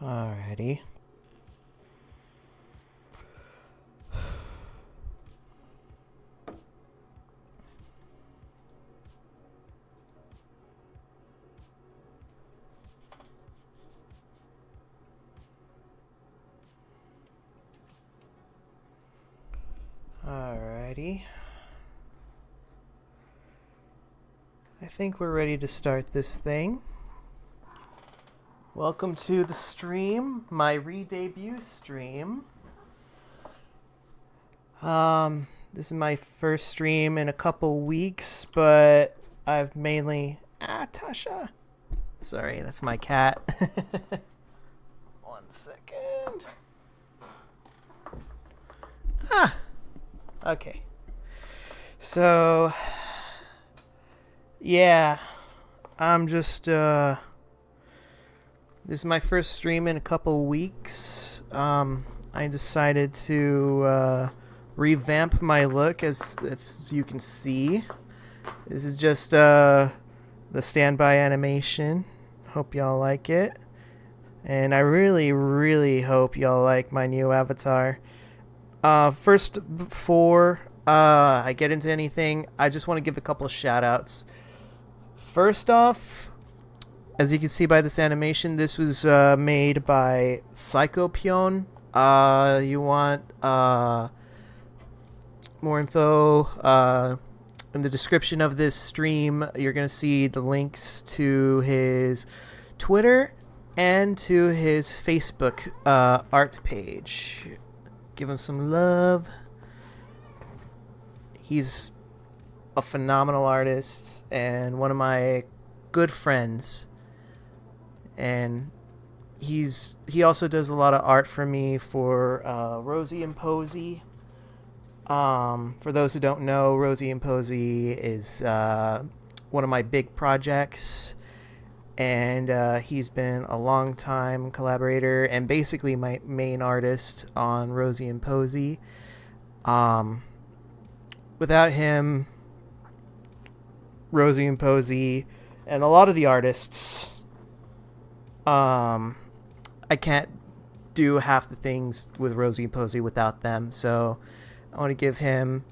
Alrighty. Alrighty. I think we're ready to start this thing. Welcome to the stream, my re-debut stream. This is my first stream in a couple weeks, but I've mainly... Tasha! Sorry, that's my cat. 1 second. Okay. So... yeah, I'm just, this is my first stream in a couple weeks. I decided to revamp my look, as you can see. This is just the standby animation. Hope y'all like it. And I really, really hope y'all like my new avatar. First, before I get into anything, I just want to give a couple of shout outs. First off, as you can see by this animation, this was made by Psychopion. You want more info in the description of this stream. You're going to see the links to his Twitter and to his Facebook art page. Give him some love. He's a phenomenal artist and one of my good friends. And he also does a lot of art for me for Rosie and Posey. For those who don't know, Rosie and Posey is one of my big projects. And he's been a long time collaborator and basically my main artist on Rosie and Posey. Without him, Rosie and Posey, and a lot of the artists, I can't do half the things with Rosie and Posey without them. So I want to give him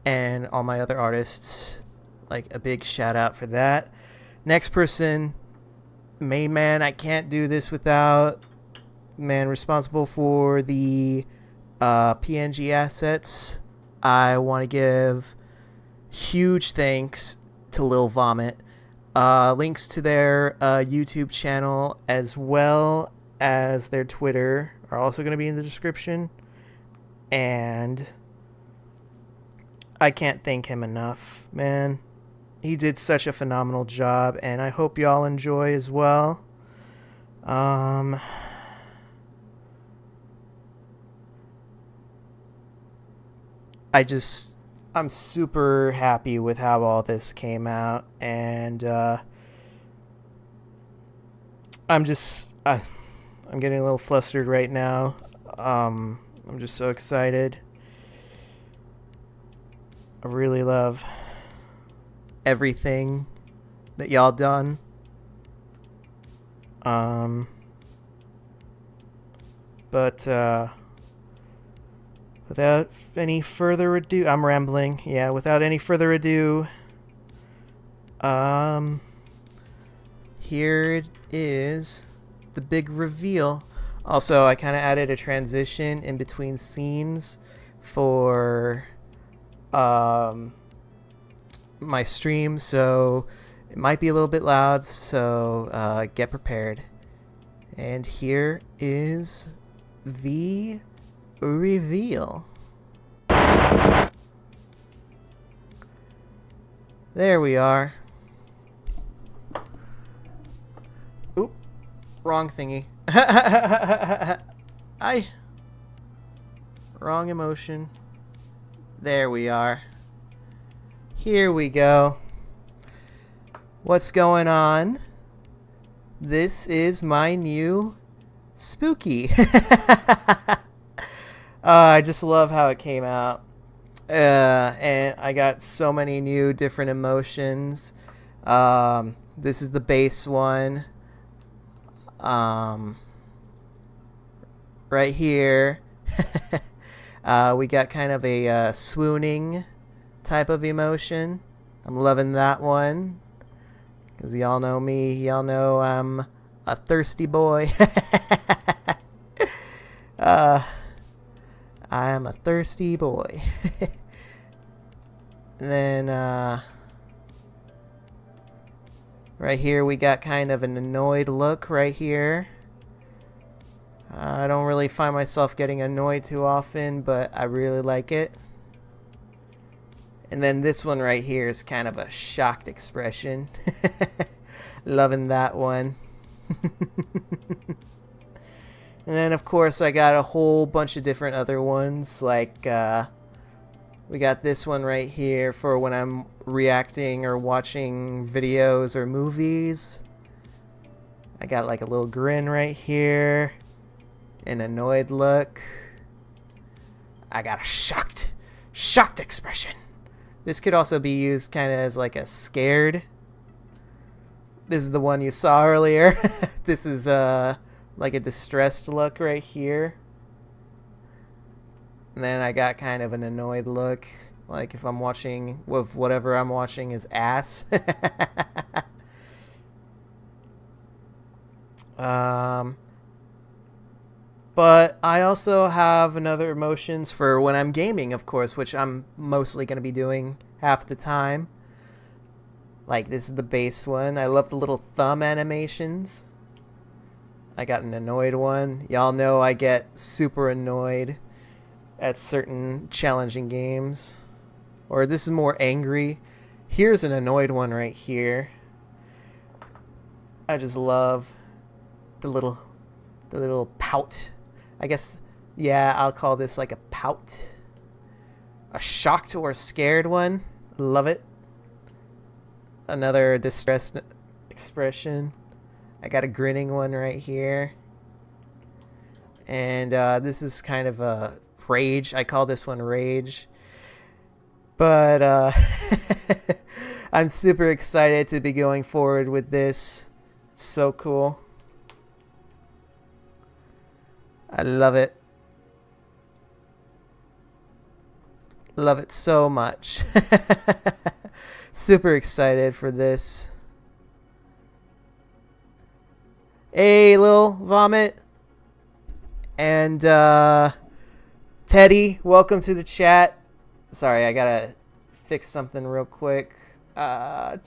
and all my other artists like a big shout out for that. Next person, main man, I can't do this without man responsible for the PNG assets. I want to give huge thanks to Lil Vomit. Links to their YouTube channel as well as their Twitter are also going to be in the description. And I can't thank him enough, man. He did such a phenomenal job, and I hope y'all enjoy as well. I'm super happy with how all this came out, and I'm getting a little flustered right now. I'm just so excited. I really love everything that y'all done. But without any further ado, I'm rambling. Yeah, without any further ado, here it is, the big reveal. Also, I kind of added a transition in between scenes for my stream, so it might be a little bit loud, so get prepared. And here is the reveal. There we are. Oop, wrong thingy. Wrong emotion. There we are. Here we go. What's going on? This is my new Spooky. I just love how it came out. And I got so many new different emotions. This is the base one. right here. We got kind of a swooning type of emotion. I'm loving that one. Because y'all know me. Y'all know I'm a thirsty boy. I am a thirsty boy. And then right here we got kind of an annoyed look right here. I don't really find myself getting annoyed too often, but I really like it. And then this one right here is kind of a shocked expression. Loving that one. And then of course I got a whole bunch of different other ones, like we got this one right here for when I'm reacting or watching videos or movies. I got like a little grin right here, an annoyed look. I got a shocked expression. This could also be used kind of as like a scared. This is the one you saw earlier. This is like a distressed look right here. And then I got kind of an annoyed look, like if I'm watching, with whatever I'm watching is ass. But I also have another emotions for when I'm gaming, of course, which I'm mostly going to be doing half the time. Like, this is the base one. I love the little thumb animations. I got an annoyed one. Y'all know I get super annoyed at certain challenging games. Or this is more angry. Here's an annoyed one right here. I just love the little pout. I guess, yeah, I'll call this like a pout. A shocked or scared one. Love it. Another distressed expression. I got a grinning one right here. And this is kind of a rage. I call this one rage. But I'm super excited to be going forward with this. It's so cool. I love it. Love it so much. Super excited for this. Hey, Lil Vomit. And Teddy, welcome to the chat. Sorry, I gotta fix something real quick. Gotta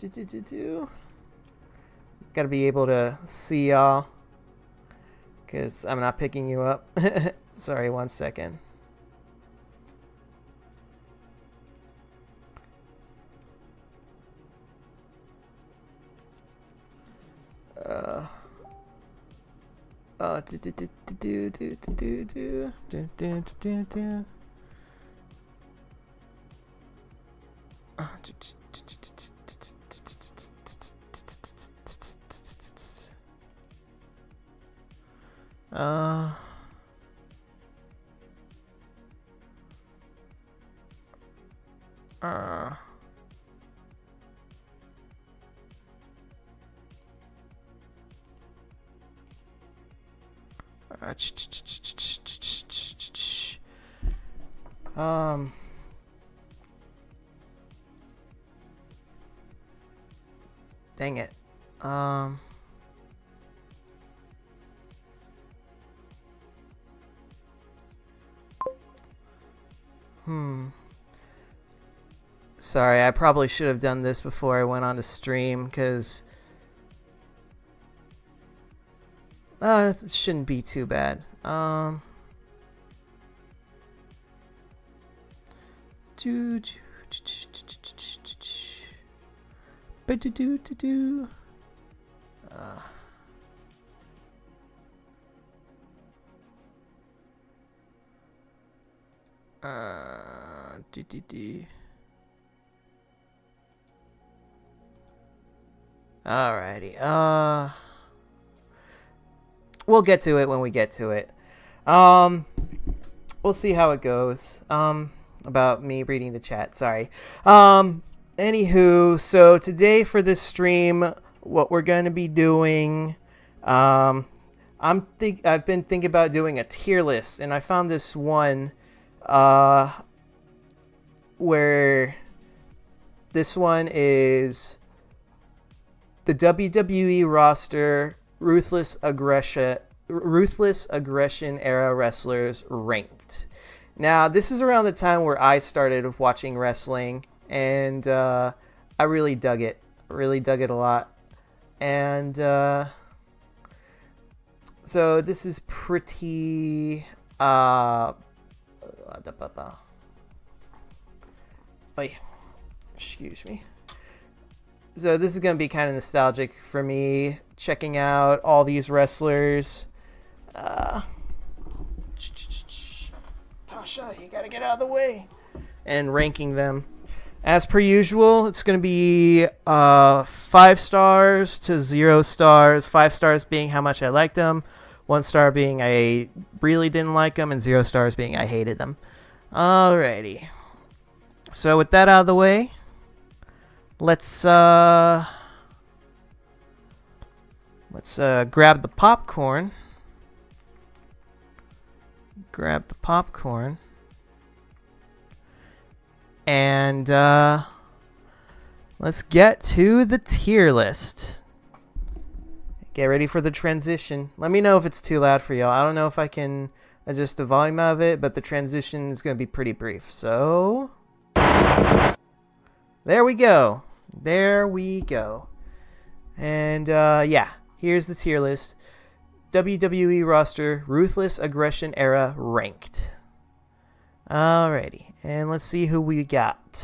be able to see y'all, because I'm not picking you up. Sorry, 1 second. Dang it. Sorry, I probably should have done this before I went on to stream, because it shouldn't be too bad. Alrighty. We'll get to it when we get to it. We'll see how it goes. About me reading the chat. Sorry. Anywho, so today for this stream, what we're going to be doing, I'm I've been thinking about doing a tier list, and I found this one where this one is the WWE roster ruthless aggression era wrestlers ranked. Now, this is around the time where I started watching wrestling, and I really dug it. Really dug it a lot. And so this is pretty excuse me. So this is going to be kind of nostalgic for me, checking out all these wrestlers. Tasha, you gotta get out of the way. And ranking them. As per usual, it's going to be 5 stars to 0 stars. 5 stars being how much I liked them. 1 star being I really didn't like them. And 0 stars being I hated them. Alrighty. So with that out of the way, let's grab the popcorn. Grab the popcorn. And let's get to the tier list. Get ready for the transition. Let me know if it's too loud for y'all. I don't know if I can adjust the volume of it, but the transition is going to be pretty brief. So, there we go. There we go. And yeah, here's the tier list. WWE roster, Ruthless Aggression Era ranked. Alrighty, and let's see who we got.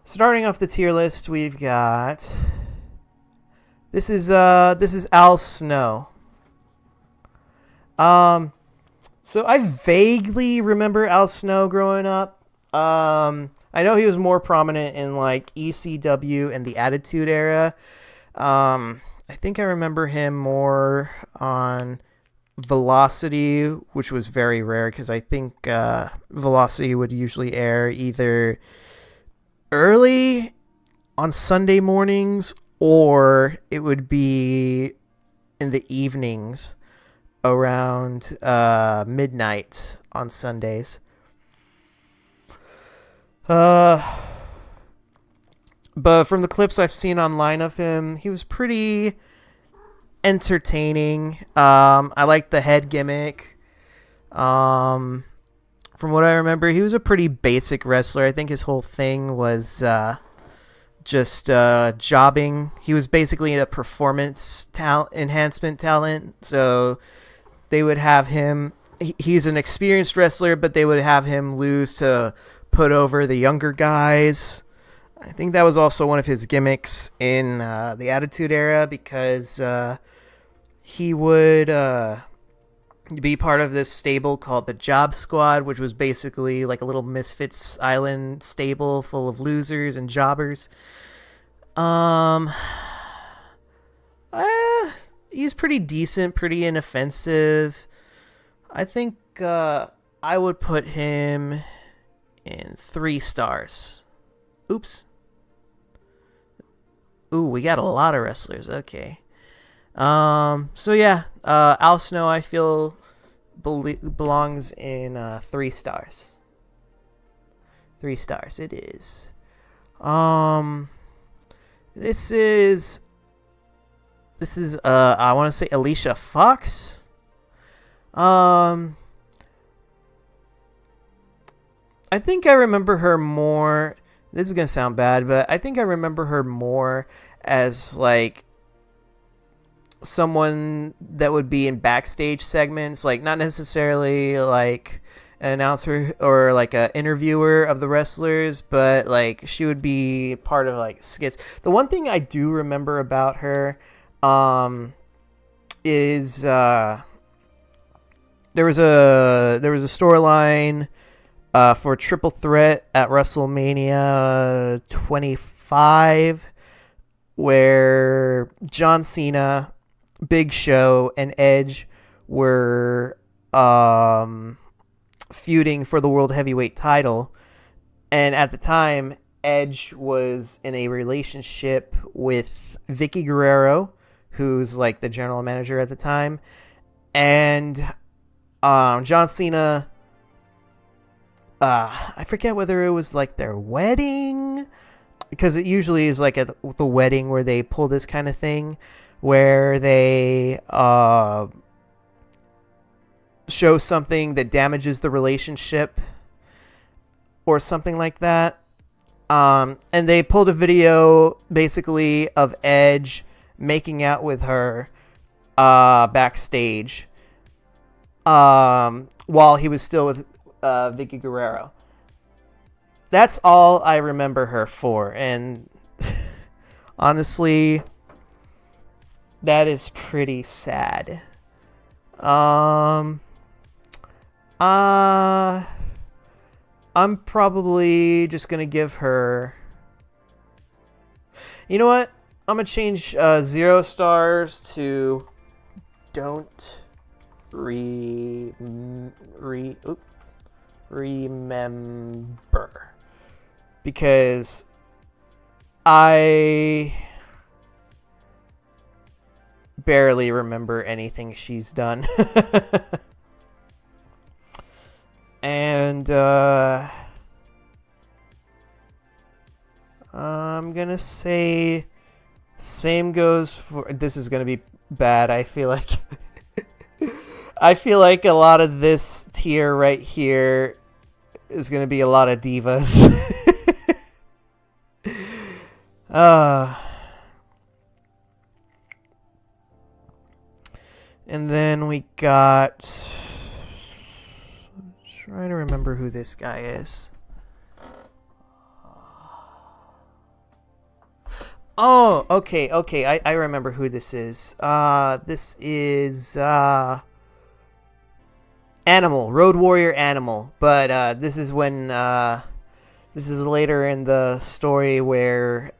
Starting off the tier list, we've got this is Al Snow. So I vaguely remember Al Snow growing up. I know he was more prominent in like ECW and the Attitude Era. I think I remember him more on Velocity, which was very rare because I think Velocity would usually air either early on Sunday mornings or it would be in the evenings around midnight on Sundays. But from the clips I've seen online of him, he was pretty entertaining. I like the head gimmick. From what I remember, he was a pretty basic wrestler. I think his whole thing was just jobbing. He was basically a performance enhancement talent. So they would have him. He's an experienced wrestler, but they would have him lose to put over the younger guys. I think that was also one of his gimmicks in the Attitude Era because he would be part of this stable called the Job Squad, which was basically like a little Misfits Island stable full of losers and jobbers. He's pretty decent, pretty inoffensive. I think I would put him in 3 stars. Oops. Ooh, we got a lot of wrestlers. Okay. So yeah, Al Snow I feel belongs in 3 stars. 3 stars it is. This is I want to say Alicia Fox. I think I remember her more. This is going to sound bad, but I think I remember her more as like someone that would be in backstage segments, like not necessarily like an announcer or like an interviewer of the wrestlers, but like she would be part of like skits. The one thing I do remember about her is there was a storyline for Triple Threat at WrestleMania 25 where John Cena, Big Show, and Edge were feuding for the World Heavyweight title. And at the time, Edge was in a relationship with Vicky Guerrero, who's like the general manager at the time. And John Cena, I forget whether it was like their wedding, because it usually is like at the wedding where they pull this kind of thing, where they show something that damages the relationship or something like that. And they pulled a video basically of Edge making out with her backstage while he was still with Vicky Guerrero. That's all I remember her for, and honestly, that is pretty sad. I'm probably just gonna give her... You know what? I'm gonna change 0 stars to don't remember, because I barely remember anything she's done. And I'm gonna say same goes for... This is gonna be bad. I feel like I feel like a lot of this tier right here is gonna be a lot of divas. And then we got... Trying to remember who this guy is. Oh, okay. I remember who this is. This is Animal, Road Warrior Animal. But this is when this is later in the story where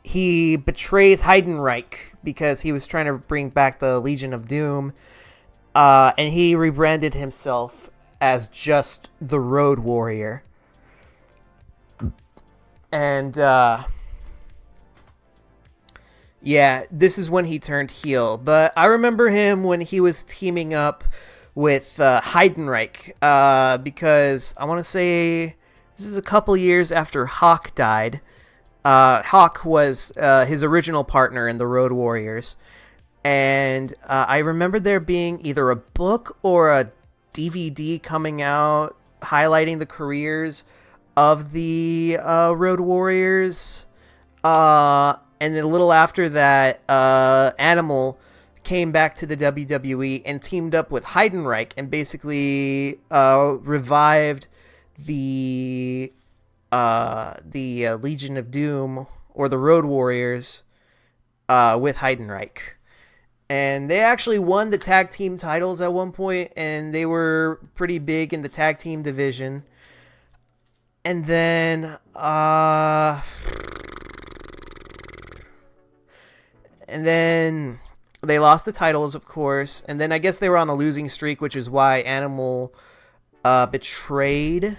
he betrays Heidenreich because he was trying to bring back the Legion of Doom. And he rebranded himself as just the Road Warrior. And, yeah, this is when he turned heel. But I remember him when he was teaming up with Heidenreich, because I want to say this is a couple years after Hawk died. Hawk was his original partner in the Road Warriors. And I remember there being either a book or a DVD coming out highlighting the careers of the Road Warriors. And then a little after that, Animal came back to the WWE and teamed up with Heidenreich and basically revived the Legion of Doom, or the Road Warriors, with Heidenreich. And they actually won the tag team titles at one point, and they were pretty big in the tag team division. And then, they lost the titles, of course. And then I guess they were on a losing streak, which is why Animal betrayed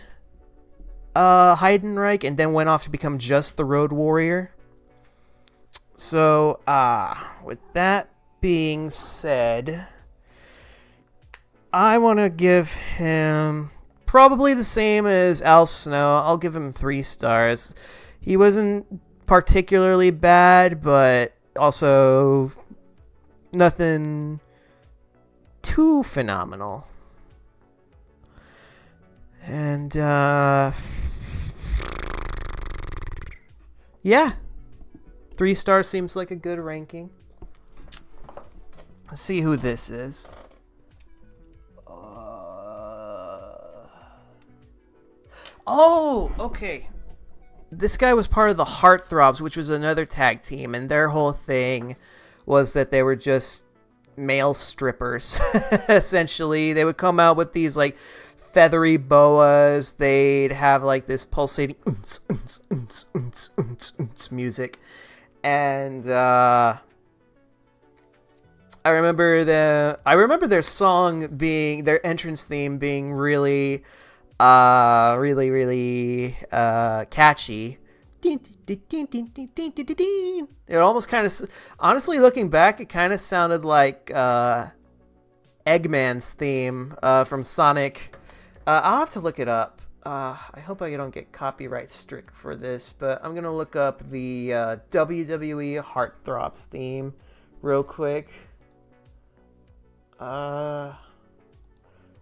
Heidenreich and then went off to become just the Road Warrior. So, with that being said, I want to give him probably the same as Al Snow. I'll give him 3 stars. He wasn't particularly bad, but also nothing too phenomenal. And yeah, 3 stars seems like a good ranking. Let's see who this is. Oh, okay. This guy was part of the Heartthrobs, which was another tag team, and their whole thing was that they were just male strippers. Essentially, they would come out with these like feathery boas. They'd have like this pulsating music, and I remember their song being, their entrance theme being really catchy, It almost kind of, honestly, looking back, it kind of sounded like Eggman's theme from Sonic. I'll have to look it up. I hope I don't get copyright strict for this, but I'm gonna look up the WWE Heartthrobs theme real quick.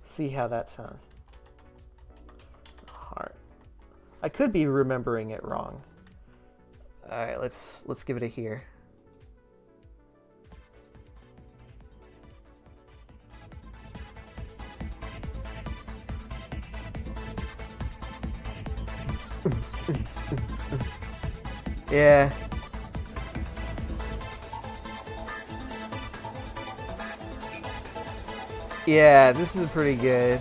See how that sounds. Heart. I could be remembering it wrong. All right, let's give it a hear. Yeah. Yeah, this is pretty good.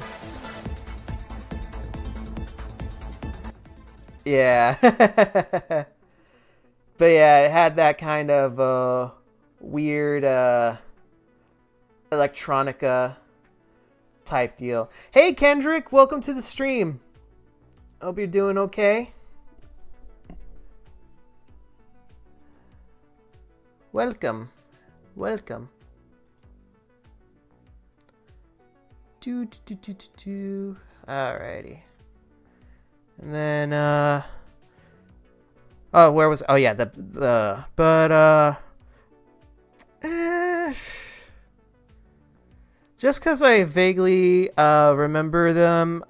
Yeah. But yeah, it had that kind of weird electronica type deal. Hey Kendrick, welcome to the stream. Hope you're doing okay. Welcome. Welcome. Alrighty. And then oh, where was, oh yeah, just because I vaguely remember them,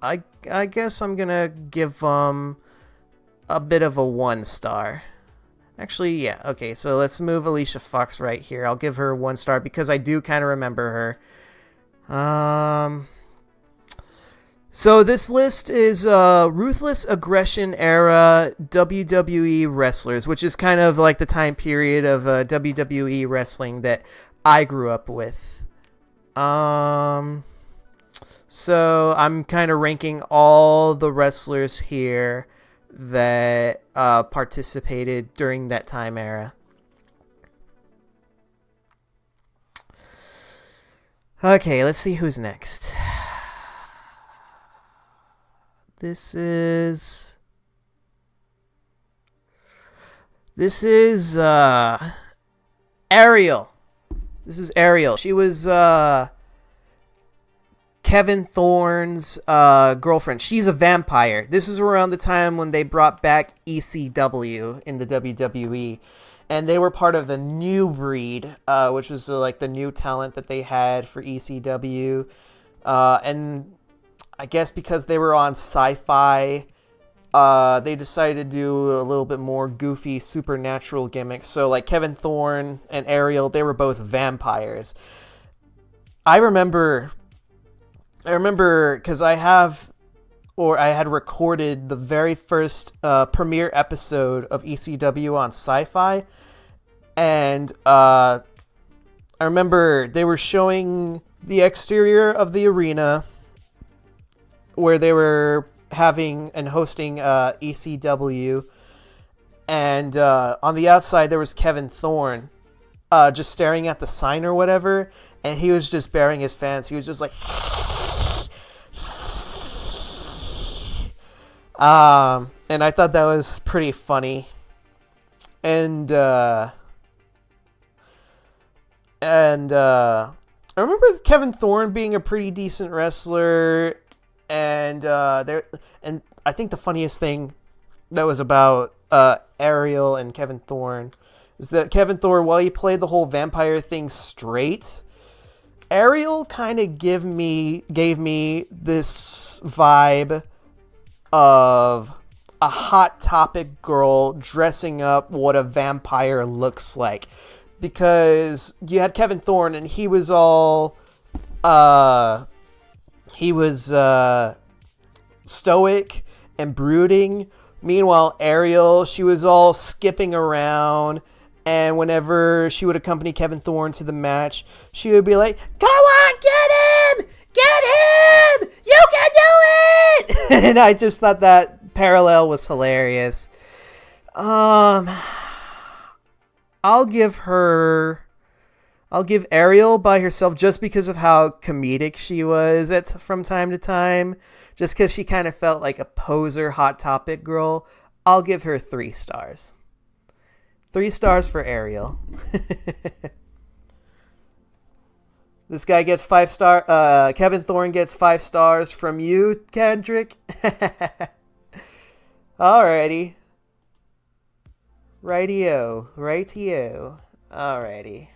I guess I'm gonna give them a bit of a 1 star. Actually, yeah, okay, so let's move Alicia Fox right here. I'll give her 1 star because I do kind of remember her. So this list is Ruthless Aggression era WWE wrestlers, which is kind of like the time period of WWE wrestling that I grew up with. So I'm kind of ranking all the wrestlers here that participated during that time era. Okay, let's see who's next. This is Ariel. This is Ariel. She was Kevin Thorne's girlfriend. She's a vampire. This is around the time when they brought back ECW in the WWE. And they were part of the New Breed, which was like the new talent that they had for ECW. And I guess because they were on Sci-Fi, they decided to do a little bit more goofy supernatural gimmicks. So like Kevin Thorne and Ariel, they were both vampires. I remember because I had recorded the very first premiere episode of ECW on Sci-Fi, and I remember they were showing the exterior of the arena where they were having and hosting ECW, and on the outside there was Kevin Thorne just staring at the sign or whatever, and he was just bearing his fans. He was just like and I thought that was pretty funny. And I remember Kevin Thorne being a pretty decent wrestler, and I think the funniest thing that was about Ariel and Kevin Thorne is that Kevin Thorne, while he played the whole vampire thing straight, Ariel kind of gave me this vibe of a Hot Topic girl dressing up what a vampire looks like, because you had Kevin Thorne and he was all stoic and brooding. Meanwhile, Ariel, she was all skipping around, and whenever she would accompany Kevin Thorne to the match, she would be like, "Go on, get him! Get him! You can do it!" And I just thought that parallel was hilarious. I'll give Ariel by herself just because of how comedic she was from time to time. Just because she kind of felt like a poser Hot Topic girl. I'll give her 3 stars. 3 stars for Ariel. This guy gets 5 star. Kevin Thorne gets 5 stars from you, Kendrick. Alrighty. Rightio. Alrighty.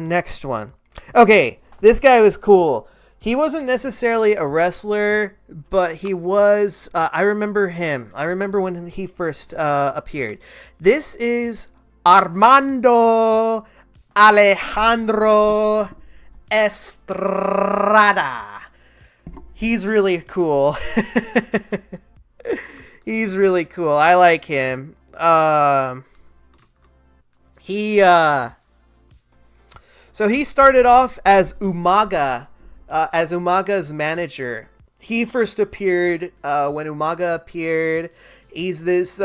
Next one. Okay, this guy was cool. He wasn't necessarily a wrestler, but he was. I remember him. I remember when he first appeared. This is Armando Alejandro Estrada. He's really cool. He's really cool. I like him. So he started off as Umaga. As Umaga's manager. He first appeared when Umaga appeared. He's this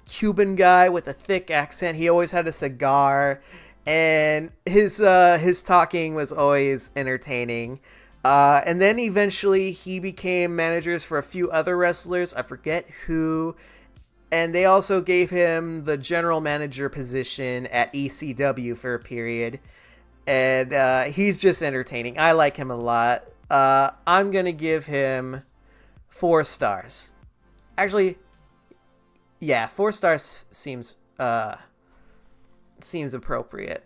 Cuban guy with a thick accent. He always had a cigar, and his talking was always entertaining. And then eventually he became managers for a few other wrestlers. I forget who. And they also gave him the general manager position at ECW for a period. And he's just entertaining. I like him a lot. I'm going to give him 4 stars. Actually, yeah, 4 stars seems appropriate.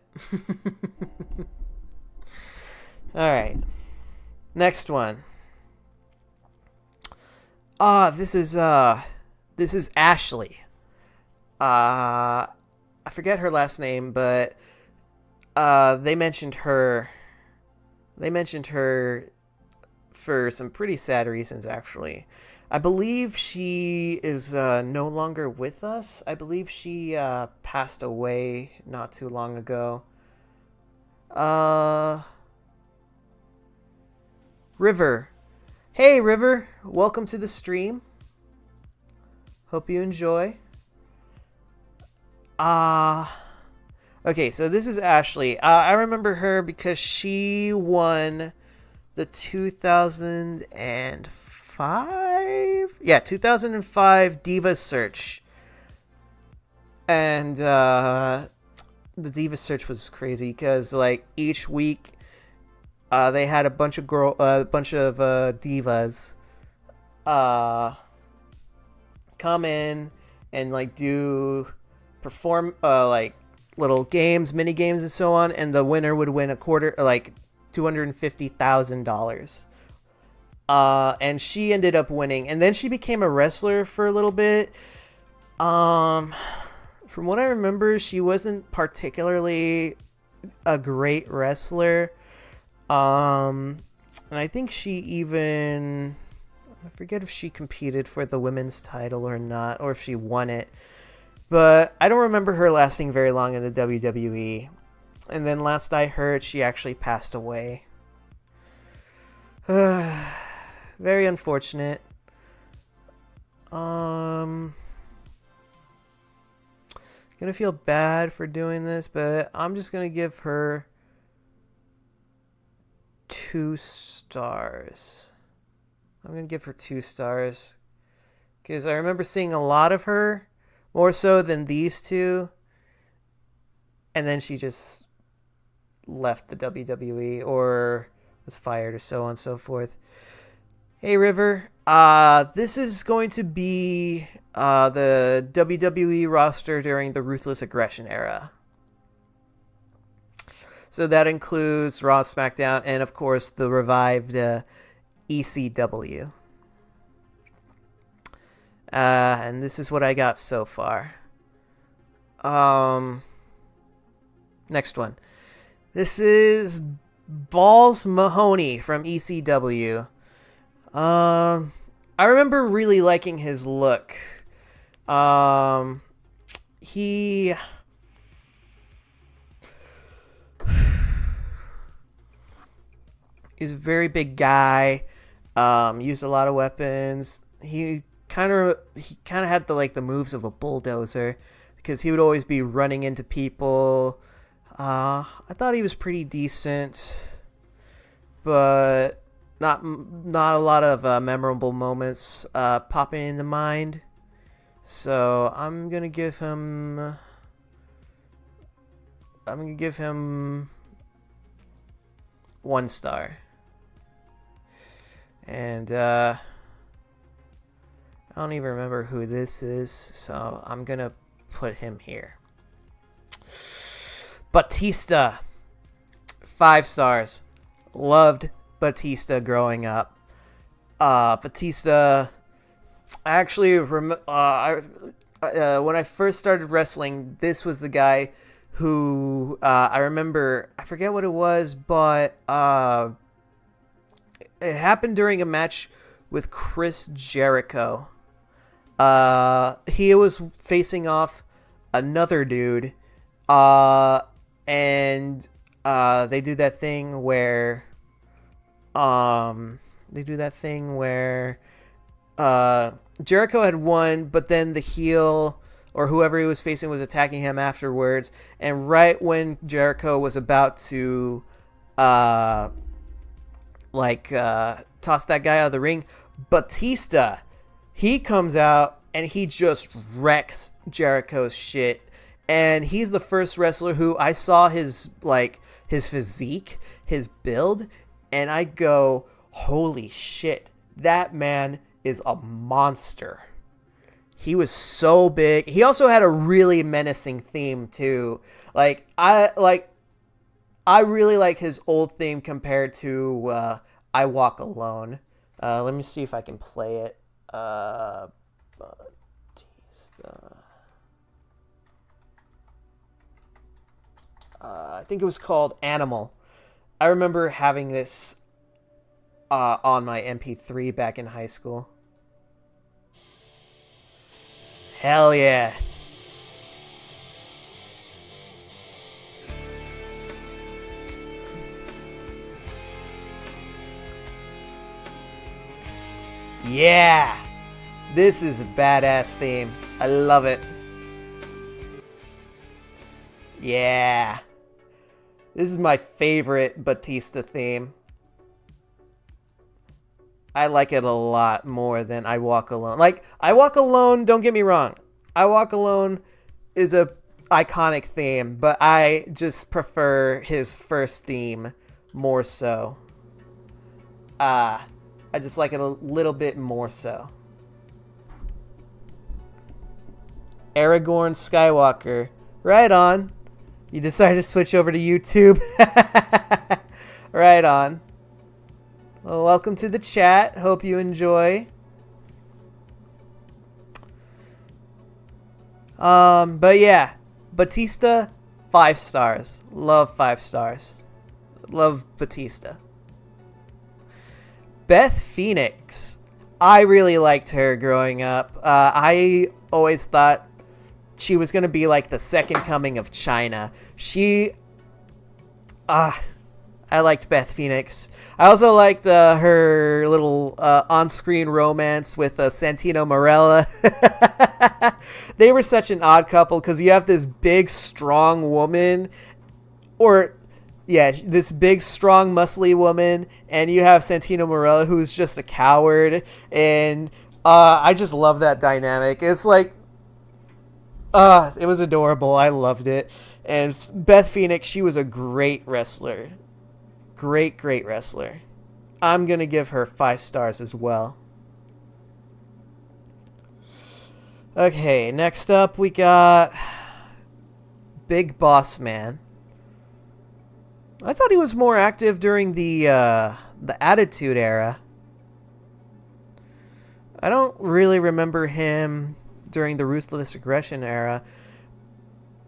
All right. Next one. This is Ashley. I forget her last name, but they mentioned her for some pretty sad reasons, actually. I believe she is no longer with us. I believe she passed away not too long ago. River. Hey, River. Welcome to the stream. Hope you enjoy. Okay, so this is Ashley. I remember her because she won the 2005? Yeah, 2005 Divas Search. And the Divas Search was crazy because, like, each week they had a bunch of divas come in and, like, perform like little games, mini games, and so on, and the winner would win $250,000. And she ended up winning, and then she became a wrestler for a little bit. From what I remember, she wasn't particularly a great wrestler. And I think I forget if she competed for the women's title or not, or if she won it. But I don't remember her lasting very long in the WWE. And then last I heard, she actually passed away. Very unfortunate. Gonna feel bad for doing this, but I'm just gonna give her 2 stars. I'm gonna give her 2 stars because I remember seeing a lot of her. More so than these two. And then she just left the WWE or was fired or so on and so forth. Hey, River. This is going to be the WWE roster during the Ruthless Aggression era. So that includes Raw, SmackDown, and of course the revived ECW. And this is what I got so far. Next one. This is Balls Mahoney from ECW. I remember really liking his look. He's a very big guy. Used a lot of weapons. He kind of had the moves of a bulldozer because he would always be running into people. I thought he was pretty decent. but not a lot of memorable moments popping into mind. So I'm gonna give him 1 star. And I don't even remember who this is, so I'm gonna put him here. Batista, 5 stars. Loved Batista growing up. Batista, I actually when I first started wrestling, this was the guy who I remember. I forget what it was, but it happened during a match with Chris Jericho. He was facing off another dude, and they do that thing where Jericho had won, but then the heel or whoever he was facing was attacking him afterwards, and right when Jericho was about to toss that guy out of the ring, Batista, he comes out and he just wrecks Jericho's shit. And he's the first wrestler who I saw his physique, his build, and I go, holy shit, that man is a monster. He was so big. He also had a really menacing theme too. I really like his old theme compared to I Walk Alone. Let me see if I can play it. Batista. I think it was called Animal. I remember having this on my MP3 back in high school. Hell yeah. Yeah. This is a badass theme. I love it. Yeah. This is my favorite Batista theme. I like it a lot more than I Walk Alone. I Walk Alone, don't get me wrong. I Walk Alone is a iconic theme, but I just prefer his first theme more so. I just like it a little bit more so. Aragorn Skywalker. Right on. You decided to switch over to YouTube. Right on. Well, welcome to the chat. Hope you enjoy. But yeah, Batista, 5 stars. Love 5 stars. Love Batista. Beth Phoenix. I really liked her growing up. I always thought she was going to be like the second coming of China. I liked Beth Phoenix. I also liked her little on-screen romance with Santino Marella. They were such an odd couple because you have this big, strong woman, this big, strong, muscly woman, and you have Santino Marella, who's just a coward, and I just love that dynamic. It's like, it was adorable. I loved it. And Beth Phoenix, she was a great wrestler. Great wrestler. I'm going to give her 5 stars as well. Okay, next up we got Big Boss Man. I thought he was more active during the Attitude Era. I don't really remember him during the Ruthless Aggression Era.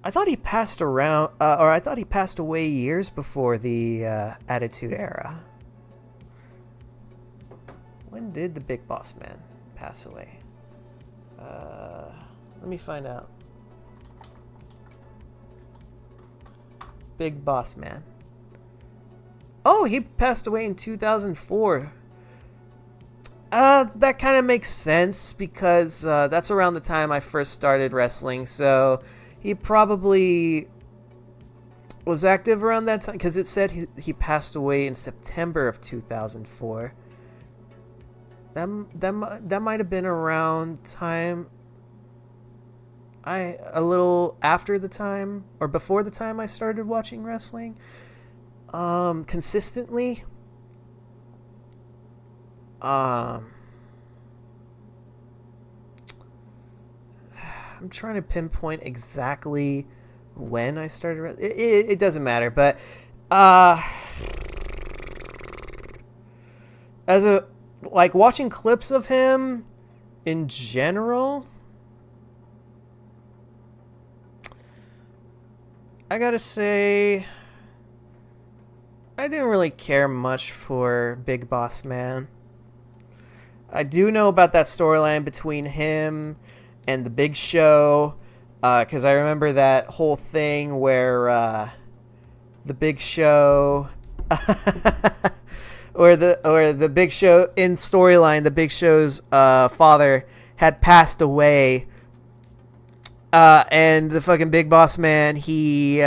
I thought he passed away years before the Attitude Era. When did the Big Boss Man pass away? Let me find out. Big Boss Man. Oh, he passed away in 2004. That kind of makes sense because that's around the time I first started wrestling, so he probably was active around that time because it said he passed away in September of 2004. That might have been around time. A little after the time or before the time I started watching wrestling consistently. I'm trying to pinpoint exactly when I started. It doesn't matter, but as a like watching clips of him in general, I gotta say I didn't really care much for Big Boss Man. I do know about that storyline between him and the Big Show, because I remember that whole thing where the Big Show, or the Big Show in storyline, the Big Show's father had passed away, and the fucking Big Boss Man he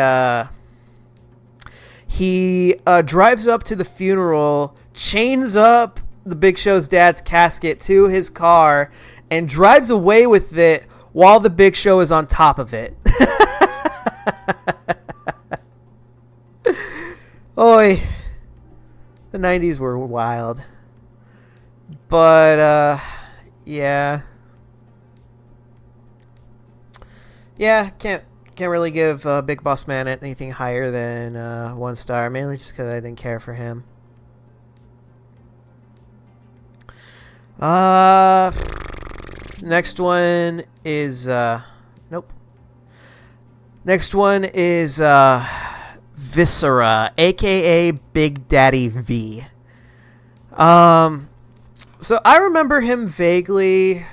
drives up to the funeral, chains up the Big Show's dad's casket to his car, and drives away with it while the Big Show is on top of it. Oi. The 90s were wild. But, yeah. Yeah, can't really give Big Boss Man anything higher than 1 star, mainly just because I didn't care for him. Next one is nope. Next one is Viscera, aka Big Daddy V. So I remember him vaguely.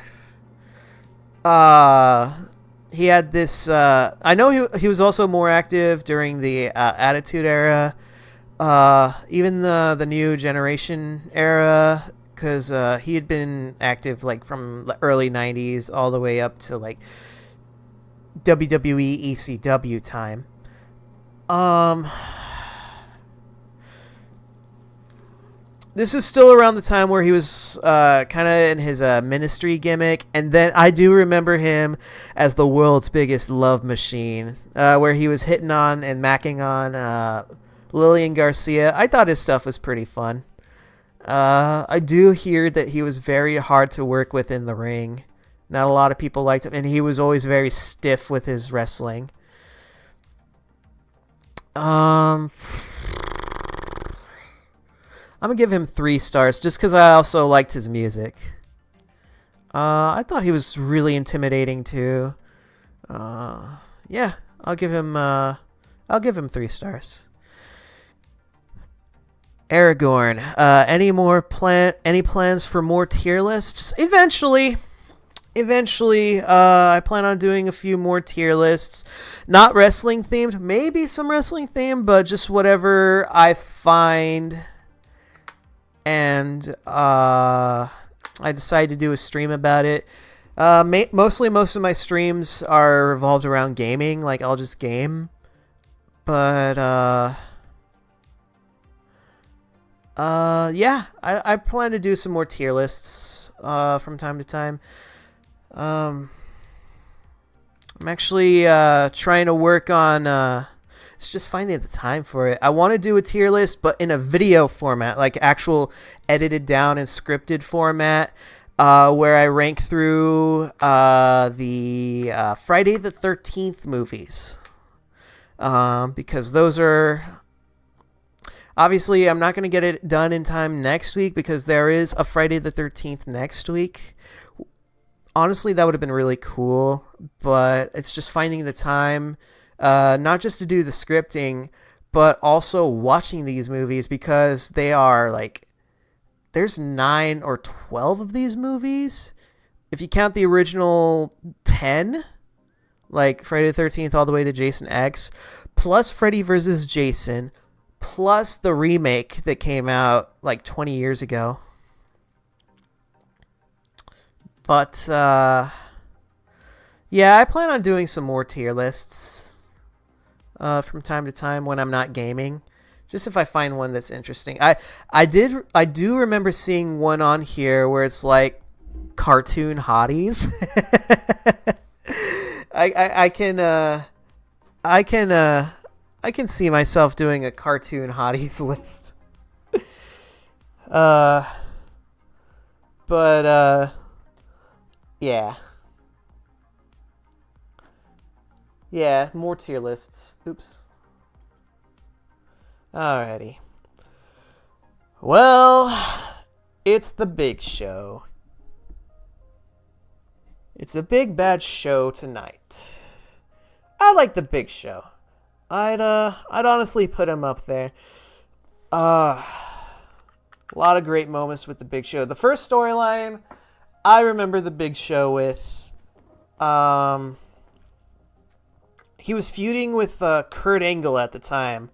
He had this. I know he was also more active during the Attitude Era, even the New Generation era, because he had been active like from the early '90s all the way up to like WWE ECW time. This is still around the time where he was kind of in his ministry gimmick, and then I do remember him as the world's biggest love machine, where he was hitting on and macking on Lillian Garcia. I thought his stuff was pretty fun. I do hear that he was very hard to work with in the ring. Not a lot of people liked him, and he was always very stiff with his wrestling. I'm gonna give him 3 stars just because I also liked his music. I thought he was really intimidating too. Yeah, I'll give him 3 stars. Aragorn. Any plans for more tier lists? Eventually, I plan on doing a few more tier lists. Not wrestling themed, maybe some wrestling themed, but just whatever I find. And I decided to do a stream about it. Most of my streams are revolved around gaming. Like, I'll just game. But, yeah, I plan to do some more tier lists from time to time. I'm actually trying to work on... it's just finding the time for it. I want to do a tier list, but in a video format, like actual edited down and scripted format, where I rank through the Friday the 13th movies. Because those are... Obviously, I'm not going to get it done in time next week because there is a Friday the 13th next week. Honestly, that would have been really cool, but it's just finding the time... not just to do the scripting, but also watching these movies because they are like, there's 9 or 12 of these movies. If you count the original 10, like Friday the 13th all the way to Jason X, plus Freddy vs. Jason, plus the remake that came out like 20 years ago. But, yeah, I plan on doing some more tier lists. from time to time when I'm not gaming, just if I find one that's interesting. I do remember seeing one on here where it's like cartoon hotties. I can I can see myself doing a cartoon hotties list. But yeah. Yeah, more tier lists. Oops. Alrighty. Well, it's the big show. It's a big bad show tonight. I like the Big Show. I'd honestly put him up there. A lot of great moments with the Big Show. The first storyline I remember the Big Show with, he was feuding with Kurt Angle at the time.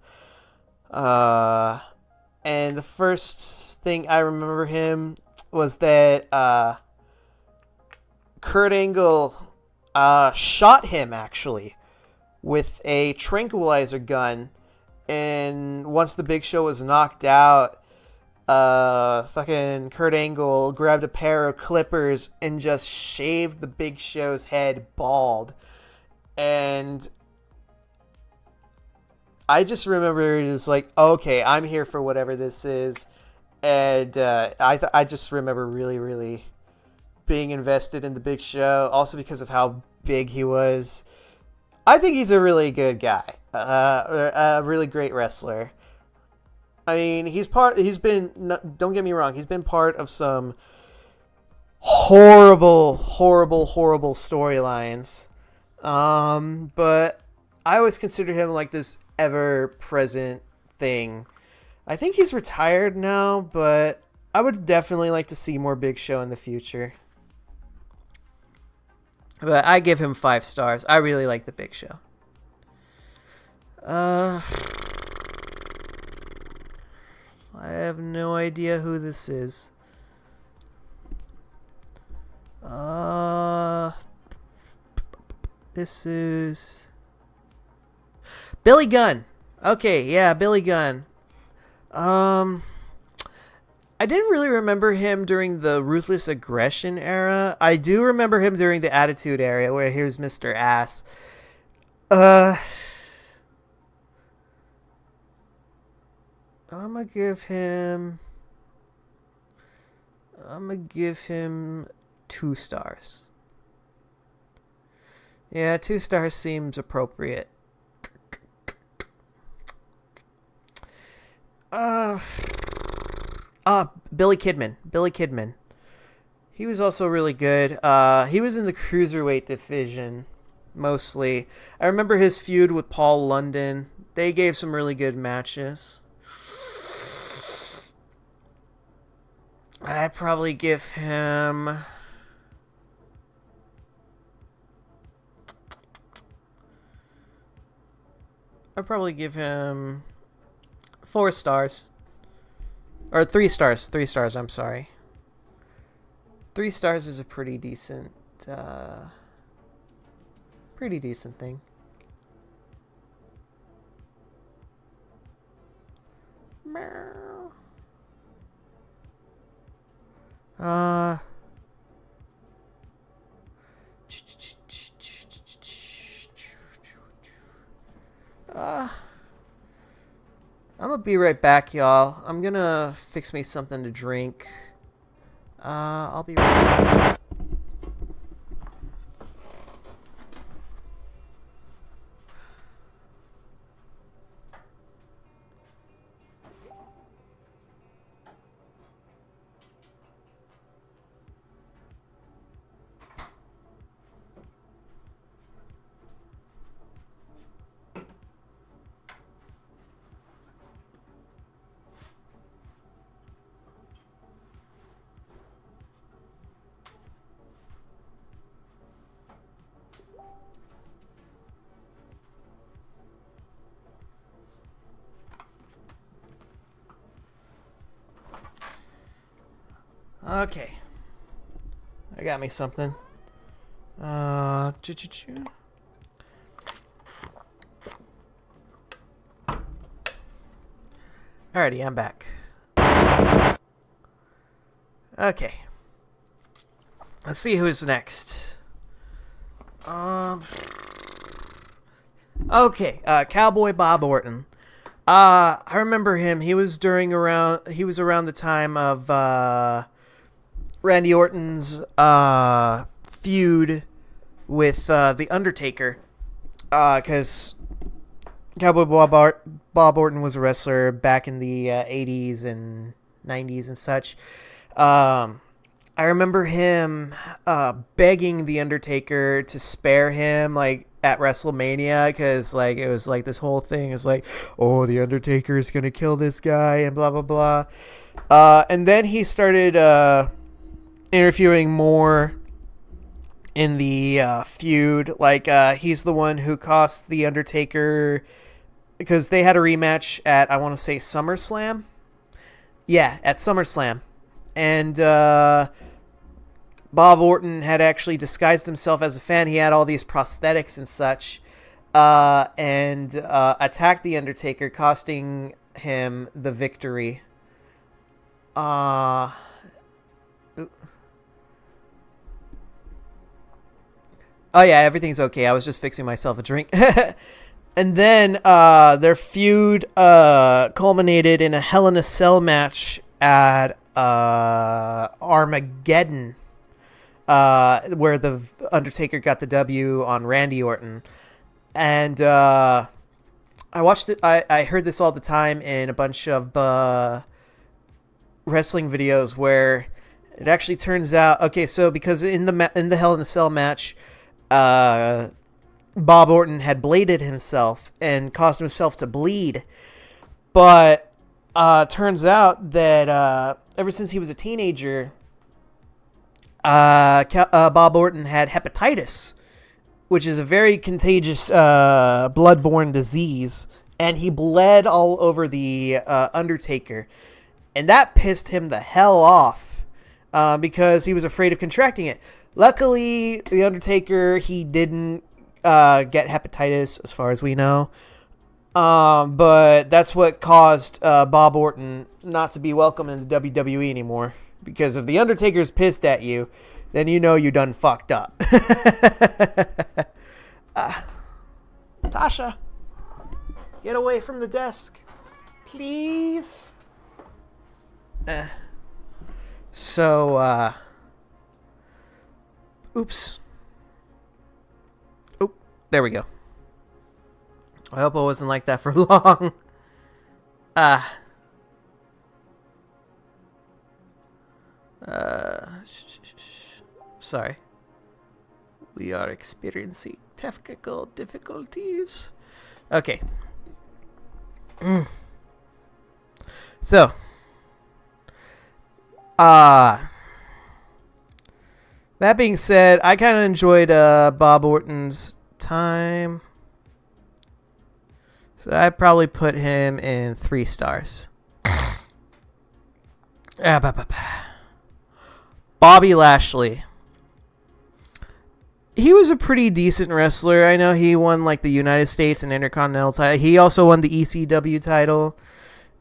And the first thing I remember him was that Kurt Angle shot him actually with a tranquilizer gun, and once the Big Show was knocked out, fucking Kurt Angle grabbed a pair of clippers and just shaved the Big Show's head bald. And I just remember it was like, okay, I'm here for whatever this is. And I just remember really, really being invested in the Big Show, also because of how big he was. I think he's a really good guy, a really great wrestler. I mean, don't get me wrong, he's been part of some horrible storylines. But I always consider him like this ever-present thing. I think he's retired now, but I would definitely like to see more Big Show in the future. But I give him 5 stars. I really like the Big Show. I have no idea who this is. This is Billy Gunn. Okay, yeah, Billy Gunn. I didn't really remember him during the Ruthless Aggression era. I do remember him during the Attitude era, where he was Mr. Ass. I'm gonna give him 2 stars. Yeah, 2 stars seems appropriate. Billy Kidman. He was also really good. He was in the Cruiserweight division, mostly. I remember his feud with Paul London. They gave some really good matches. I'd probably give him... I'd probably give him 4 stars. Or 3 stars. 3 stars, I'm sorry. 3 stars is a pretty decent thing. I'm gonna be right back, y'all. I'm gonna fix me something to drink. I'll be right back. Okay. I got me something. Alrighty, I'm back. Okay. Let's see who's next. Okay, Cowboy Bob Orton. I remember him. He was around the time of Randy Orton's feud with The Undertaker. Because Cowboy Bob Orton was a wrestler back in the 80s and 90s and such. I remember him begging The Undertaker to spare him, like, at WrestleMania, because, like, it was, like, this whole thing is like, oh, The Undertaker is going to kill this guy, and blah, blah, blah. And then he started interviewing more in the feud. Like, he's the one who cost The Undertaker, because they had a rematch at, I want to say, SummerSlam? Yeah, at SummerSlam. And Bob Orton had actually disguised himself as a fan. He had all these prosthetics and such, and attacked The Undertaker, costing him the victory. Oh yeah, everything's okay. I was just fixing myself a drink. And then their feud culminated in a Hell in a Cell match at Armageddon, where the Undertaker got the W on Randy Orton. And I watched it. I heard this all the time in a bunch of wrestling videos where it actually turns out, okay, so because in the Hell in a Cell match, Bob Orton had bladed himself and caused himself to bleed. But turns out that ever since he was a teenager, Bob Orton had hepatitis, which is a very contagious bloodborne disease, and he bled all over the Undertaker. And that pissed him the hell off because he was afraid of contracting it. Luckily, the Undertaker, he didn't get hepatitis, as far as we know. But that's what caused Bob Orton not to be welcome in the WWE anymore. Because if the Undertaker's pissed at you, then you know you done fucked up. Tasha, get away from the desk, please. Oops. Oop, there we go. I hope it wasn't like that for long. Sorry. We are experiencing technical difficulties. Okay. So. That being said, I kind of enjoyed Bob Orton's time. So I'd probably put him in 3 stars. Bobby Lashley. He was a pretty decent wrestler. I know he won like the United States and Intercontinental title. He also won the ECW title.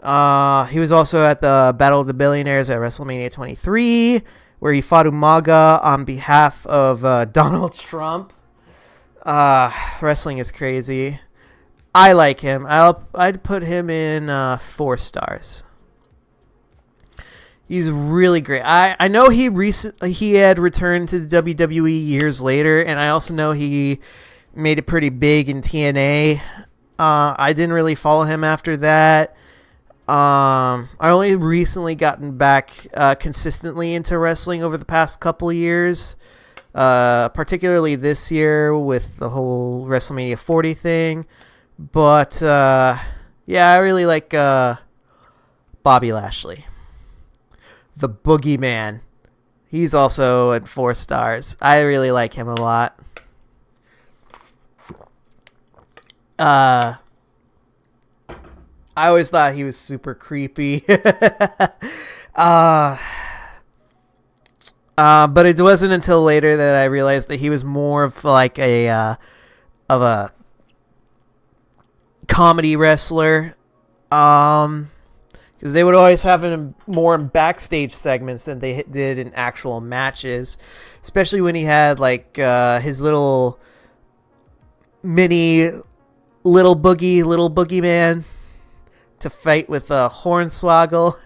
He was also at the Battle of the Billionaires at WrestleMania 23, where he fought Umaga on behalf of Donald Trump. Wrestling is crazy. I like him. I'd put him in 4 stars. He's really great. I know he had returned to the WWE years later, and I also know he made it pretty big in TNA. I didn't really follow him after that. I only recently gotten back consistently into wrestling over the past couple of years, particularly this year with the whole WrestleMania 40 thing. But yeah, I really like Bobby Lashley. The Boogeyman. He's also at 4 stars. I really like him a lot. I always thought he was super creepy. But it wasn't until later that I realized that he was more of like a comedy wrestler. because they would always have him more in backstage segments than they did in actual matches, especially when he had like his little mini little boogeyman to fight with Hornswoggle.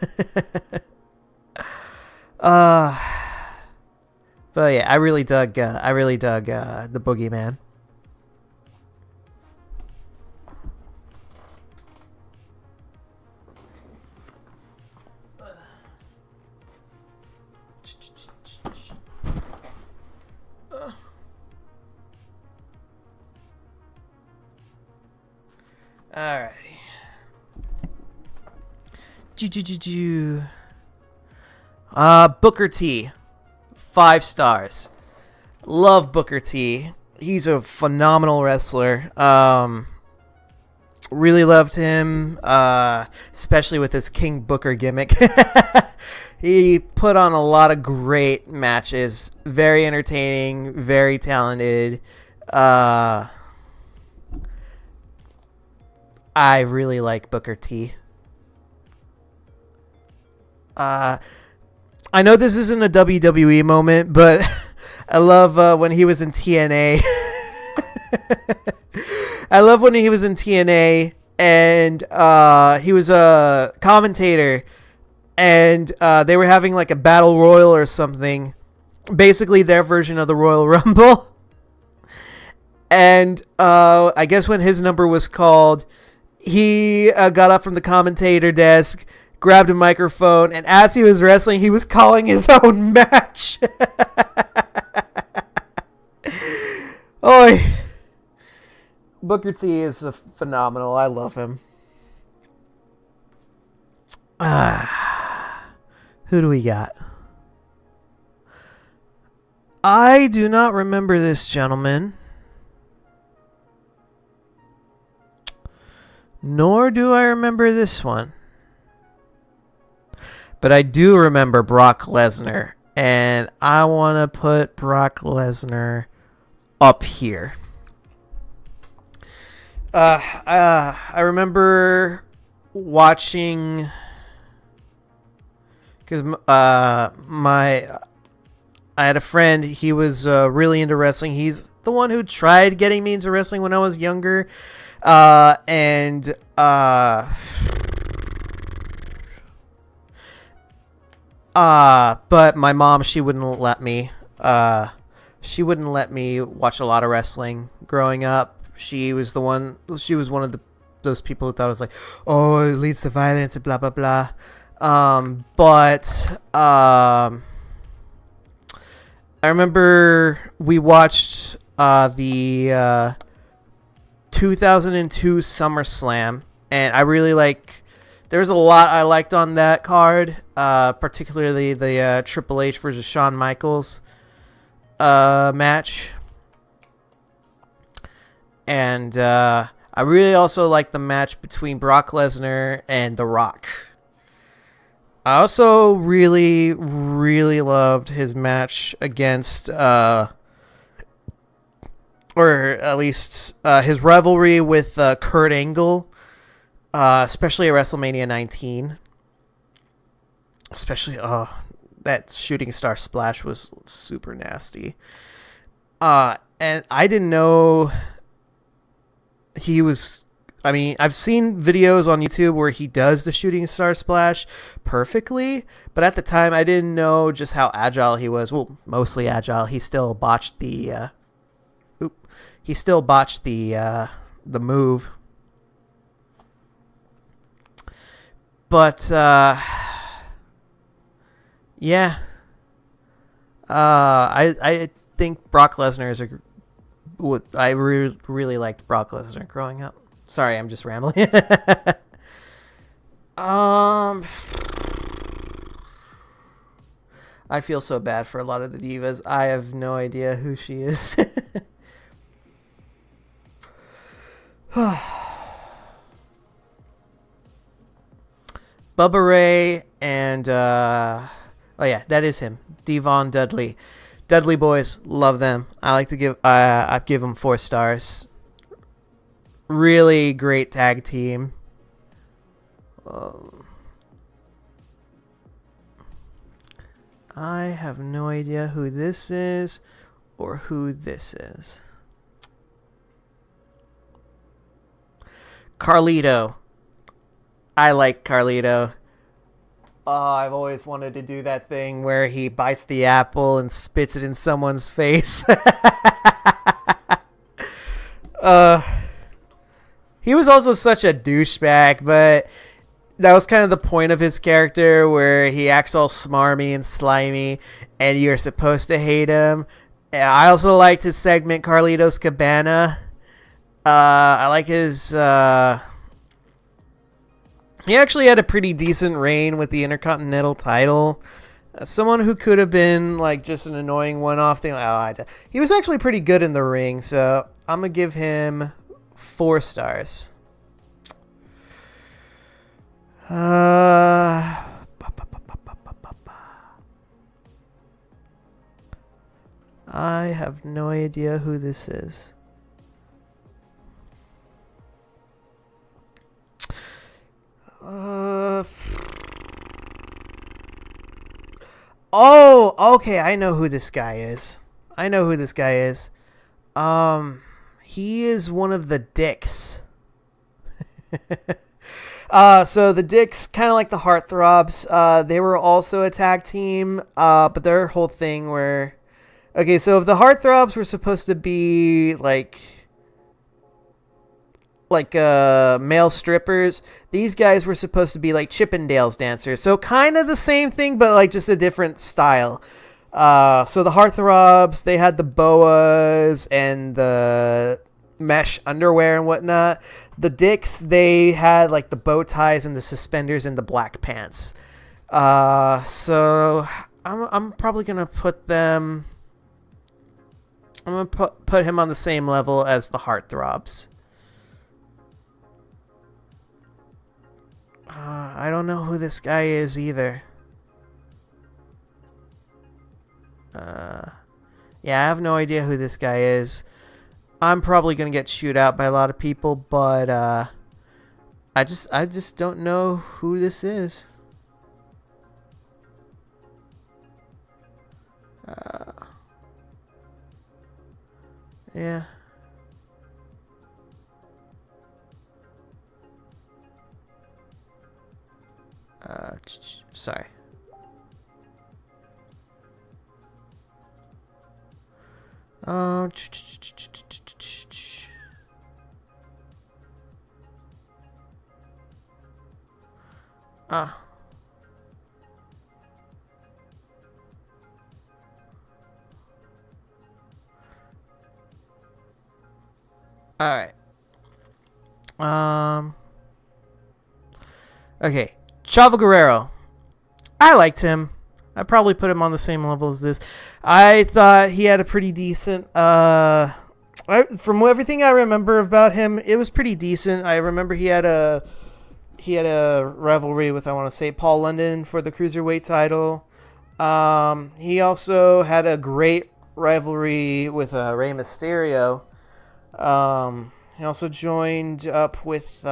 But yeah, I really dug the boogeyman. Alrighty. Booker T, 5 stars. Love Booker T. He's a phenomenal wrestler. Really loved him, especially with his King Booker gimmick. He put on a lot of great matches. Very entertaining, very talented. I really like Booker T. I know this isn't a WWE moment, but I love when he was in TNA. I love when he was in TNA and he was a commentator, and they were having like a battle royal or something, basically their version of the Royal Rumble. And I guess when his number was called, he got up from the commentator desk, grabbed a microphone, and as he was wrestling, he was calling his own match. Oi. Booker T is phenomenal. I love him. Who do we got? I do not remember this gentleman. Nor do I remember this one. But I do remember Brock Lesnar. And I want to put Brock Lesnar up here. I remember watching, because I had a friend. He was really into wrestling. He's the one who tried getting me into wrestling when I was younger, but my mom, she wouldn't let me. She wouldn't let me watch a lot of wrestling growing up. She was one of those people who thought it was like, oh, it leads to violence and blah blah blah. But I remember we watched the 2002 SummerSlam, and I really there was a lot I liked on that card, particularly the Triple H versus Shawn Michaels match. And I really also liked the match between Brock Lesnar and The Rock. I also really, really loved his match against, or at least his rivalry with Kurt Angle, especially at WrestleMania 19. Especially, that shooting star splash was super nasty. And I didn't know he was... I mean, I've seen videos on YouTube where he does the shooting star splash perfectly, but at the time I didn't know just how agile he was. Well, mostly agile. He still botched the move. But yeah. I think Brock Lesnar is I really liked Brock Lesnar growing up. Sorry, I'm just rambling. I feel so bad for a lot of the divas. I have no idea who she is. Bubba Ray and oh yeah, that is him. Devon Dudley. Dudley boys, love them. I give them 4 stars. Really great tag team. I have no idea who this is or who this is. Carlito. I like Carlito. Oh, I've always wanted to do that thing where he bites the apple and spits it in someone's face. He was also such a douchebag, but that was kind of the point of his character, where he acts all smarmy and slimy, and you're supposed to hate him. I also liked his segment, Carlitos Cabana. I like his... He actually had a pretty decent reign with the Intercontinental title. Someone who could have been like just an annoying one-off thing. He was actually pretty good in the ring, so I'm going to give him 4 stars. I have no idea who this is. Oh, okay, I know who this guy is. He is one of the Dicks. So the Dicks, kind of like the Heartthrobs, they were also a tag team, but their whole thing where... Okay, so if the Heartthrobs were supposed to be like male strippers, these guys were supposed to be like Chippendales dancers. So kind of the same thing, but like just a different style. So the Heartthrobs, they had the boas and the mesh underwear and whatnot. The Dicks, they had like the bow ties and the suspenders and the black pants. So I'm probably gonna put them... I'm gonna put him on the same level as the Heartthrobs. I don't know who this guy is either. Yeah, I have no idea who this guy is. I'm probably gonna get chewed out by a lot of people, but I just don't know who this is. Yeah. Sorry. All right. Okay. Chavo Guerrero. I liked him. I probably put him on the same level as this. I thought he had a pretty decent... from everything I remember about him, it was pretty decent. I remember he had a rivalry with, I want to say, Paul London for the Cruiserweight title. He also had a great rivalry with Rey Mysterio. He also joined up with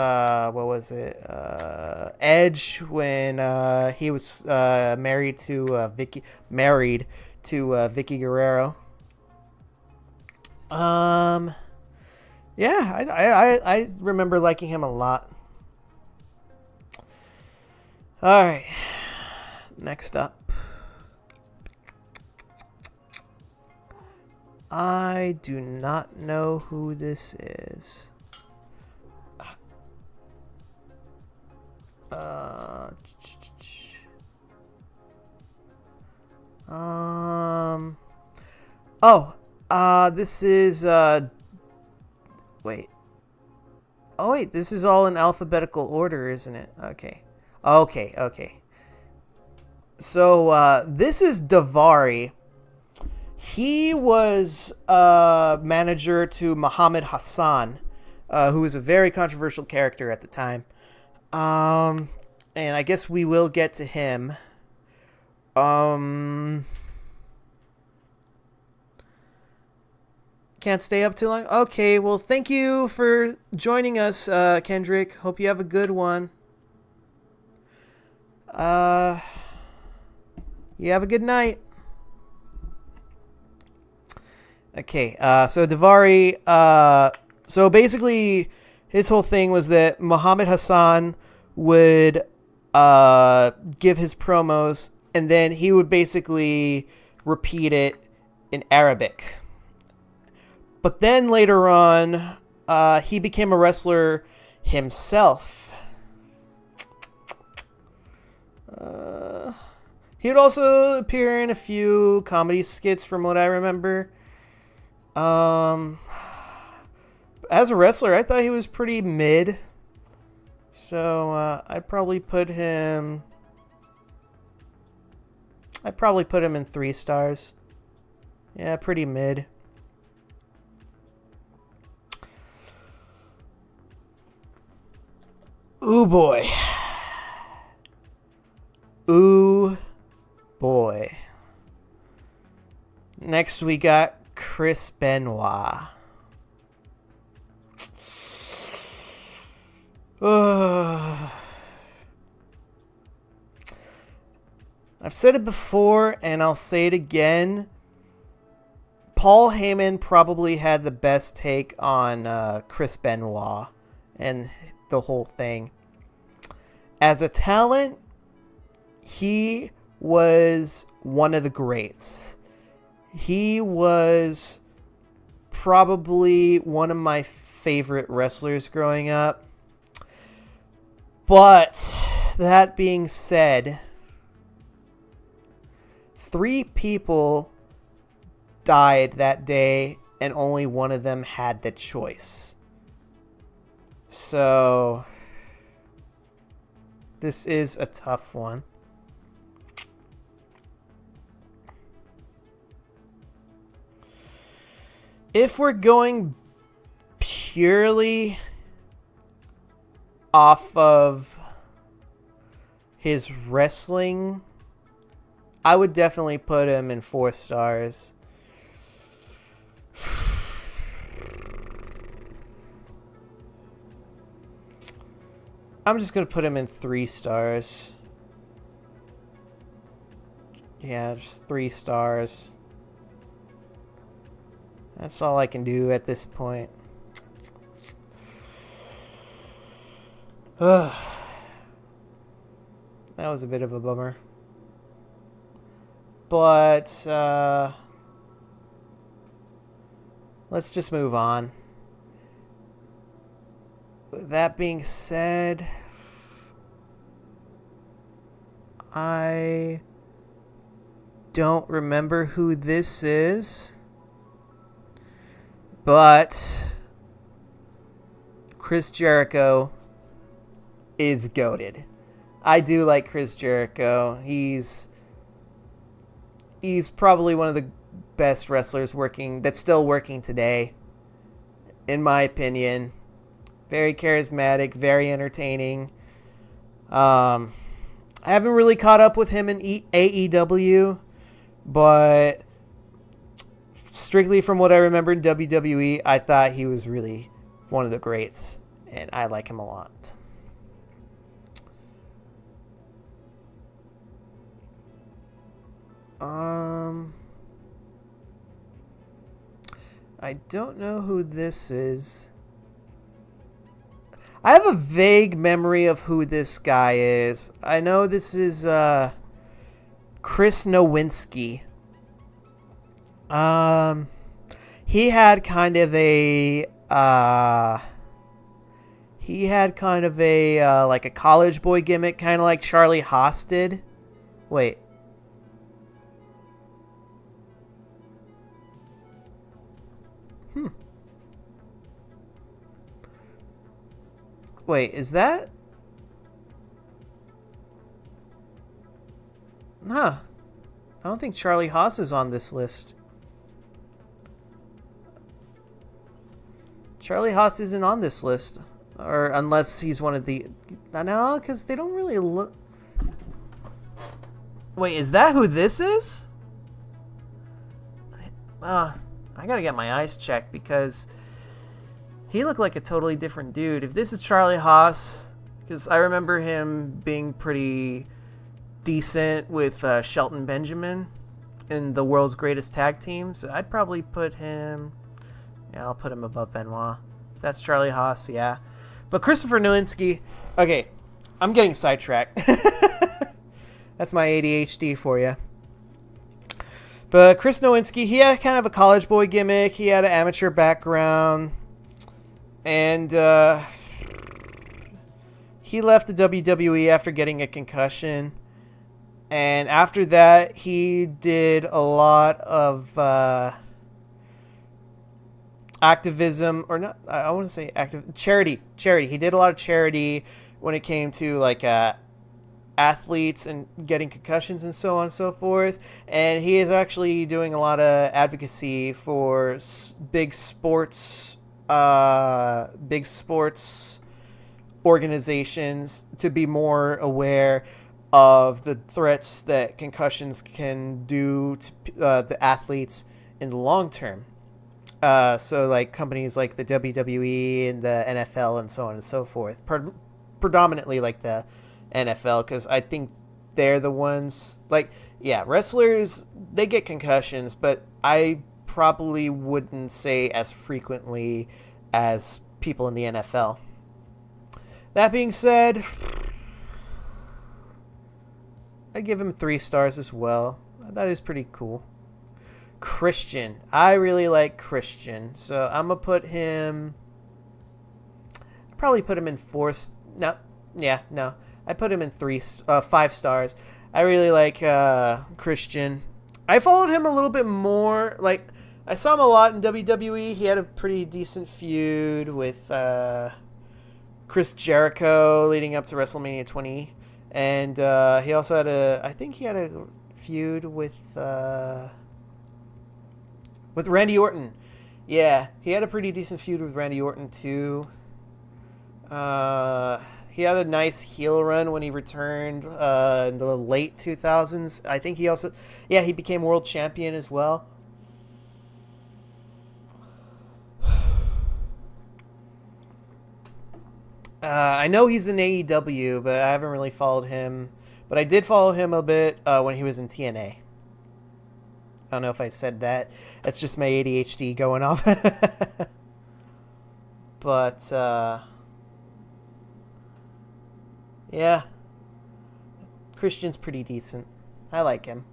Edge when he was married to Vicky Guerrero. Yeah, I remember liking him a lot. All right, next up. I do not know who this is. This is wait. Oh wait, this is all in alphabetical order, isn't it? Okay. So this is Daivari. He was manager to Muhammad Hassan, who was a very controversial character at the time. And I guess we will get to him. Can't stay up too long? Okay, well, thank you for joining us, Kendrick. Hope you have a good one. You have a good night. Okay, so Daivari, so basically his whole thing was that Muhammad Hassan would give his promos, and then he would basically repeat it in Arabic. But then later on, he became a wrestler himself. He would also appear in a few comedy skits from what I remember. As a wrestler, I thought he was pretty mid. So I'd probably put him in 3 stars. Yeah, pretty mid. Ooh boy. Ooh boy. Next we got Chris Benoit. I've said it before and I'll say it again. Paul Heyman probably had the best take on Chris Benoit and the whole thing. As a talent, he was one of the greats. He was probably one of my favorite wrestlers growing up. But that being said, 3 people died that day and only one of them had the choice. So this is a tough one. If we're going purely off of his wrestling, I would definitely put him in 4 stars. I'm just going to put him in 3 stars. Yeah, just 3 stars. That's all I can do at this point. That was a bit of a bummer. But let's just move on. With that being said, I don't remember who this is, but Chris Jericho is goated. I do like Chris Jericho. He's probably one of the best wrestlers that's still working today, in my opinion. Very charismatic, very entertaining. I haven't really caught up with him in AEW, but strictly from what I remember in WWE, I thought he was really one of the greats, and I like him a lot. I don't know who this is. I have a vague memory of who this guy is. I know this is Chris Nowinski. He had kind of a like a college boy gimmick, kind of like Charlie Haas did. Wait. Wait, is that? Huh. I don't think Charlie Haas is on this list. Charlie Haas isn't on this list. Or unless he's one of the... No, because they don't really look... Wait, is that who this is? I gotta get my eyes checked because... he looked like a totally different dude. If this is Charlie Haas, because I remember him being pretty decent with Shelton Benjamin in the world's greatest tag team. So I'd probably put him. Yeah, I'll put him above Benoit. If that's Charlie Haas, yeah. But Christopher Nowinski. Okay, I'm getting sidetracked. That's my ADHD for you. But Chris Nowinski, he had kind of a college boy gimmick. He had an amateur background. And he left the WWE after getting a concussion. And after that, he did a lot of activism, or not, I want to say charity. He did a lot of charity when it came to like athletes and getting concussions and so on and so forth. And he is actually doing a lot of advocacy for big sports organizations to be more aware of the threats that concussions can do to the athletes in the long term. So like companies like the WWE and the NFL and so on and so forth, predominantly like the NFL, because I think they're the ones, like, yeah, wrestlers, they get concussions, but I probably wouldn't say as frequently as people in the NFL. That being said, I give him 3 stars as well. That is pretty cool. Christian. I really like Christian. So I'm going to put him... probably put him in 4... No. Yeah, no. I put him in 5 stars. I really like Christian. I followed him a little bit more. Like, I saw him a lot in WWE. He had a pretty decent feud with Chris Jericho leading up to WrestleMania 20. And he also had I think he had a feud with Randy Orton. Yeah, he had a pretty decent feud with Randy Orton too. He had a nice heel run when he returned in the late 2000s. I think he also, yeah, he became world champion as well. I know he's in AEW, but I haven't really followed him. But I did follow him a bit when he was in TNA. I don't know if I said that. That's just my ADHD going off. But, yeah. Christian's pretty decent. I like him.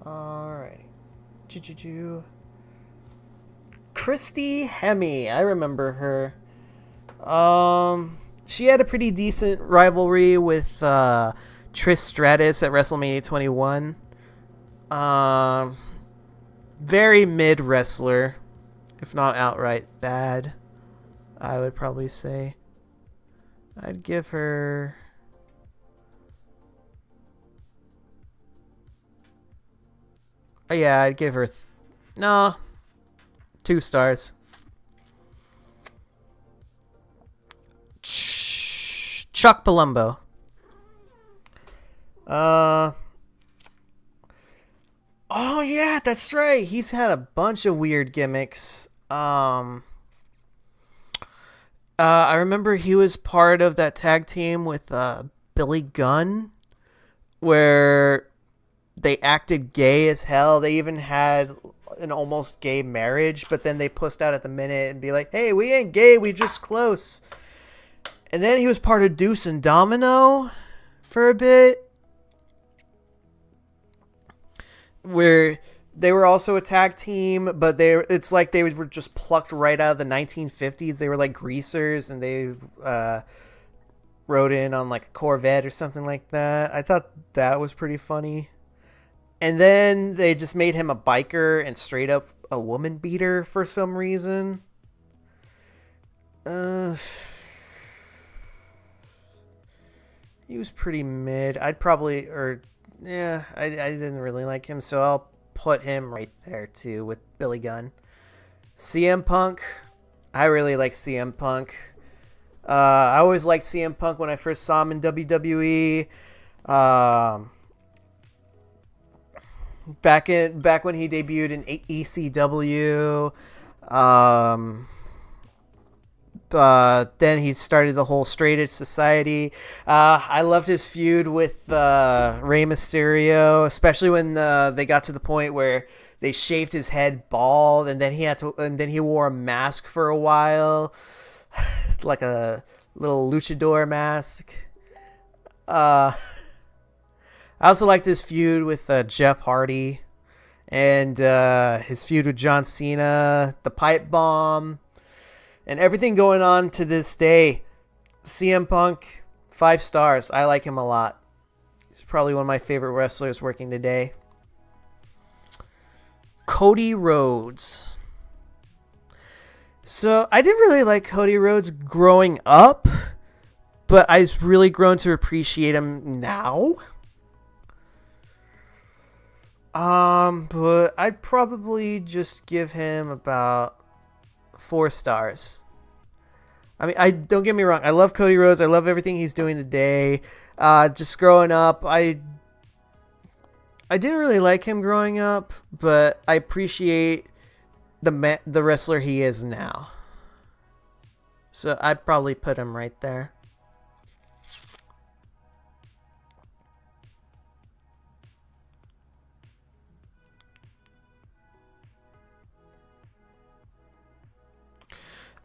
Alright. Christy Hemme. I remember her. She had a pretty decent rivalry with Trish Stratus at WrestleMania 21. Very mid wrestler, if not outright bad, I would probably say. I'd give her... yeah, I'd give her... 2 stars. Chuck Palumbo. Oh yeah, that's right. He's had a bunch of weird gimmicks. I remember he was part of that tag team with Billy Gunn, where they acted gay as hell. They even had an almost gay marriage, but then they pussed out at the minute and be like, hey, we ain't gay, we just close. And then he was part of Deuce and Domino for a bit, where they were also a tag team, but it's like they were just plucked right out of the 1950s. They were like greasers, and they rode in on like a Corvette or something like that. I thought that was pretty funny. And then they just made him a biker and straight up a woman beater for some reason. He was pretty mid. I didn't really like him, so I'll put him right there too with Billy Gunn. CM Punk. I really like CM Punk. I always liked CM Punk when I first saw him in WWE. back when he debuted in ECW. Um, then he started the whole Straight Edge Society. I loved his feud with Rey Mysterio, especially when they got to the point where they shaved his head bald, and then he wore a mask for a while, like a little luchador mask. I also liked his feud with Jeff Hardy, and his feud with John Cena, the pipe bomb, and everything going on to this day. CM Punk, 5 stars. I like him a lot. He's probably one of my favorite wrestlers working today. Cody Rhodes. So I didn't really like Cody Rhodes growing up, but I've really grown to appreciate him now. But I'd probably just give him about 4 stars. I mean, don't get me wrong. I love Cody Rhodes. I love everything he's doing today. Just growing up, I didn't really like him growing up, but I appreciate the wrestler he is now. So I'd probably put him right there.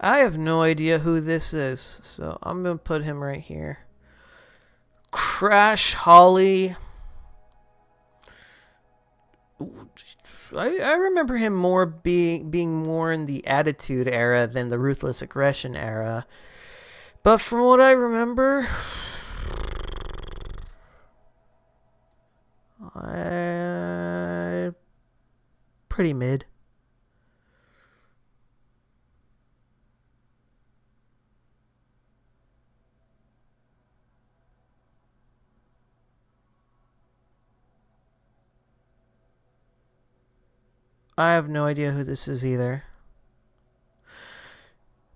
I have no idea who this is, so I'm going to put him right here. Crash Holly. I remember him more being more in the Attitude Era than the Ruthless Aggression Era. But from what I remember, pretty mid. I have no idea who this is either.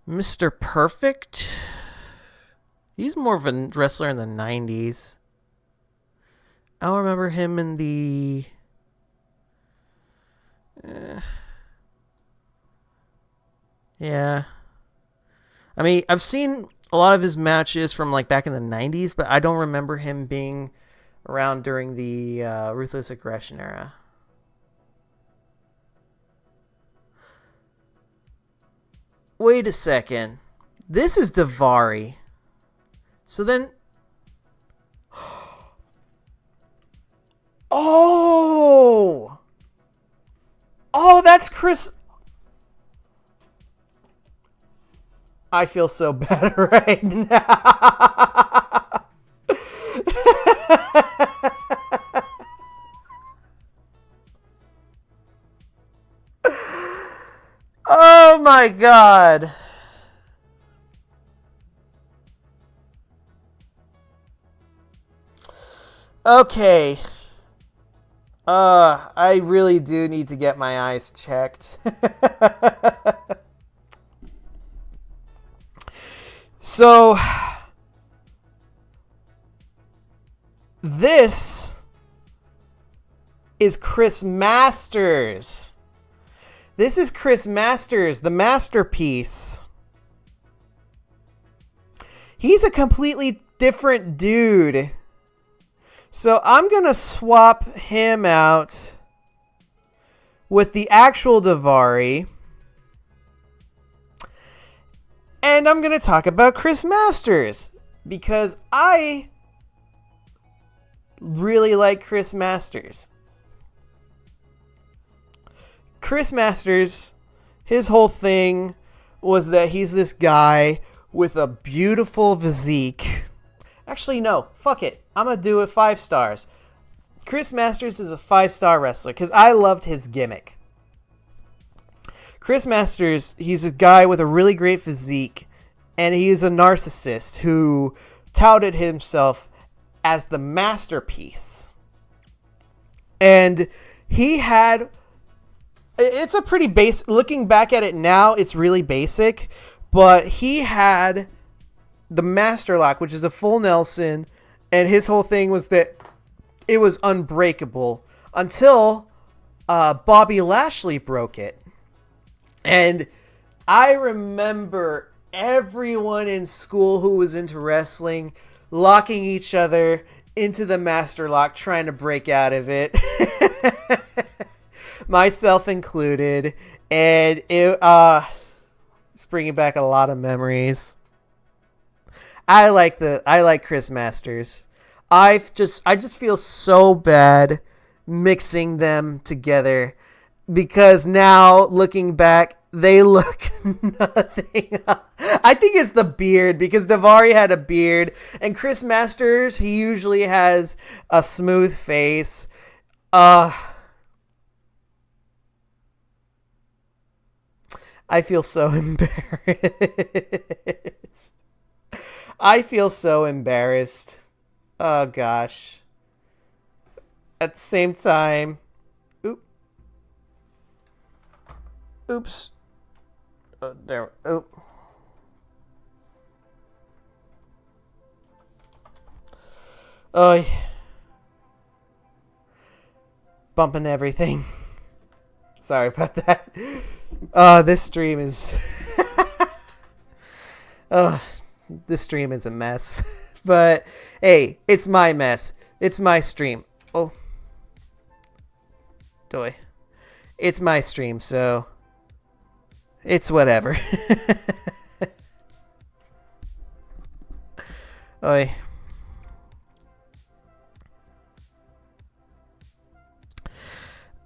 Mr. Perfect? He's more of a wrestler in the 90s. I don't remember him in the... Yeah. I mean, I've seen a lot of his matches from like back in the 90s, but I don't remember him being around during the Ruthless Aggression Era. Wait a second. This is Daivari. So then... Oh! Oh, that's Chris... I feel so bad right now. Oh my god. Okay. I really do need to get my eyes checked. So, this is Chris Masters. This is Chris Masters, the masterpiece. He's a completely different dude. So I'm going to swap him out with the actual Daivari. And I'm going to talk about Chris Masters. Because I really like Chris Masters. Chris Masters, his whole thing was that he's this guy with a beautiful physique. Actually, no. Fuck it. I'm going to do it 5 stars. Chris Masters is a 5-star wrestler because I loved his gimmick. Chris Masters, he's a guy with a really great physique, and he's a narcissist who touted himself as the masterpiece. And he had... It's a pretty basic... Looking back at it now, it's really basic, but he had the Master Lock, which is a full Nelson, and his whole thing was that it was unbreakable until Bobby Lashley broke it. And I remember everyone in school who was into wrestling locking each other into the master lock, trying to break out of it. Myself included. And it's bringing back a lot of memories. I like Chris Masters. I just feel so bad mixing them together because now looking back, they look nothing. I think it's the beard because Daivari had a beard and Chris Masters, he usually has a smooth face. I feel so embarrassed. I feel so embarrassed. Oh gosh. At the same time, oops. Oh, there. Oh. Oh. Bumping everything. Sorry about that. This stream is. This stream is a mess. But hey, it's my mess. It's my stream. Oh. Doy. It's my stream, so it's whatever. Oi.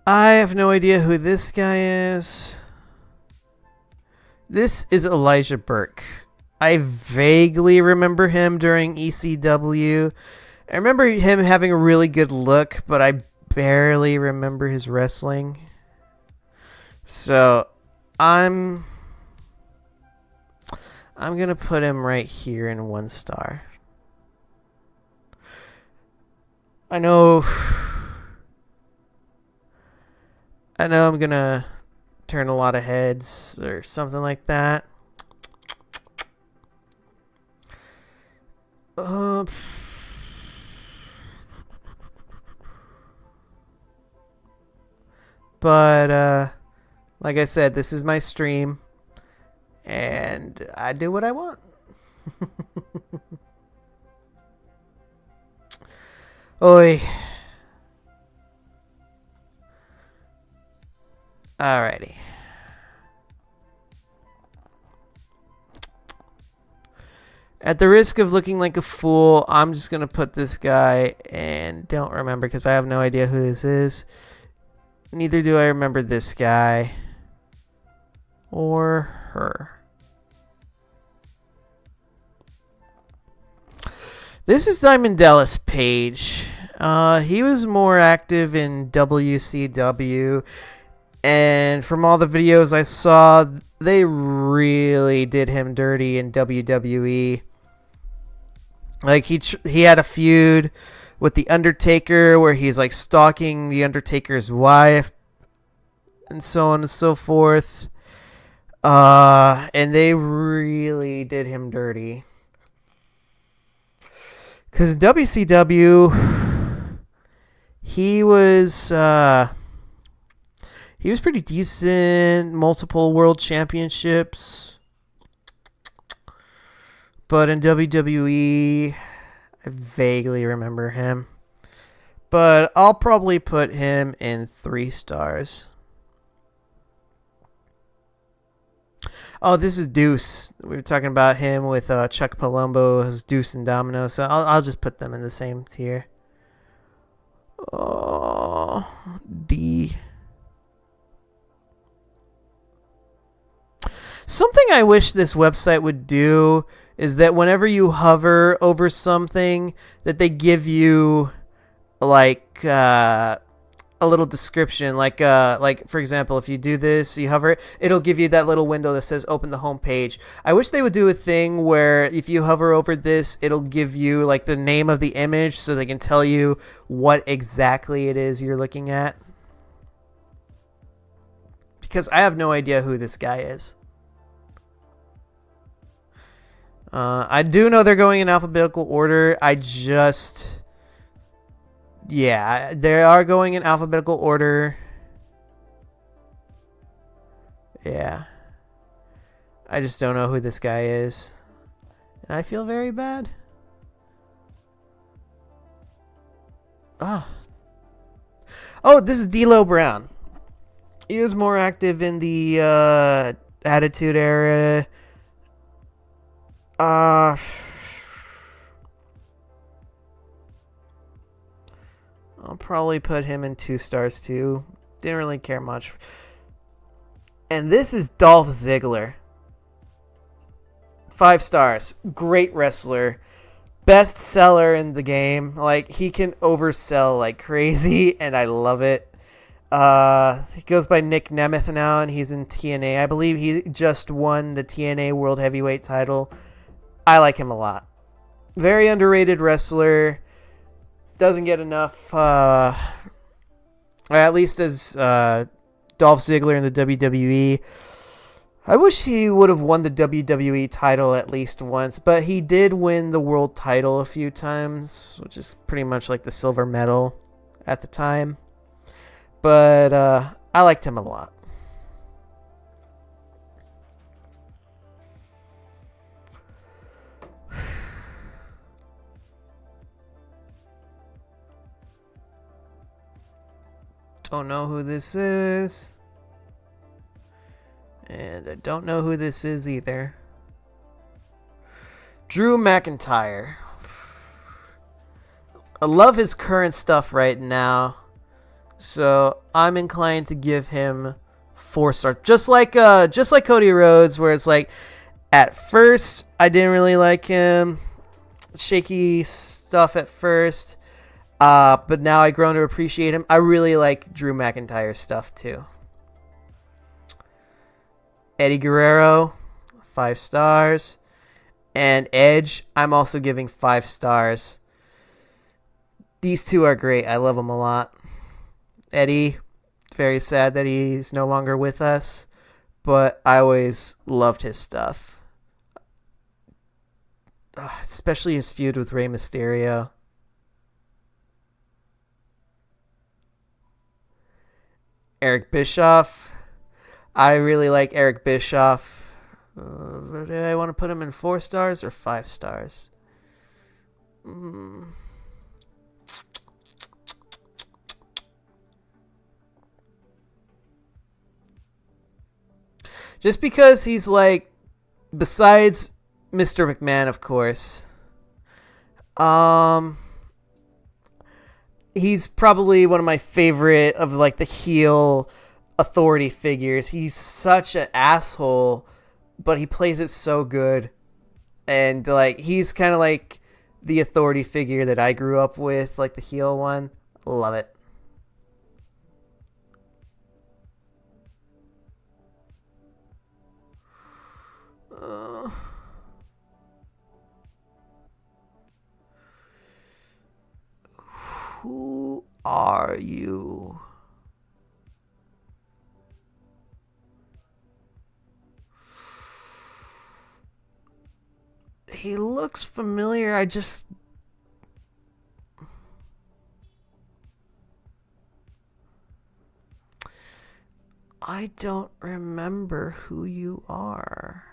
I have no idea who this guy is. This is Elijah Burke. I vaguely remember him during ECW. I remember him having a really good look, but I barely remember his wrestling. So I'm gonna put him right here in 1 star. I know I'm gonna turn a lot of heads or something like that. But like I said, this is my stream and I do what I want. Oi. Alrighty. At the risk of looking like a fool, I'm just going to put this guy and don't remember because I have no idea who this is. Neither do I remember this guy or her. This is Diamond Dallas Page. He was more active in WCW. And from all the videos I saw, they really did him dirty in WWE. Like he had a feud with the Undertaker where he's like stalking the Undertaker's wife and so on and so forth. And they really did him dirty. Because in WCW, he was pretty decent, multiple world championships. But in WWE, I vaguely remember him. But I'll probably put him in 3 stars. Oh, this is Deuce. We were talking about him with Chuck Palumbo as Deuce and Domino. So I'll just put them in the same tier. Oh, D. Something I wish this website would do is that whenever you hover over something, that they give you like a little description. Like for example, if you do this, you hover, it'll give you that little window that says open the home page. I wish they would do a thing where if you hover over this, it'll give you like the name of the image so they can tell you what exactly it is you're looking at. Because I have no idea who this guy is. I do know they're going in alphabetical order. Yeah, they are going in alphabetical order. Yeah. I just don't know who this guy is. And I feel very bad. Ah. Oh, this is D'Lo Brown. He was more active in the Attitude Era. I'll probably put him in 2 stars too. Didn't really care much. And this is Dolph Ziggler. 5 stars. Great wrestler. Best seller in the game. Like, he can oversell like crazy, and I love it. He goes by Nick Nemeth now, and he's in TNA. I believe he just won the TNA World Heavyweight title. I like him a lot. Very underrated wrestler. Doesn't get enough, at least as Dolph Ziggler in the WWE. I wish he would have won the WWE title at least once, but he did win the world title a few times, which is pretty much like the silver medal at the time. But I liked him a lot. Don't know who this is. And I don't know who this is either. Drew McIntyre. I love his current stuff right now. So I'm inclined to give him 4 stars. Just like Cody Rhodes, where it's like, at first I didn't really like him. Shaky stuff at first. But now I've grown to appreciate him. I really like Drew McIntyre's stuff too. Eddie Guerrero, 5 stars. And Edge, I'm also giving 5 stars. These two are great. I love them a lot. Eddie, very sad that he's no longer with us, but I always loved his stuff. Especially his feud with Rey Mysterio. Eric Bischoff. I really like Eric Bischoff. Do I want to put him in 4 stars or 5 stars? Just because he's like, besides Mr. McMahon, of course, he's probably one of my favorite of like the heel authority figures. He's such an asshole, but he plays it so good. And like, he's kind of like the authority figure that I grew up with, like the heel one. Love it. Who are you? He looks familiar. I don't remember who you are.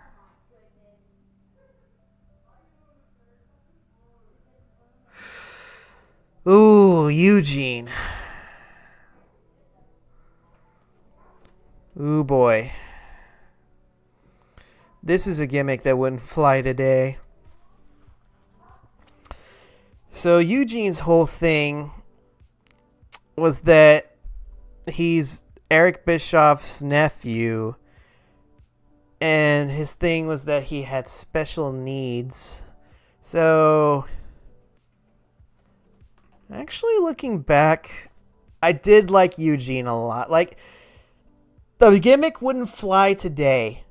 Ooh, Eugene. Ooh, boy. This is a gimmick that wouldn't fly today. So Eugene's whole thing was that he's Eric Bischoff's nephew, and his thing was that he had special needs. So, actually looking back, I did like Eugene a lot. Like, the gimmick wouldn't fly today,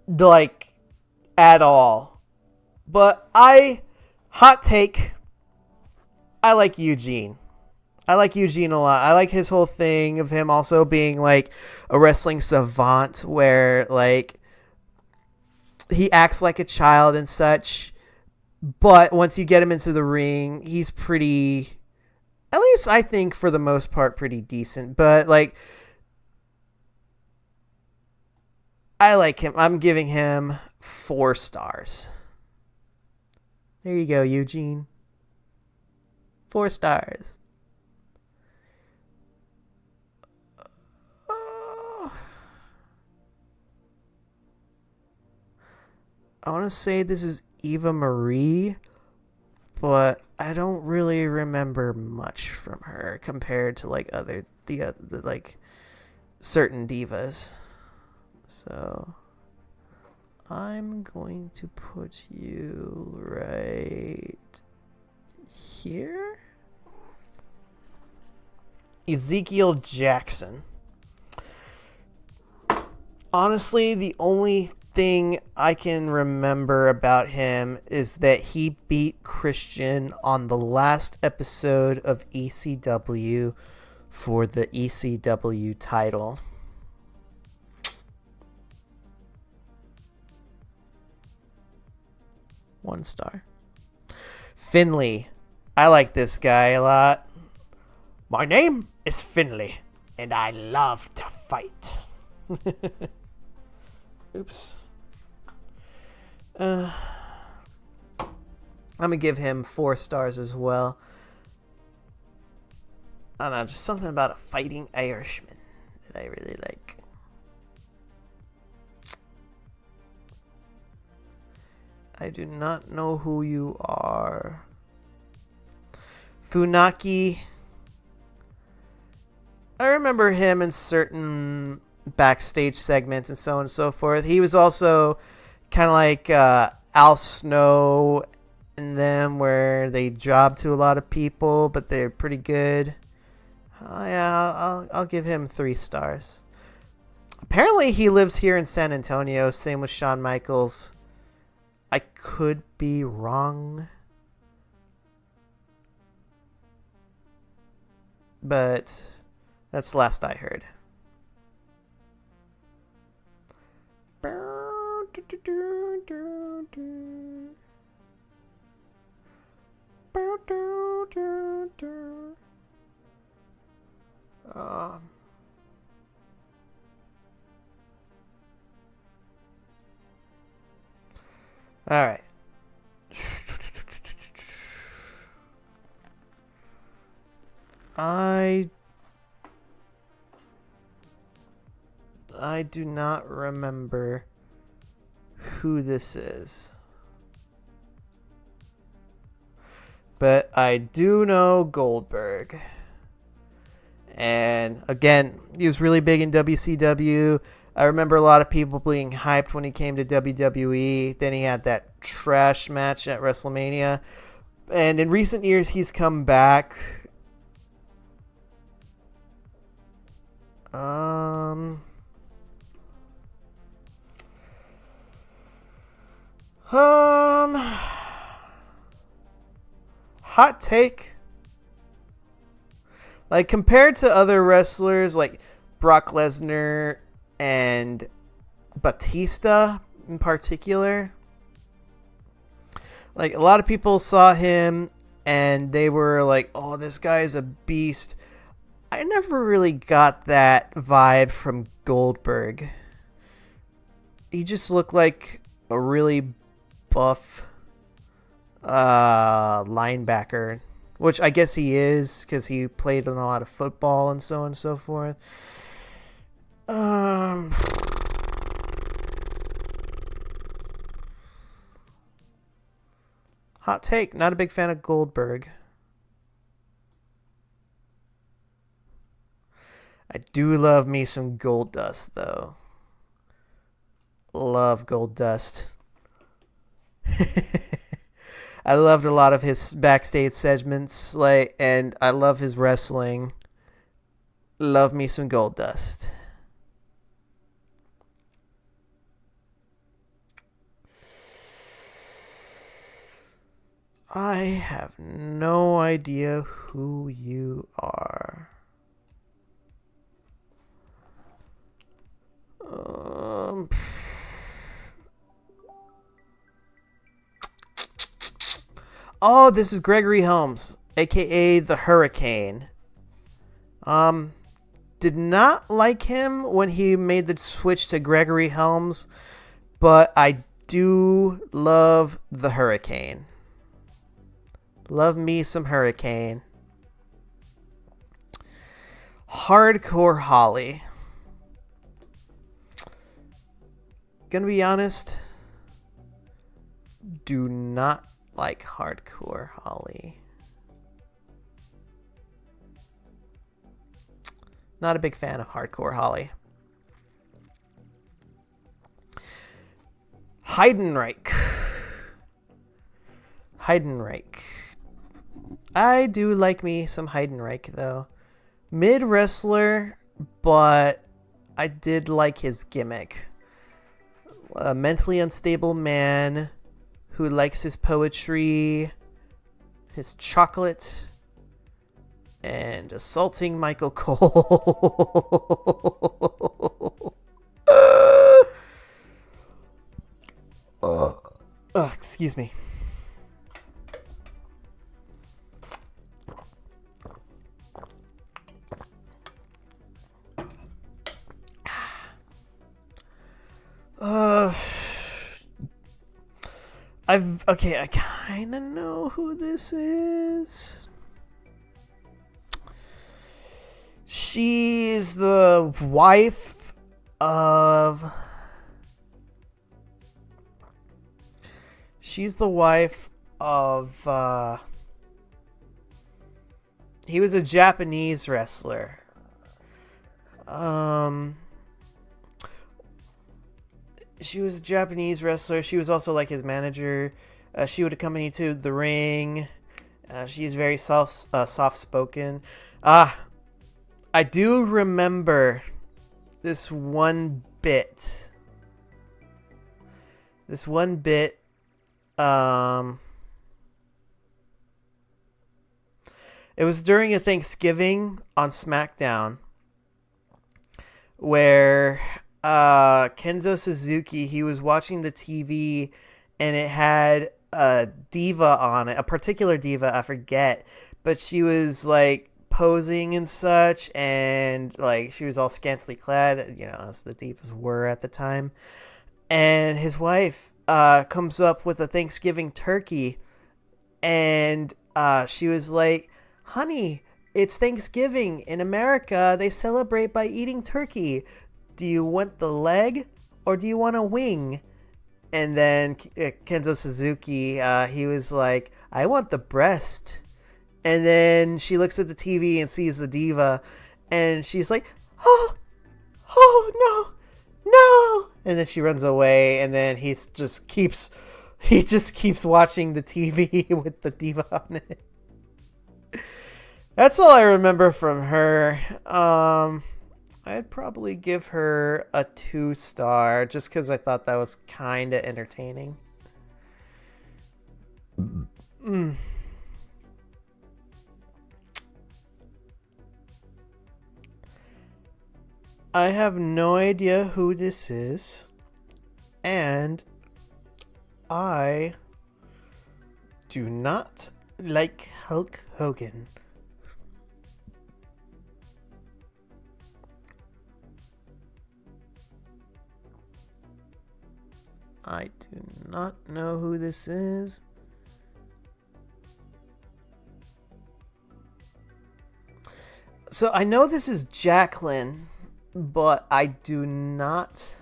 like, at all. But hot take, I like Eugene. I like Eugene a lot. I like his whole thing of him also being like a wrestling savant where like he acts like a child and such. But once you get him into the ring, he's pretty, at least I think for the most part, pretty decent. But like I like him. I'm giving him 4 stars. There you go, Eugene. 4 stars. I want to say this is Eva Marie, but I don't really remember much from her compared to like the like certain divas. So I'm going to put you right here. Ezekiel Jackson. Honestly, the only thing I can remember about him is that he beat Christian on the last episode of ECW for the ECW title. One star. Finley. I like this guy a lot. My name is Finley, and I love to fight. Oops. I'm gonna give him 4 stars as well. I don't know, just something about a fighting Irishman that I really like. I do not know who you are. Funaki. I remember him in certain backstage segments and so on and so forth. He was also kind of like Al Snow and them, where they job to a lot of people, but they're pretty good. Yeah, I'll give him 3 stars. Apparently he lives here in San Antonio. Same with Shawn Michaels. I could be wrong, but that's the last I heard. All right. I do not remember who this is, but I do know Goldberg. And again, he was really big in WCW. I remember a lot of people being hyped when he came to WWE. Then he had that trash match at WrestleMania. And in recent years, he's come back. Hot take. Like, compared to other wrestlers like Brock Lesnar and Batista in particular, like, a lot of people saw him and they were like, oh, this guy is a beast. I never really got that vibe from Goldberg. He just looked like a really buff linebacker, which I guess he is because he played in a lot of football and so on and so forth. Hot take. Not a big fan of Goldberg. I do love me some Goldust, though. Love Goldust. I loved a lot of his backstage segments, and I love his wrestling. Love me some Goldust. I have no idea who you are. Oh, this is Gregory Helms, aka the Hurricane. did not like him when he made the switch to Gregory Helms, but I do love the Hurricane. Love me some Hurricane. Hardcore Holly. Gonna be honest, do not like Hardcore Holly. Not a big fan of Hardcore Holly. Heidenreich. I do like me some Heidenreich, though. Mid wrestler, but I did like his gimmick. A mentally unstable man who likes his poetry, his chocolate, and assaulting Michael Cole. Excuse me. I kind of know who this is. She's the wife of... he was a Japanese wrestler. She was a Japanese wrestler. She was also like his manager. She would accompany to the ring. She's very soft-spoken. I do remember this one bit. It was during a Thanksgiving on SmackDown where Kenzo Suzuki, he was watching the TV and it had a diva on it, a particular diva, I forget, but she was like posing and such, and like she was all scantily clad, you know, as the divas were at the time. And his wife comes up with a Thanksgiving turkey, and she was like, "Honey, it's Thanksgiving. In America, they celebrate by eating turkey. Do you want the leg or do you want a wing?" And then Kenzo Suzuki, he was like, "I want the breast." And then she looks at the TV and sees the diva, and she's like, "Oh, no. And then she runs away, and then he just keeps watching the TV with the diva on it. That's all I remember from her. I'd probably give her a 2-star just because I thought that was kind of entertaining. I have no idea who this is, and I do not like Hulk Hogan. I do not know who this is. So I know this is Jacqueline, but I do not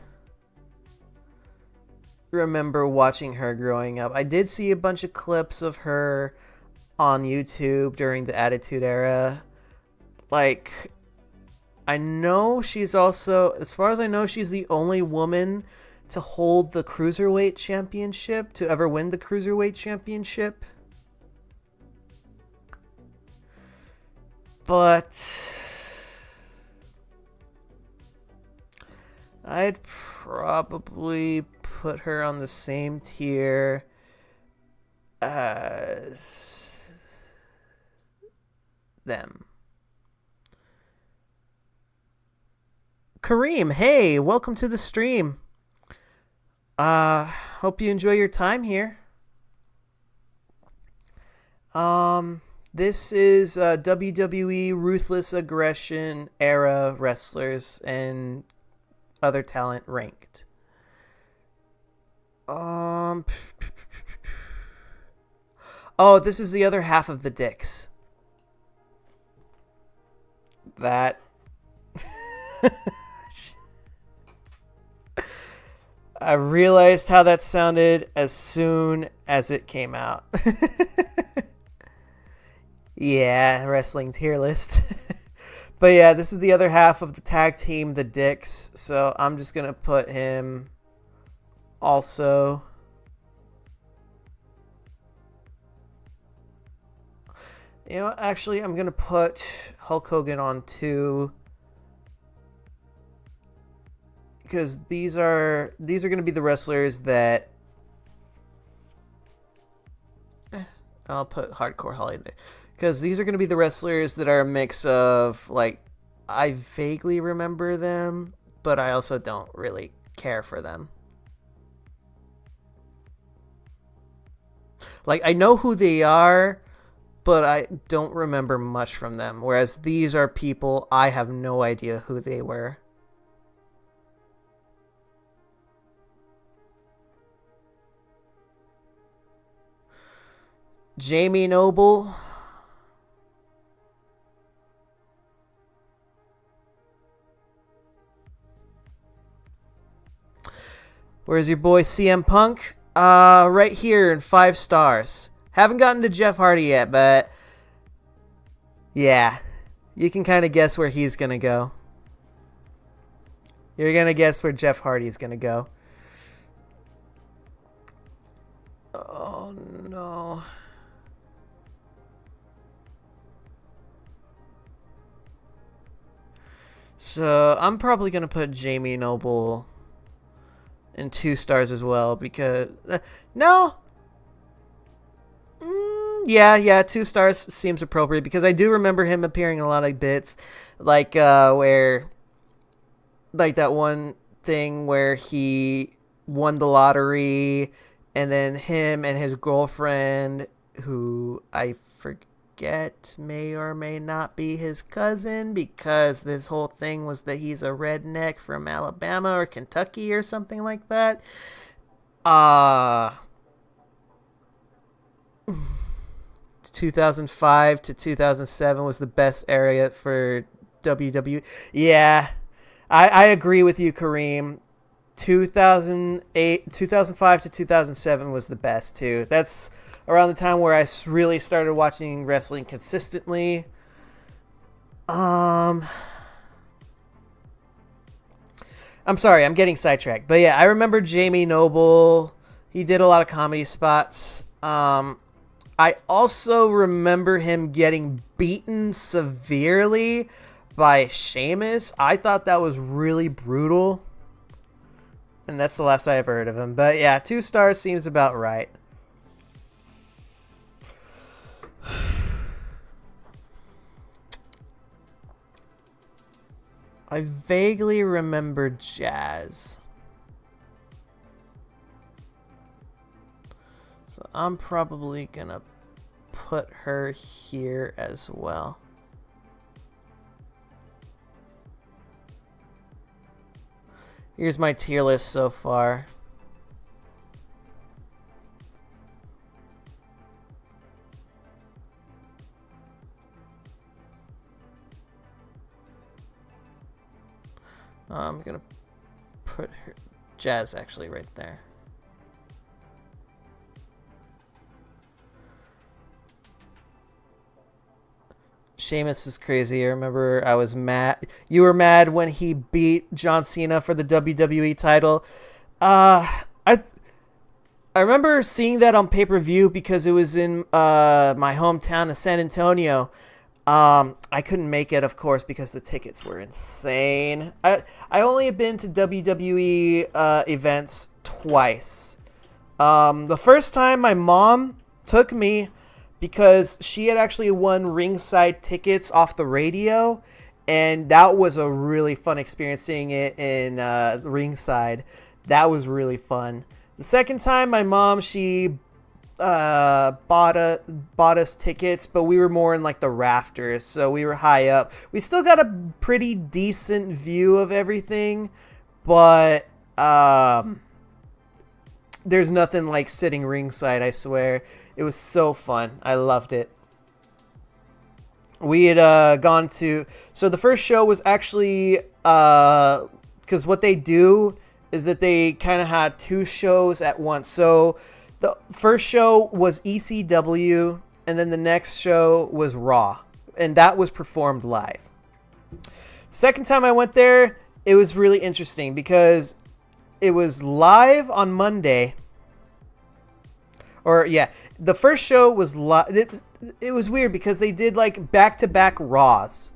remember watching her growing up. I did see a bunch of clips of her on YouTube during the Attitude Era. Like, I know she's also, as far as I know, she's the only woman to hold the Cruiserweight Championship, to ever win the Cruiserweight Championship. But I'd probably put her on the same tier as them. Kareem, hey, welcome to the stream. Hope you enjoy your time here. This is WWE Ruthless Aggression era wrestlers and other talent ranked. Oh, this is the other half of the dicks. That. I realized how that sounded as soon as it came out. Yeah, wrestling tier list. But yeah, this is the other half of the tag team, the Dicks. So I'm just going to put him also. You know, actually, I'm going to put Hulk Hogan on 2. Because these are going to be the wrestlers that I'll put Hardcore Holly there. Because these are going to be the wrestlers that are a mix of, like, I vaguely remember them, but I also don't really care for them. Like, I know who they are, but I don't remember much from them. Whereas these are people I have no idea who they were. Jamie Noble. Where's your boy CM Punk? Right here in 5 stars. Haven't gotten to Jeff Hardy yet, but yeah, you can kind of guess where he's gonna go. You're gonna guess where Jeff Hardy's gonna go. Oh no. So I'm probably gonna put Jamie Noble in 2 stars as well because no. Yeah, 2 stars seems appropriate because I do remember him appearing in a lot of bits, like where, like that one thing where he won the lottery, and then him and his girlfriend, who I forget may or may not be his cousin, because this whole thing was that he's a redneck from Alabama or Kentucky or something like that. 2005 to 2007 was the best era for WWE. Yeah, I agree with you, Kareem. 2005 to 2007 was the best too. That's around the time where I really started watching wrestling consistently. I'm sorry, I'm getting sidetracked. But yeah, I remember Jamie Noble. He did a lot of comedy spots. I also remember him getting beaten severely by Sheamus. I thought that was really brutal. And that's the last I ever heard of him. But yeah, 2 stars seems about right. I vaguely remember Jazz. So I'm probably going to put her here as well. Here's my tier list so far. I'm going to put her, Jazz actually right there. Sheamus is crazy. I remember I was mad. You were mad when he beat John Cena for the WWE title. I remember seeing that on pay-per-view because it was in my hometown of San Antonio. I couldn't make it, of course, because the tickets were insane. I only have been to WWE events twice. The first time my mom took me because she had actually won ringside tickets off the radio, and that was a really fun experience seeing it in ringside. That was really fun. The second time, my mom, she bought us tickets, but we were more in like the rafters, so we were high up. We still got a pretty decent view of everything, but there's nothing like sitting ringside, I swear. It was so fun. I loved it. We had gone to... So the first show was actually... Because what they do is that they kind of had two shows at once. So the first show was ECW, and then the next show was Raw. And that was performed live. Second time I went there, it was really interesting because it was live on Monday. Or, yeah, the first show was live. It was weird because they did like back-to-back Raws.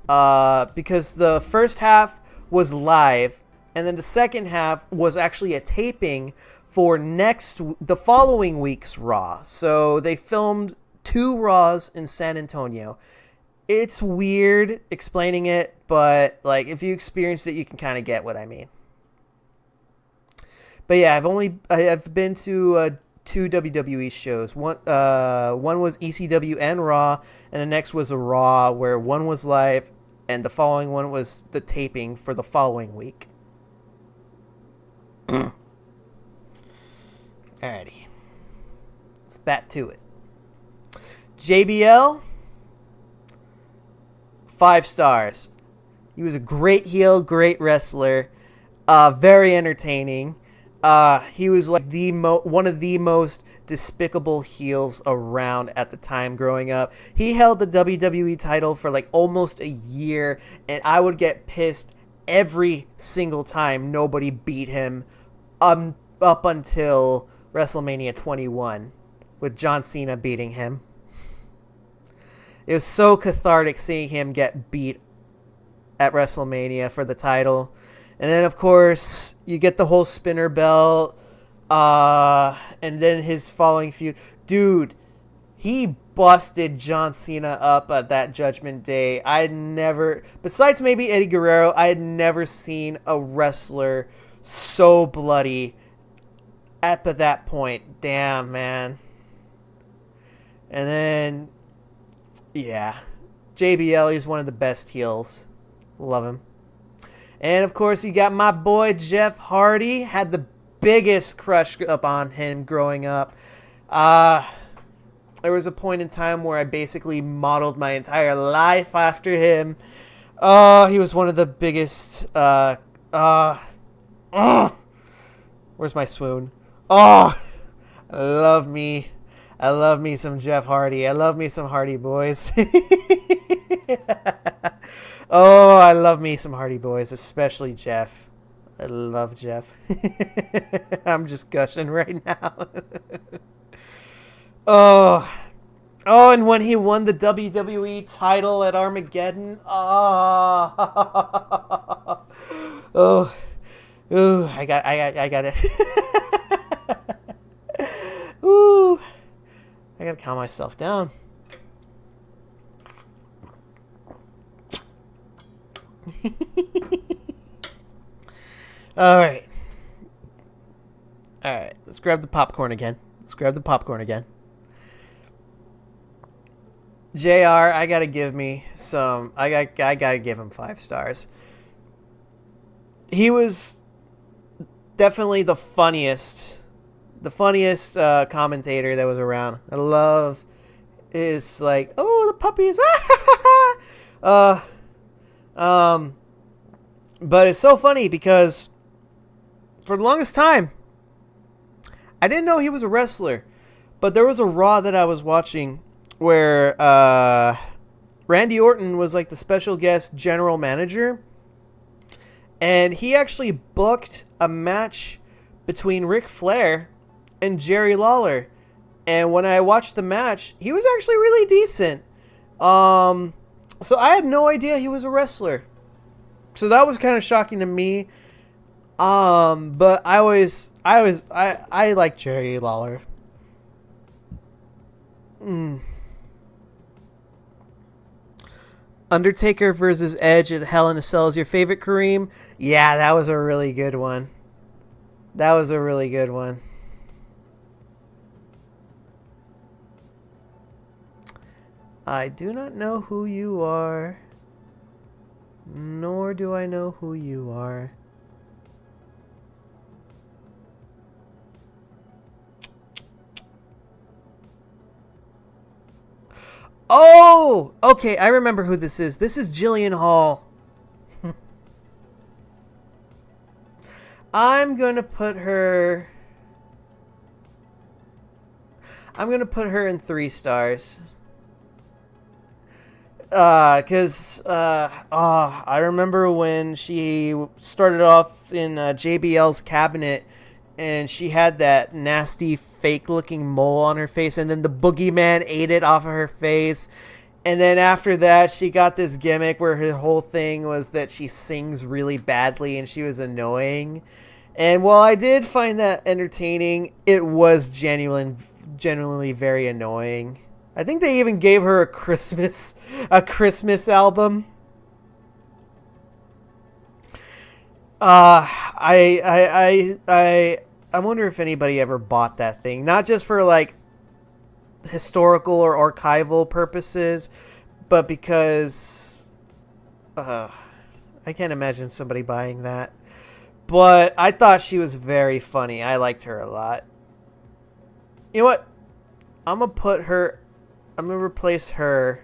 Because the first half was live, and then the second half was actually a taping for the following week's Raw. So they filmed 2 Raws in San Antonio. It's weird explaining it, but like if you experienced it, you can kind of get what I mean. But yeah, I've been to 2 WWE shows. One was ECW and Raw, and the next was a Raw where one was live, and the following one was the taping for the following week. Alrighty, let's back to it. JBL, 5 stars. He was a great heel, great wrestler, very entertaining. He was like one of the most despicable heels around at the time growing up. He held the WWE title for like almost a year, and I would get pissed every single time nobody beat him up until WrestleMania 21 with John Cena beating him. It was so cathartic seeing him get beat at WrestleMania for the title. And then, of course, you get the whole spinner belt. And then his following feud. Dude, he busted John Cena up at that Judgment Day. Besides maybe Eddie Guerrero, I had never seen a wrestler so bloody at that point. Damn, man. And then, yeah. JBL is one of the best heels. Love him. And, of course, you got my boy Jeff Hardy. Had the biggest crush up on him growing up. There was a point in time where I basically modeled my entire life after him. Oh, he was one of the biggest... where's my swoon? Oh, I love me some Jeff Hardy. I love me some Hardy Boys. Oh, I love me some Hardy Boys, especially Jeff. I love Jeff. I'm just gushing right now. Oh, and when he won the WWE title at Armageddon. Oh, I got it. Ooh, I gotta calm myself down. All right. Let's grab the popcorn again. JR, I gotta give me some. I gotta give him 5 stars. He was definitely the funniest commentator that was around. I love. It's like, oh, the puppies. But it's so funny because for the longest time, I didn't know he was a wrestler. But there was a Raw that I was watching where Randy Orton was like the special guest general manager. And he actually booked a match between Ric Flair and Jerry Lawler. And when I watched the match, he was actually really decent. So I had no idea he was a wrestler. So that was kind of shocking to me. But I like Jerry Lawler. Undertaker versus Edge at Hell in a Cell is your favorite, Kareem? Yeah, that was a really good one. I do not know who you are. Nor do I know who you are. Oh! Okay, I remember who this is. This is Jillian Hall. I'm gonna put her in 3 stars. I remember when she started off in JBL's cabinet and she had that nasty fake looking mole on her face, and then the boogeyman ate it off of her face. And then after that, she got this gimmick where her whole thing was that she sings really badly and she was annoying. And while I did find that entertaining, it was genuinely very annoying. I think they even gave her a Christmas album. I wonder if anybody ever bought that thing, not just for like historical or archival purposes, but because I can't imagine somebody buying that. But I thought she was very funny. I liked her a lot. You know what? I'm going to replace her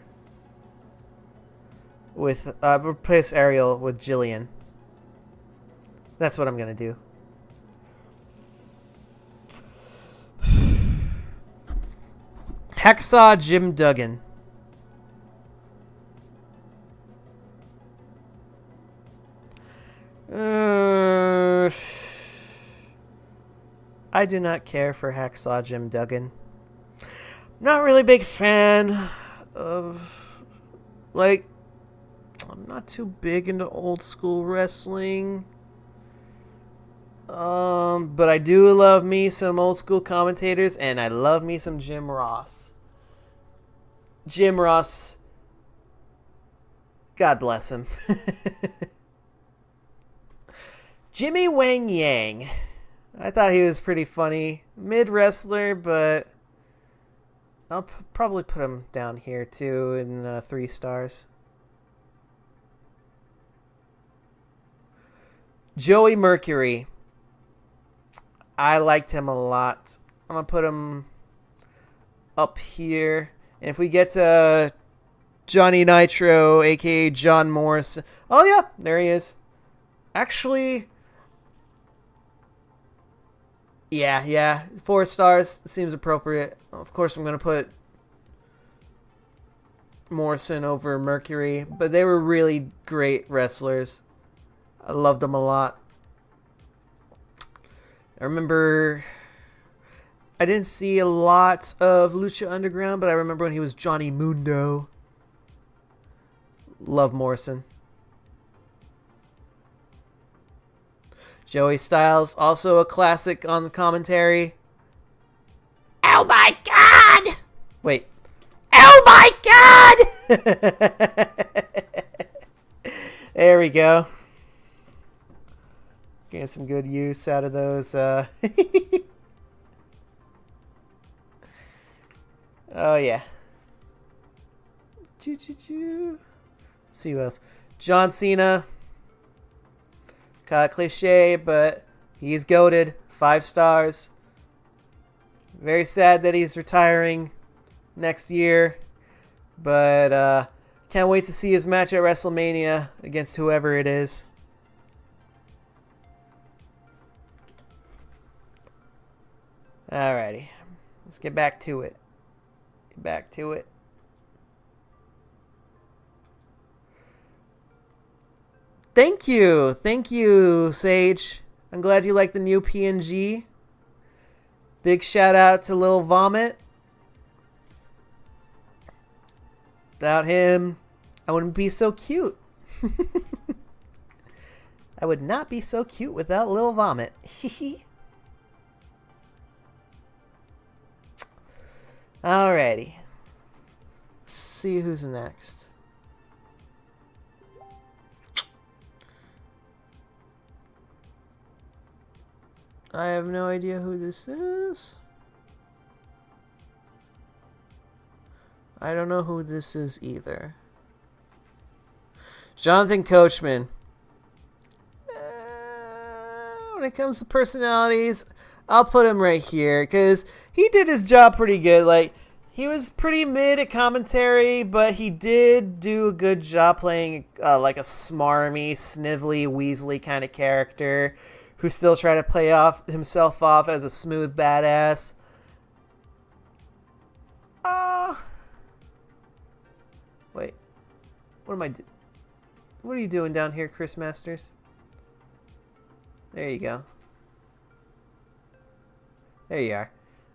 with... replace Ariel with Jillian. That's what I'm going to do. Hacksaw Jim Duggan. I do not care for Hacksaw Jim Duggan. Not really big fan of... Like, I'm not too big into old school wrestling. But I do love me some old school commentators, and I love me some Jim Ross. Jim Ross, God bless him. Jimmy Wang Yang. I thought he was pretty funny. Mid wrestler, but I'll probably put him down here too in 3 stars. Joey Mercury. I liked him a lot. I'm going to put him up here. And if we get to Johnny Nitro, a.k.a. John Morrison. Oh, yeah, there he is. Actually, yeah. 4 stars seems appropriate. Of course, I'm going to put Morrison over Mercury. But they were really great wrestlers. I loved them a lot. I remember I didn't see a lot of Lucha Underground, but I remember when he was Johnny Mundo. Love Morrison. Joey Styles, also a classic on the commentary. Oh my god! Wait. Oh my god! There we go. Getting some good use out of those. Oh, yeah. Let's see who else. John Cena. Kind of cliche, but he's goated. 5 stars. Very sad that he's retiring next year. But can't wait to see his match at WrestleMania against whoever it is. Alrighty. Let's get back to it. Thank you, Sage. I'm glad you like the new PNG. Big shout out to Lil Vomit. Without him, I wouldn't be so cute. I would not be so cute without Lil Vomit. Alrighty. Let's see who's next. I have no idea who this is. I don't know who this is either. Jonathan Coachman. When it comes to personalities, I'll put him right here because he did his job pretty good. Like, he was pretty mid at commentary, but he did do a good job playing like a smarmy, snivelly, Weasley kind of character who still tried to play himself off as a smooth badass. Wait. What are you doing down here, Chris Masters? There you go. There you are.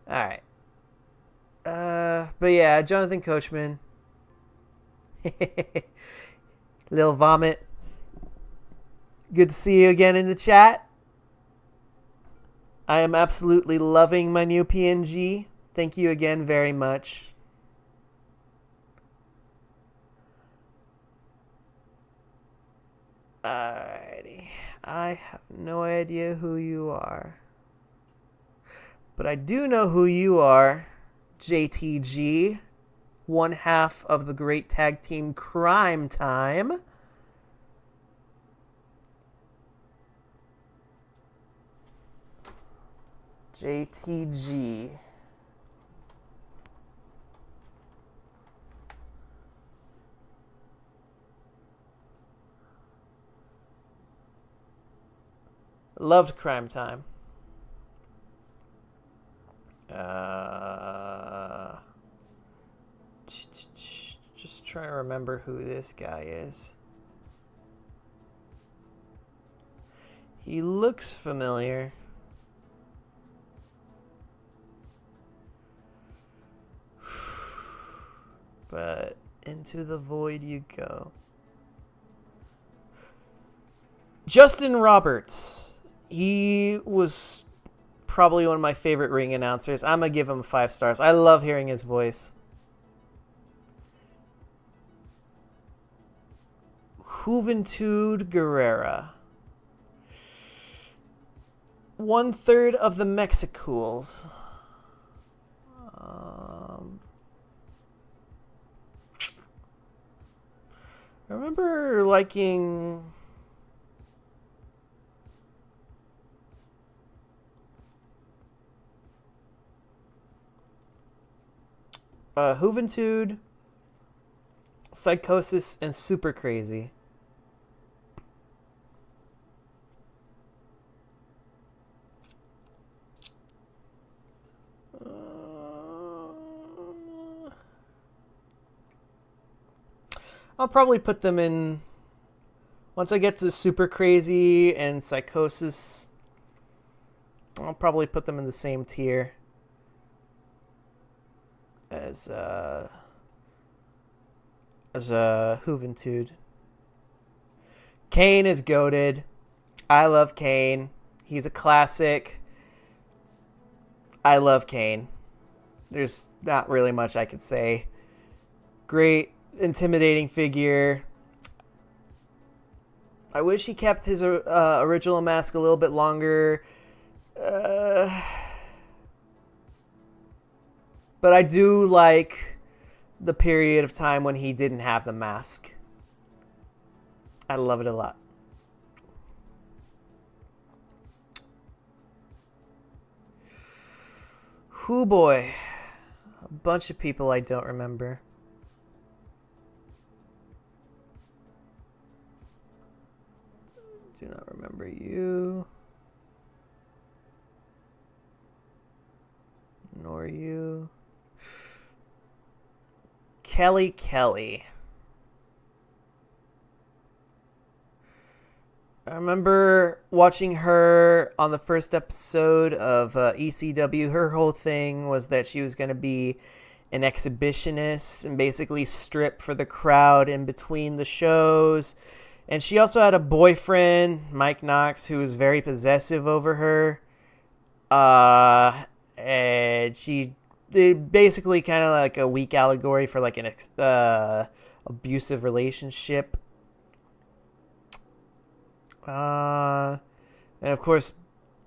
Alright. But yeah, Jonathan Coachman. Lil Vomit. Good to see you again in the chat. I am absolutely loving my new PNG. Thank you again very much. Alrighty. I have no idea who you are. But I do know who you are, JTG, one half of the great tag team Crime Time. JTG. Loved Crime Time. Just try to remember who this guy is. He looks familiar. But into the void you go. Justin Roberts. He was probably one of my favorite ring announcers. I'm going to give him 5 stars. I love hearing his voice. Juventud Guerrera. 1/3 of the Mexicools. I remember liking... Juventud, Psychosis, and Super Crazy. I'll probably put them in... Once I get to Super Crazy and Psychosis, I'll probably put them in the same tier as Juventud. Kane is goated. I love Kane. He's a classic. I love Kane. There's not really much I could say. Great, intimidating figure. I wish he kept his original mask a little bit longer. But I do like the period of time when he didn't have the mask. I love it a lot. Hoo boy. A bunch of people I don't remember. Do not remember you. Nor you. Kelly. I remember watching her on the first episode of ECW. Her whole thing was that she was going to be an exhibitionist and basically strip for the crowd in between the shows. And she also had a boyfriend, Mike Knox, who was very possessive over her. And she basically kind of like a weak allegory for like an abusive relationship. And of course,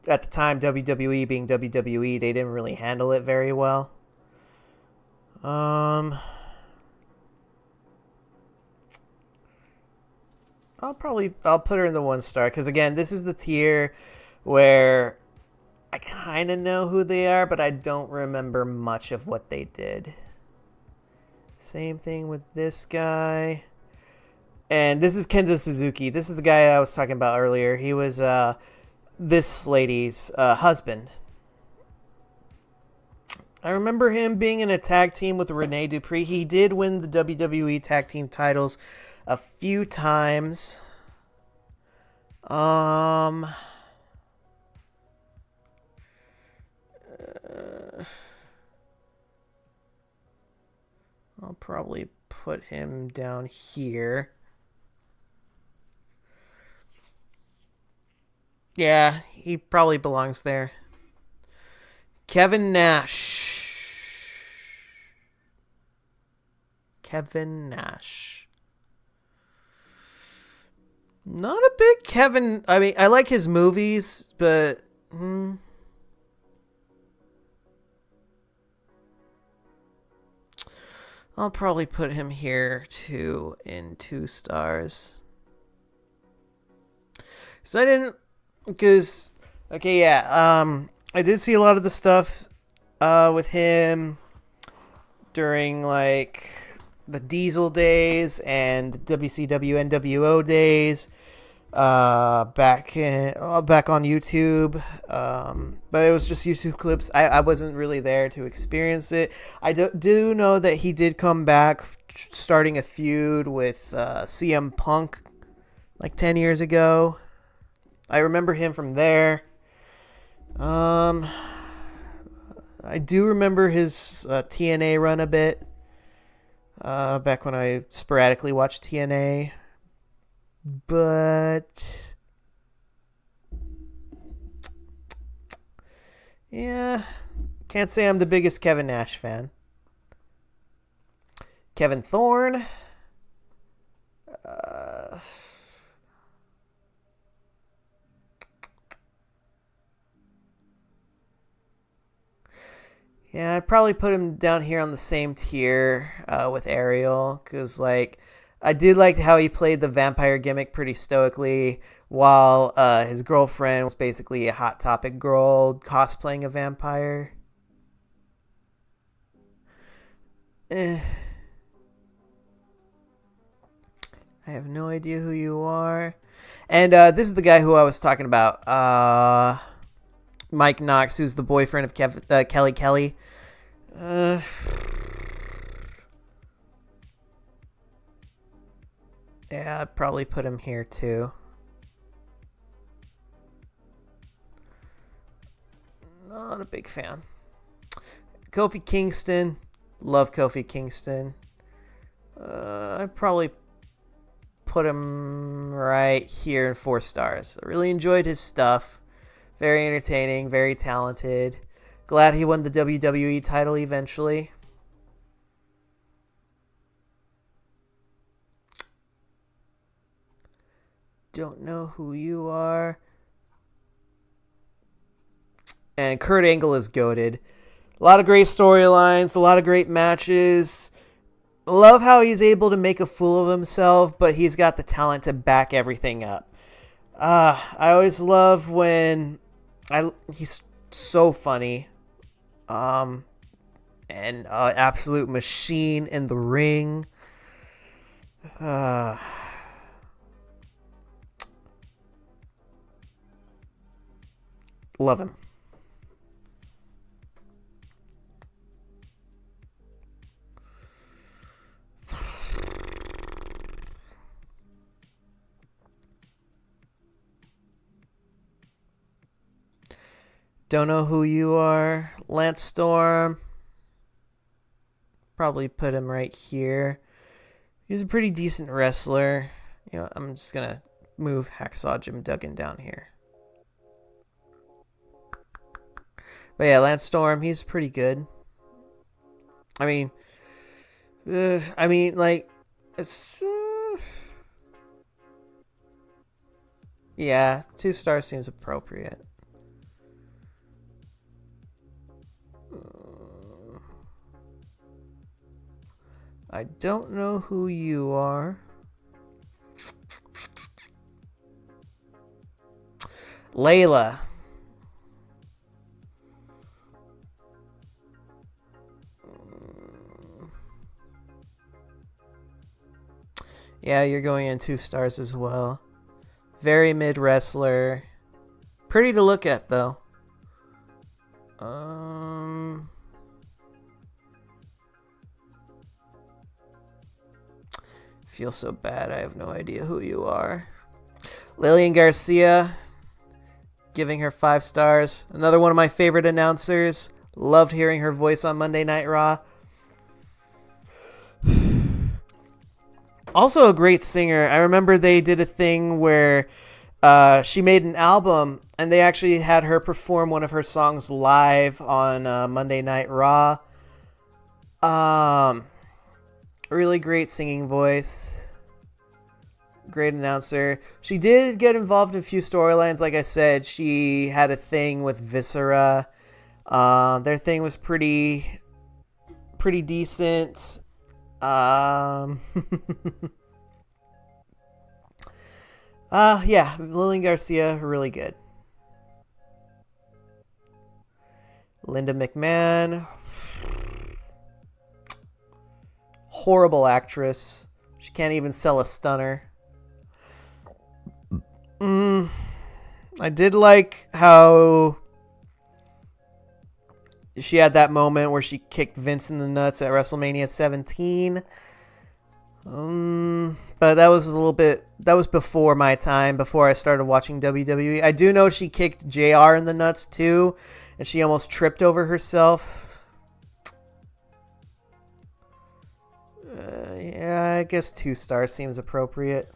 at the time, WWE being WWE, they didn't really handle it very well. I'll put her in the 1-star because again, this is the tier where I kind of know who they are, but I don't remember much of what they did. Same thing with this guy. And this is Kenzo Suzuki. This is the guy I was talking about earlier. He was this lady's husband. I remember him being in a tag team with Rene Dupree. He did win the WWE tag team titles a few times. I'll probably put him down here. Yeah, he probably belongs there. Kevin Nash. Kevin Nash. Not a big Kevin. I mean, I like his movies, but I'll probably put him here too in 2 stars. So I didn't, because okay, yeah, I did see a lot of the stuff with him during like the Diesel days and the WCW NWO days back on YouTube, but it was just YouTube clips. I wasn't really there to experience it. I do know that he did come back starting a feud with CM Punk like 10 years ago. I remember him from there. I do remember his TNA run a bit back when I sporadically watched TNA. But yeah, can't say I'm the biggest Kevin Nash fan. Kevin Thorne. Yeah, I'd probably put him down here on the same tier with Ariel, because like I did like how he played the vampire gimmick pretty stoically, while his girlfriend was basically a Hot Topic girl cosplaying a vampire. I have no idea who you are. And this is the guy who I was talking about. Mike Knox, who's the boyfriend of Kelly Kelly. Yeah, I'd probably put him here too. Not a big fan. Kofi Kingston. Love Kofi Kingston. I'd probably put him right here in 4 stars. I really enjoyed his stuff. Very entertaining, very talented. Glad he won the WWE title eventually. Don't know who you are. And Kurt Angle is goated. A lot of great storylines, a lot of great matches. Love how he's able to make a fool of himself, but he's got the talent to back everything up. I always love when he's so funny. And absolute machine in the ring. Love him. Don't know who you are. Lance Storm. Probably put him right here. He's a pretty decent wrestler. You know, I'm just going to move Hacksaw Jim Duggan down here. But yeah, Lance Storm, he's pretty good. I mean, like, it's... yeah, 2 stars seems appropriate. I don't know who you are. Layla. Yeah, you're going in 2 stars as well. Very mid wrestler. Pretty to look at, though. Feel so bad. I have no idea who you are. Lillian Garcia. Giving her 5 stars. Another one of my favorite announcers. Loved hearing her voice on Monday Night Raw. Also a great singer. I remember they did a thing where she made an album and they actually had her perform one of her songs live on Monday Night Raw. Really great singing voice. Great announcer. She did get involved in a few storylines. Like I said, she had a thing with Viscera. Their thing was pretty decent. Yeah, Lillian Garcia, really good. Linda McMahon. Horrible actress. She can't even sell a stunner. I did like how she had that moment where she kicked Vince in the nuts at WrestleMania 17. But that was that was before my time, before I started watching WWE. I do know she kicked JR in the nuts too, and she almost tripped over herself. Yeah, I guess 2 stars seems appropriate.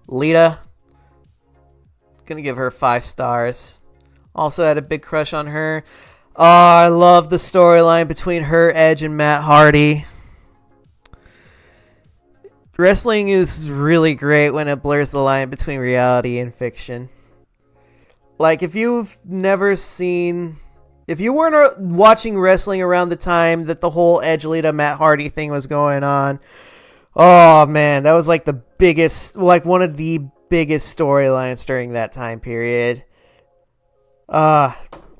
Lita. Gonna give her 5 stars. Also had a big crush on her. Oh, I love the storyline between her, Edge, and Matt Hardy. Wrestling is really great when it blurs the line between reality and fiction. Like, if you've never seen... If you weren't watching wrestling around the time that the whole Edge, Lita, Matt Hardy thing was going on... Oh, man, that was like the biggest... Like, one of the biggest storylines during that time period.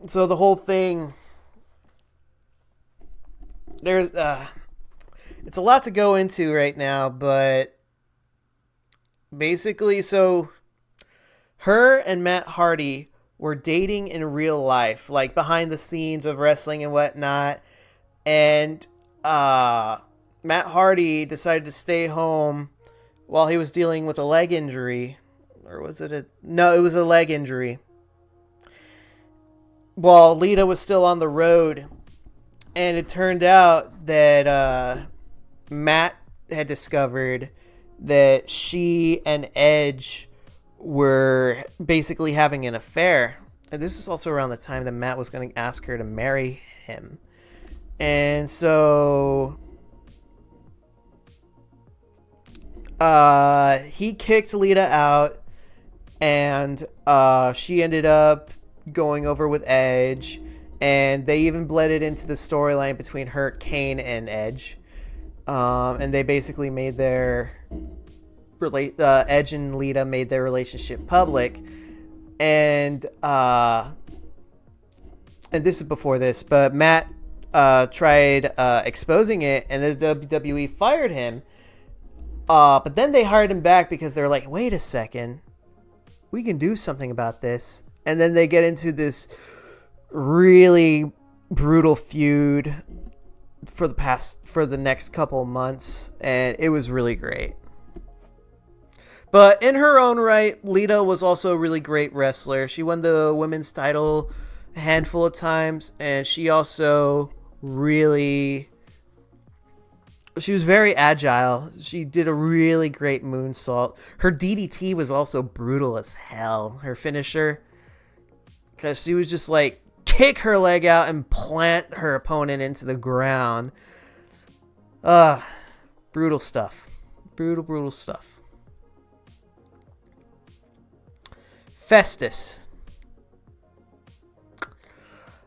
So the whole thing, there's it's a lot to go into right now, but basically, so her and Matt Hardy were dating in real life, like behind the scenes of wrestling and whatnot, and Matt Hardy decided to stay home while he was dealing with a leg injury, or was it no, it was a leg injury. While Lita was still on the road, and it turned out that Matt had discovered that she and Edge were basically having an affair. And this is also around the time that Matt was going to ask her to marry him. And so he kicked Lita out, and she ended up going over with Edge, and they even bled it into the storyline between her, Kane, and Edge. And they basically made their Edge and Lita made their relationship public, and this is before this, but Matt tried exposing it, and the WWE fired him. But then they hired him back because they're like, wait a second, we can do something about this. And then they get into this really brutal feud for the next couple of months, and it was really great. But in her own right, Lita was also a really great wrestler. She won the women's title a handful of times, and she also she was very agile. She did a really great moonsault. Her DDT was also brutal as hell. Her finisher, because she was just like kick her leg out and plant her opponent into the ground. Brutal stuff. Brutal stuff. Festus.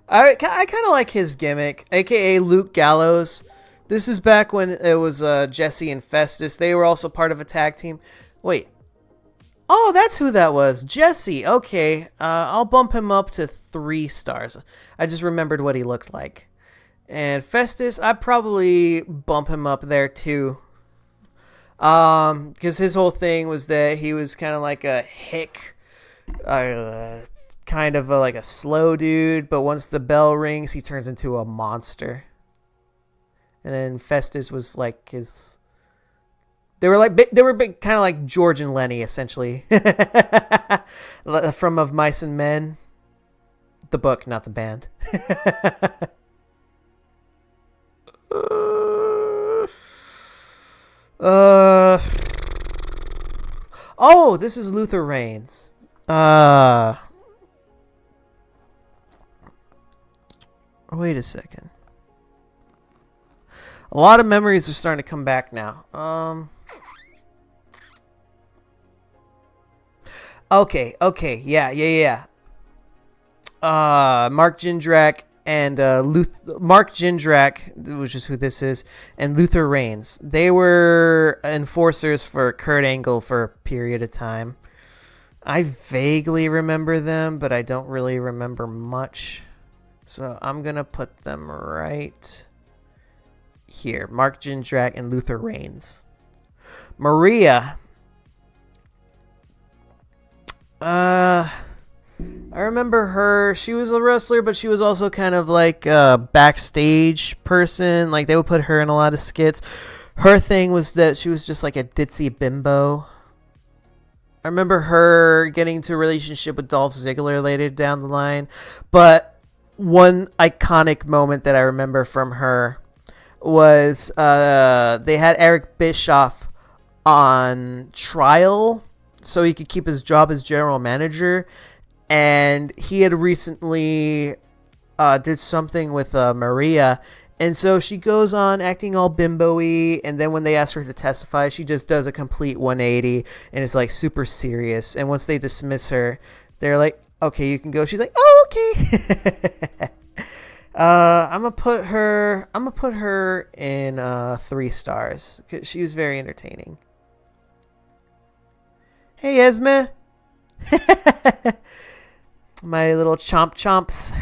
I kind of like his gimmick, aka Luke Gallows, This is back when it was Jesse and Festus. They were also part of a tag team. Wait. Oh, that's who that was. Jesse. Okay. I'll bump him up to 3 stars. I just remembered what he looked like. And Festus, I'd probably bump him up there too. Because his whole thing was that he was kind of like a hick, kind of like a slow dude, but once the bell rings, he turns into a monster. And then Festus was like his. They were kind of like George and Lenny, essentially, from Of Mice and Men, the book, not the band. Oh, this is Luther Reigns. Wait a second. A lot of memories are starting to come back now. Okay, yeah. Mark Jindrak and Mark Jindrak, which is who this is, and Luther Reigns. They were enforcers for Kurt Angle for a period of time. I vaguely remember them, but I don't really remember much. So I'm going to put them right here. Mark Jindrak and Luther Reigns. Maria. I remember her. She was a wrestler, but she was also kind of like a backstage person. Like, they would put her in a lot of skits. Her thing was that she was just like a ditzy bimbo. I remember her getting into a relationship with Dolph Ziggler later down the line. But one iconic moment that I remember from her was they had Eric Bischoff on trial so he could keep his job as general manager. And he had recently did something with Maria. And so she goes on acting all bimbo-y. And then when they ask her to testify, she just does a complete 180 and is like super serious. And once they dismiss her, they're like, okay, you can go. She's like, oh, okay. I'm gonna put her in 3 stars because she was very entertaining. Hey, Esme. My little chomps.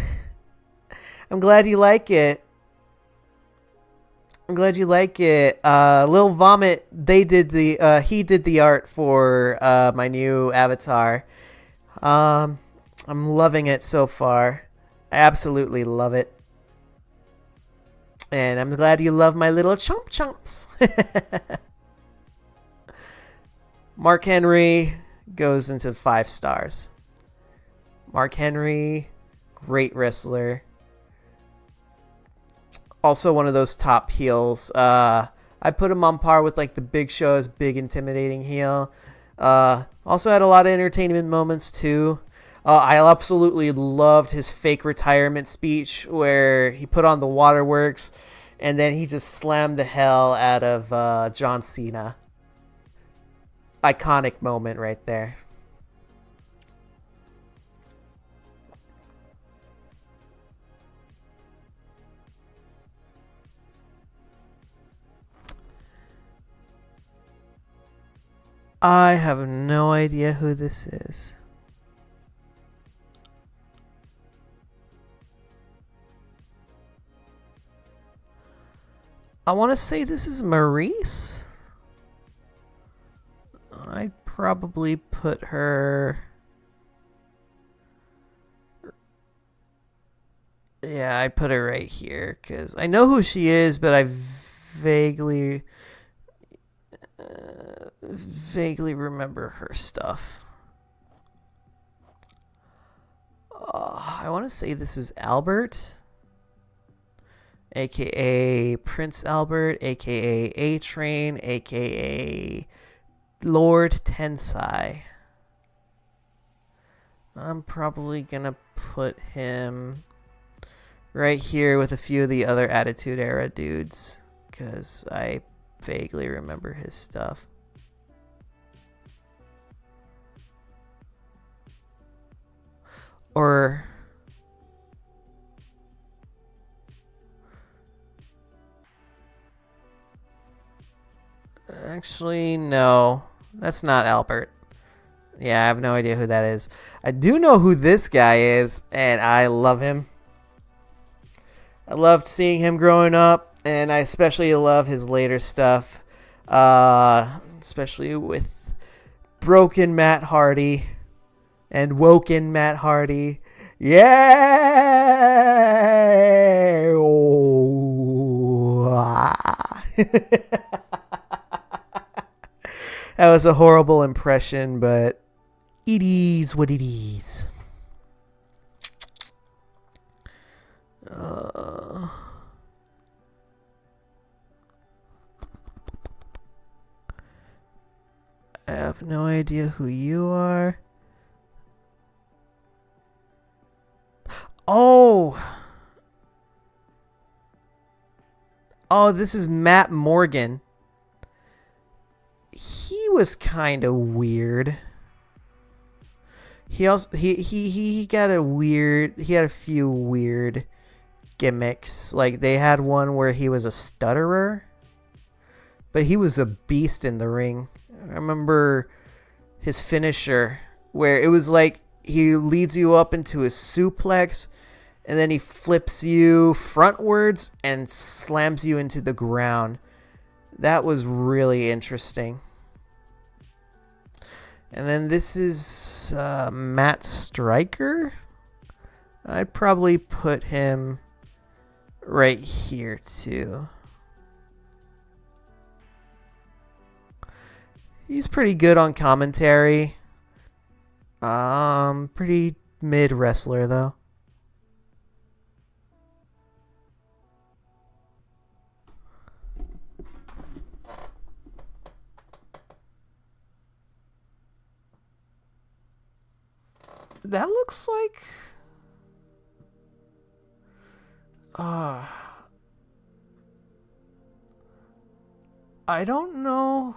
I'm glad you like it. Lil Vomit, he did the art for my new avatar. I'm loving it so far. I absolutely love it. And I'm glad you love my little chomps. Mark Henry goes into 5 stars. Mark Henry, great wrestler. Also one of those top heels. I put him on par with like the Big Show's big intimidating heel. Also had a lot of entertainment moments too. I absolutely loved his fake retirement speech where he put on the waterworks and then he just slammed the hell out of John Cena. Iconic moment right there. I have no idea who this is. I want to say this is Maurice. I'd probably put her... Yeah, I put her right here because I know who she is, but I vaguely remember her stuff. I want to say this is Albert, aka Prince Albert, aka A-Train, aka Lord Tensai. I'm probably gonna put him right here with a few of the other Attitude Era dudes because I vaguely remember his stuff. Or Actually, no. That's not Albert. Yeah, I have no idea who that is. I do know who this guy is, and I love him. I loved seeing him growing up, and I especially love his later stuff. Especially with Broken Matt Hardy and Woken Matt Hardy. Yeah! Oh. That was a horrible impression, but it is what it is. I have no idea who you are. Oh! Oh, this is Matt Morgan. He was kind of weird. He got a weird. He had a few weird gimmicks. Like they had one where he was a stutterer, but he was a beast in the ring. I remember his finisher where it was like he leads you up into a suplex and then he flips you frontwards and slams you into the ground. That was really interesting. And then this is Matt Striker. I'd probably put him right here too. He's pretty good on commentary. Pretty mid wrestler though. That looks like I don't know.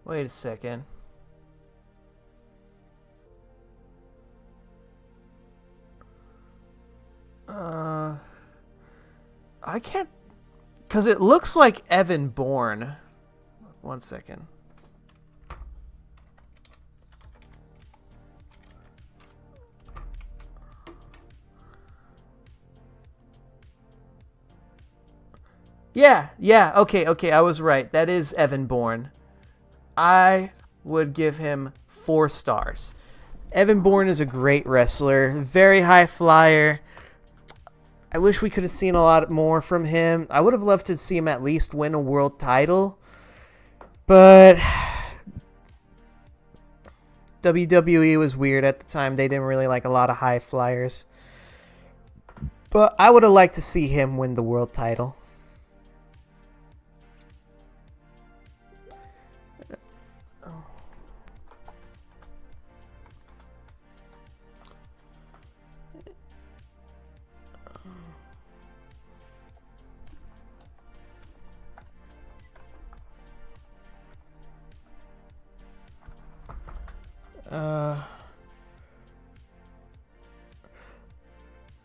Wait a second. I can't, because it looks like Evan Bourne. 1 second. Yeah, okay, I was right. That is Evan Bourne. I would give him 4 stars. Evan Bourne is a great wrestler, very high flyer. I wish we could have seen a lot more from him. I would have loved to see him at least win a world title. But WWE was weird at the time. They didn't really like a lot of high flyers. But I would have liked to see him win the world title.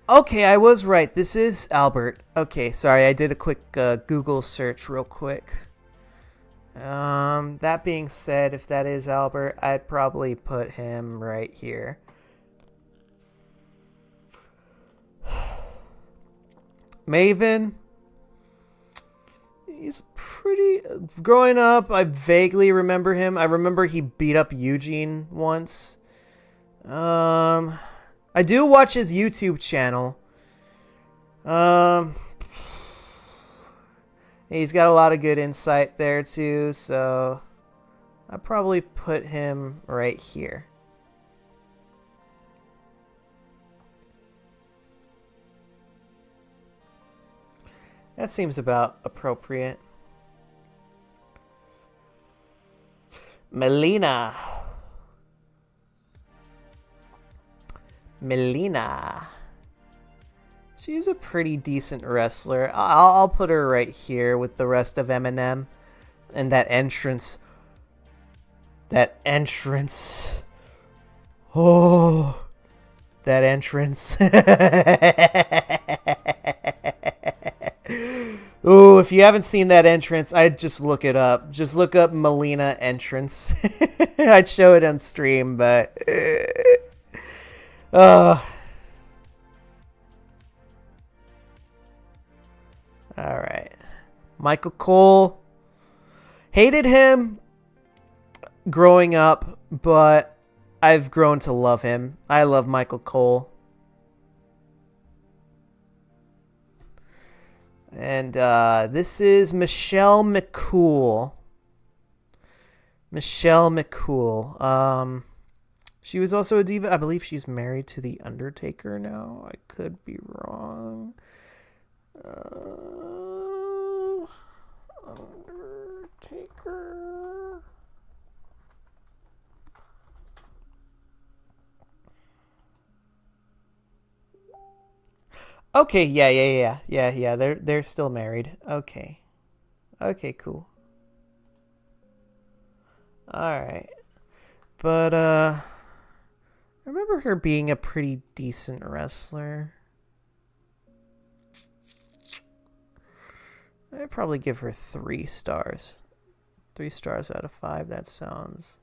Okay, I was right. This is Albert. Okay, sorry, I did a quick Google search real quick. That being said, if that is Albert, I'd probably put him right here. Maven. He's pretty... Growing up, I vaguely remember him. I remember he beat up Eugene once. I do watch his YouTube channel. He's got a lot of good insight there too, so I'd probably put him right here. That seems about appropriate. Melina. She's a pretty decent wrestler. I'll put her right here with the rest of Eminem. And that entrance. Oh, that entrance. Oh, if you haven't seen that entrance, I'd just look it up. Just look up Melina entrance. I'd show it on stream, but uh all right. Michael Cole, hated him growing up, but I've grown to love him. I love Michael Cole. And this is Michelle McCool. Michelle McCool. She was also a diva. I believe she's married to The Undertaker now. I could be wrong. Undertaker. Okay, yeah. They're still married. Okay, cool. All right, but I remember her being a pretty decent wrestler. I'd probably give her 3 stars. 3 stars out of 5. That sounds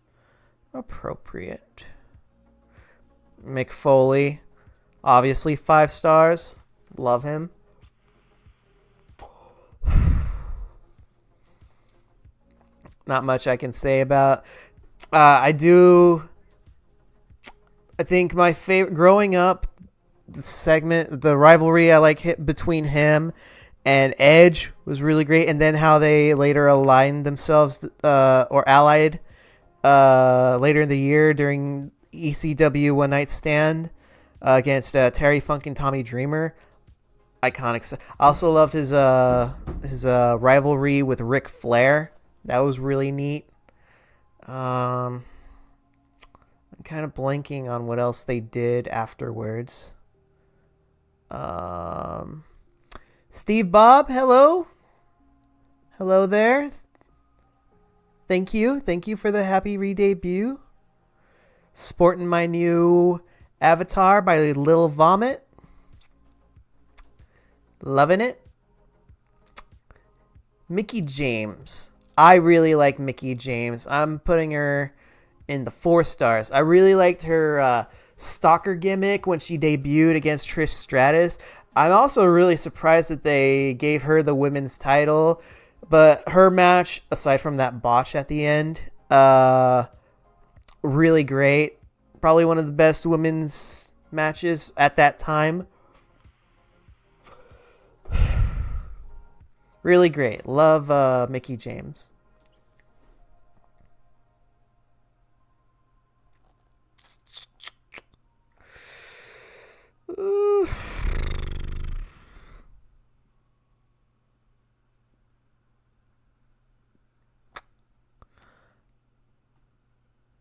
appropriate. Mick Foley, obviously 5 stars. Love him. Not much I can say about. I think my favorite growing up, the rivalry I like hit between him and Edge was really great, and then how they later aligned themselves or allied later in the year during ECW One Night Stand against Terry Funk and Tommy Dreamer. Iconic. I also loved his rivalry with Ric Flair. That was really neat. I'm kind of blanking on what else they did afterwards. Steve Bob, hello. Hello there. Thank you for the happy re-debut. Sporting my new avatar by Lil Vomit. Loving it. Mickie James. I really like Mickie James. I'm putting her in the 4 stars. I really liked her stalker gimmick when she debuted against Trish Stratus. I'm also really surprised that they gave her the women's title. But her match, aside from that botch at the end, really great. Probably one of the best women's matches at that time. Really great. Love Mickie James. Ooh.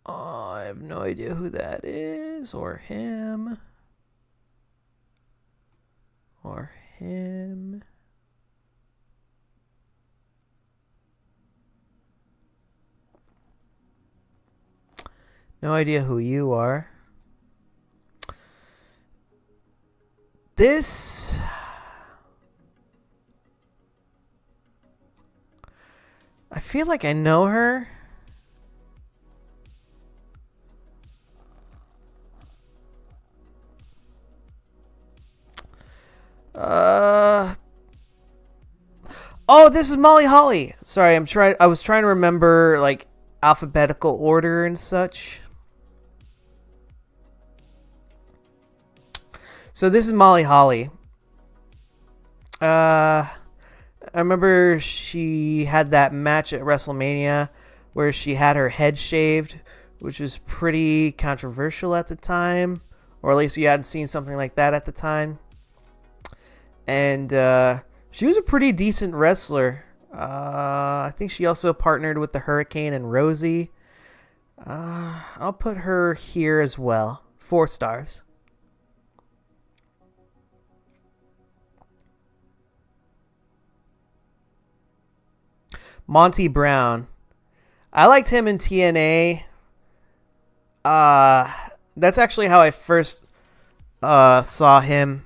Oh, I have no idea who that is, or him. Or him. No idea who you are. This... I feel like I know her. Oh, this is Molly Holly. Sorry, I was trying to remember like alphabetical order and such. So this is Molly Holly. I remember she had that match at WrestleMania where she had her head shaved, which was pretty controversial at the time, or at least you hadn't seen something like that at the time. And she was a pretty decent wrestler. I think she also partnered with the Hurricane and Rosie. I'll put her here as well. 4 stars. Monty Brown. I liked him in TNA. That's actually how I first saw him.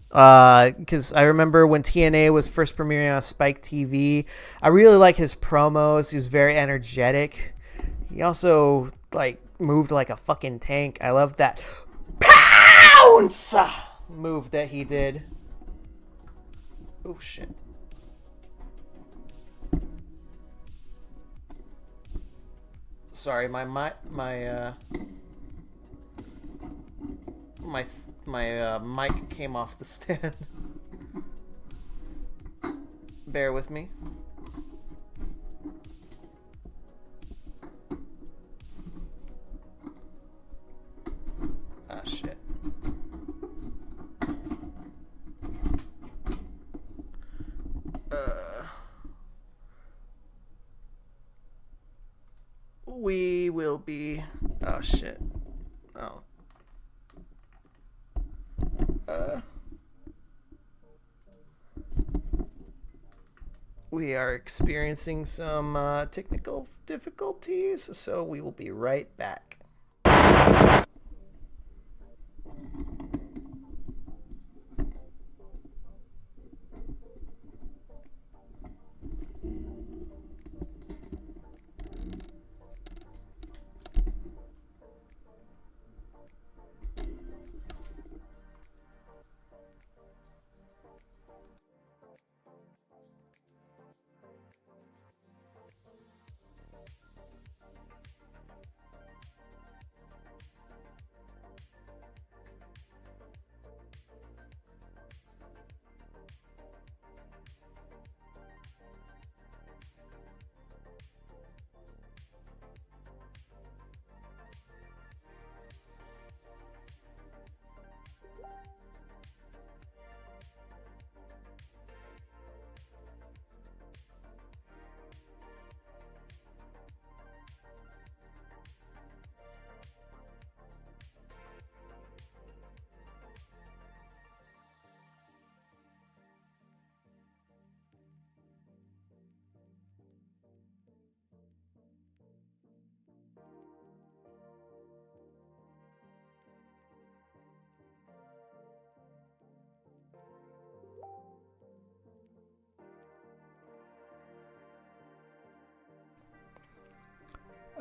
Because I remember when TNA was first premiering on Spike TV, I really like his promos. He was very energetic. He also like moved like a fucking tank. I love that pounce move that he did. Oh shit. Sorry, my mic came off the stand. Bear with me. Ah, shit. We will be... Oh, shit. Oh. We are experiencing some technical difficulties, so we will be right back.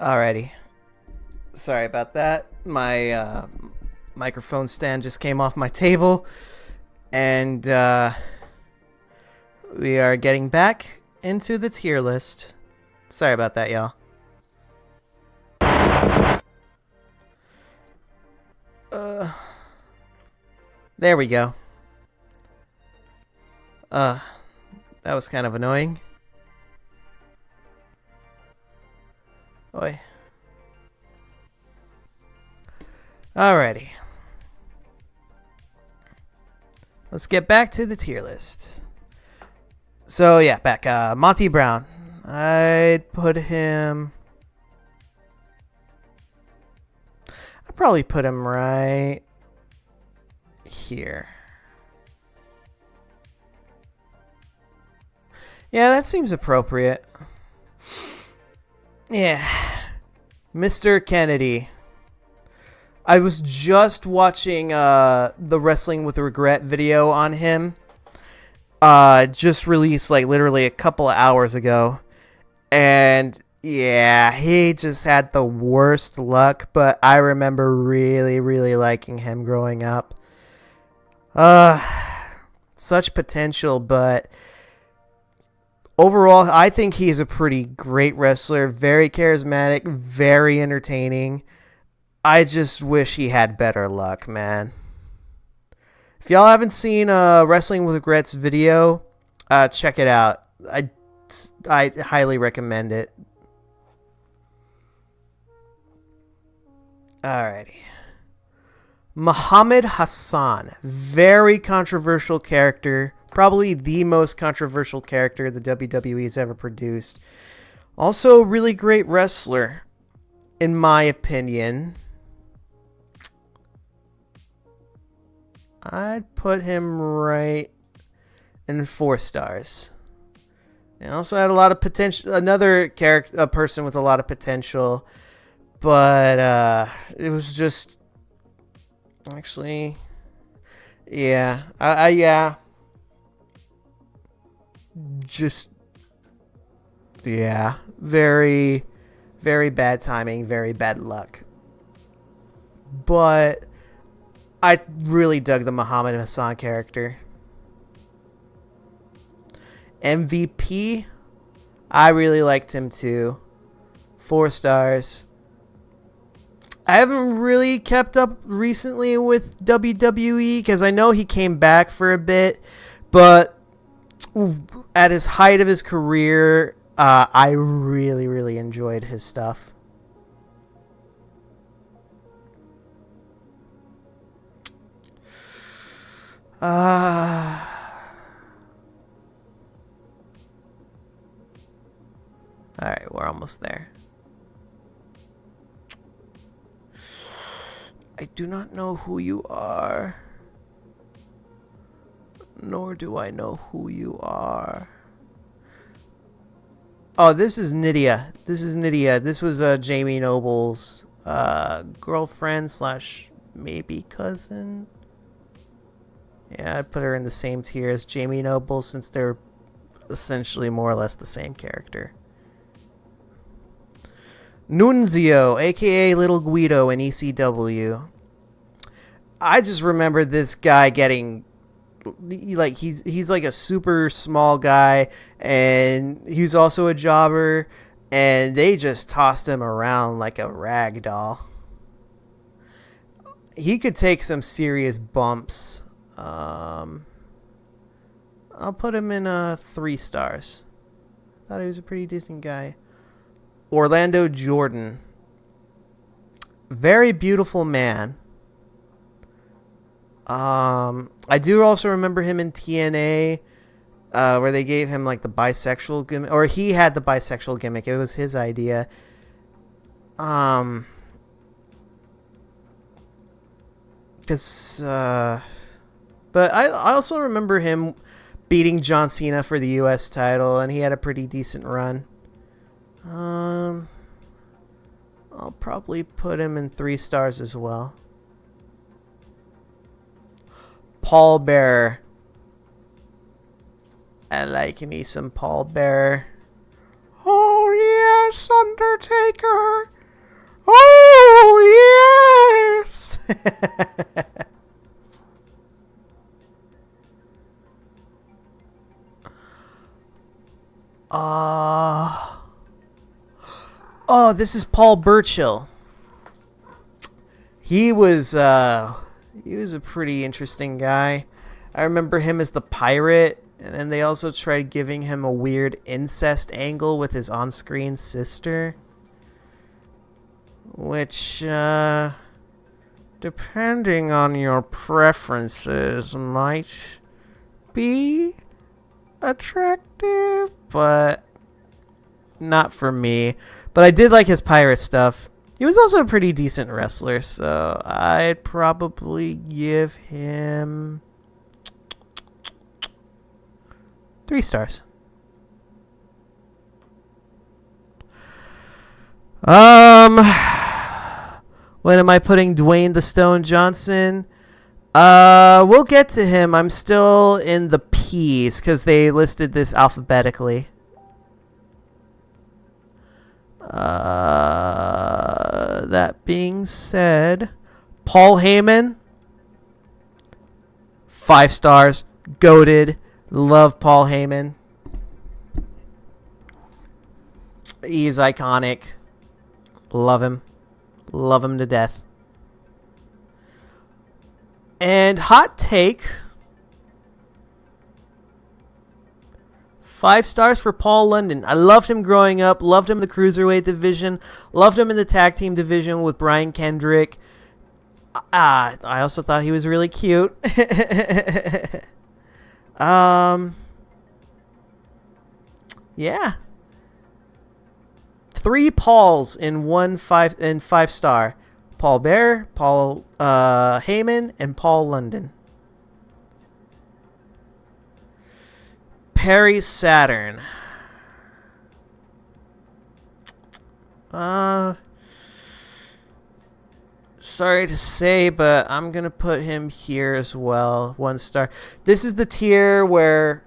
Alrighty. Sorry about that. My microphone stand just came off my table. And we are getting back into the tier list. Sorry about that, y'all. There we go. That was kind of annoying. Oi. Alrighty. Let's get back to the tier list. So yeah, back. Monty Brown. I'd put him... I'd probably put him right here. Yeah, that seems appropriate. Yeah. Mr. Kennedy. I was just watching the Wrestling with Regret video on him. Just released like literally a couple of hours ago. And yeah, he just had the worst luck, but I remember really, really liking him growing up. Such potential, but overall, I think he's a pretty great wrestler, very charismatic, very entertaining. I just wish he had better luck, man. If y'all haven't seen Wrestling with Regrets video, check it out. I highly recommend it. Alrighty. Muhammad Hassan. Very controversial character. Probably the most controversial character the WWE has ever produced. Also, really great wrestler, in my opinion. I'd put him right in 4 stars. He also had a lot of potential. Another character, a person with a lot of potential, but it was just Actually, yeah. Yeah. Just, yeah. Very, very bad timing, very bad luck. But I really dug the Muhammad Hassan character. MVP, I really liked him too. 4 stars. I haven't really kept up recently with WWE because I know he came back for a bit, but at his height of his career, I really, really enjoyed his stuff. Alright, we're almost there. I do not know who you are. Nor do I know who you are. Oh, this is Nydia. This was Jamie Noble's girlfriend slash maybe cousin. Yeah, I'd put her in the same tier as Jamie Noble since they're essentially more or less the same character. Nunzio, aka Little Guido in ECW. I just remember this guy getting like he's like a super small guy, and he's also a jobber, and they just tossed him around like a rag doll. He could take some serious bumps. I'll put him in 3 stars. I thought he was a pretty decent guy. Orlando Jordan. Very beautiful man. I do also remember him in TNA, where they gave him like the bisexual gimmick, or he had the bisexual gimmick. It was his idea. But I also remember him beating John Cena for the U.S. title, and he had a pretty decent run. I'll probably put him in 3 stars as well. Paul Bearer. I like me some Paul Bearer. Oh yes, Undertaker. Oh yes. Oh, this is Paul Burchill. He was a pretty interesting guy. I remember him as the pirate, and then they also tried giving him a weird incest angle with his on-screen sister, which, depending on your preferences, might be attractive, but not for me. But I did like his pirate stuff. He was also a pretty decent wrestler, so I'd probably give him 3 stars. When am I putting Dwayne the Stone Johnson? We'll get to him. I'm still in the P's because they listed this alphabetically. That being said, Paul Heyman, 5 stars, goated, love Paul Heyman. He's iconic, love him to death. And hot take, 5 stars for Paul London. I loved him growing up. Loved him in the Cruiserweight division. Loved him in the tag team division with Brian Kendrick. I also thought he was really cute. Yeah. 3 Pauls in 5 star. Paul Bearer, Paul Heyman, and Paul London. Perry Saturn. sorry to say, but I'm gonna put him here as well. 1 star. This is the tier where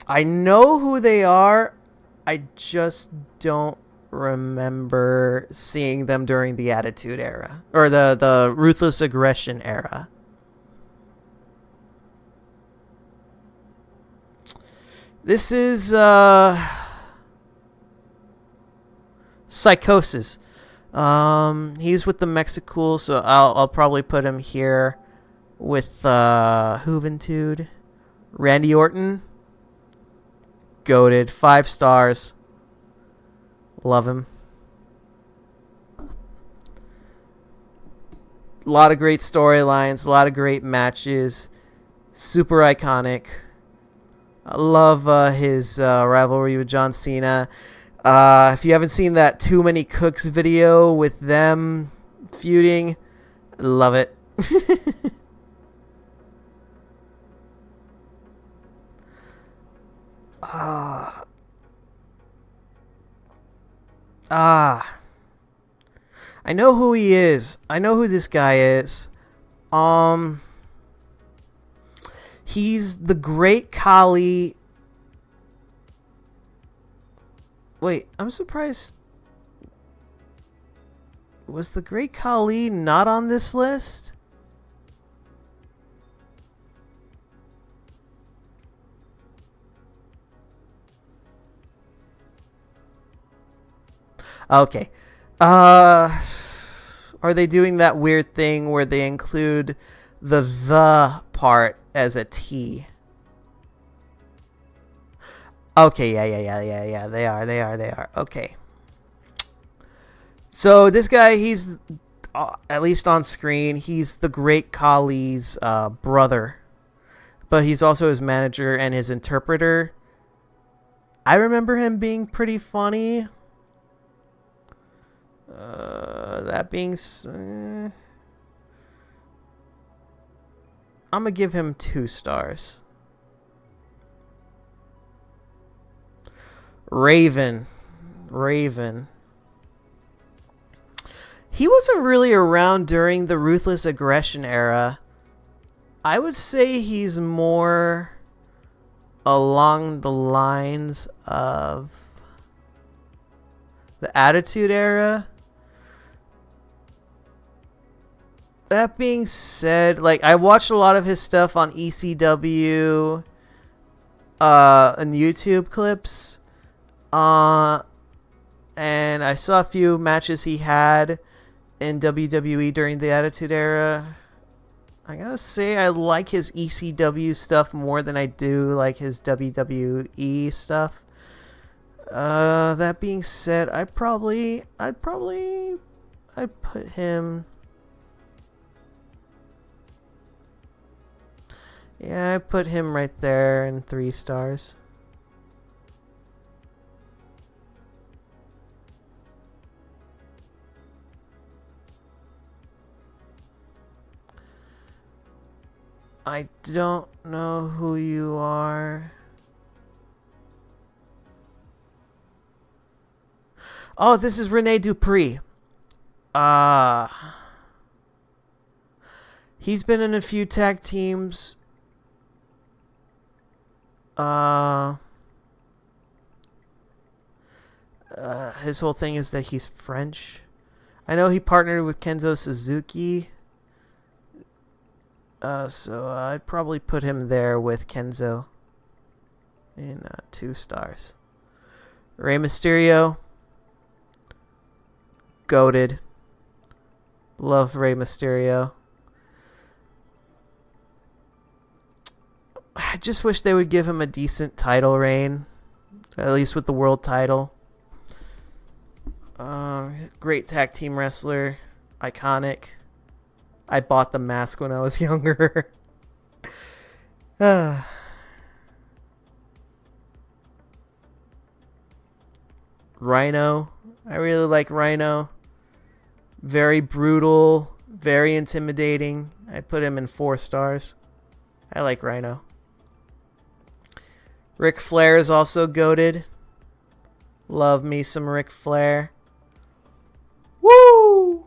I know who they are. I just don't remember seeing them during the Attitude Era or the Ruthless Aggression Era. This is Psychosis. He's with the Mexicool, so I'll probably put him here with Juventud. Randy Orton, goated, 5 stars. Love him. A lot of great storylines, a lot of great matches. Super iconic. I love his rivalry with John Cena. If you haven't seen that Too Many Cooks video with them feuding, love it. I know who he is. I know who this guy is. He's the Great Khali. Wait, I'm surprised. Was the Great Khali not on this list? Okay. Are they doing that weird thing where they include the part as a T? Okay, yeah. They are. Okay. So this guy, he's at least on screen, he's the Great Khali's brother, but he's also his manager and his interpreter. I remember him being pretty funny. That being said, I'm gonna give him 2 stars. Raven. He wasn't really around during the Ruthless Aggression Era. I would say he's more along the lines of the Attitude Era. That being said, like, I watched a lot of his stuff on ECW and YouTube clips. And I saw a few matches he had in WWE during the Attitude Era. I gotta say, I like his ECW stuff more than I do like his WWE stuff. That being said, I'd put him. Yeah, I put him right there in 3 stars. I don't know who you are. Oh, this is Rene Dupree. He's been in a few tag teams. His whole thing is that he's French. I know he partnered with Kenzo Suzuki. So I'd probably put him there with Kenzo in 2 stars. Rey Mysterio, goated. Love Rey Mysterio. I just wish they would give him a decent title reign, at least with the world title. Great tag team wrestler, iconic. I bought the mask when I was younger. Rhino. I really like Rhino. Very brutal, very intimidating. I'd put him in 4 stars. I like Rhino. Ric Flair is also goated. Love me some Ric Flair. Woo!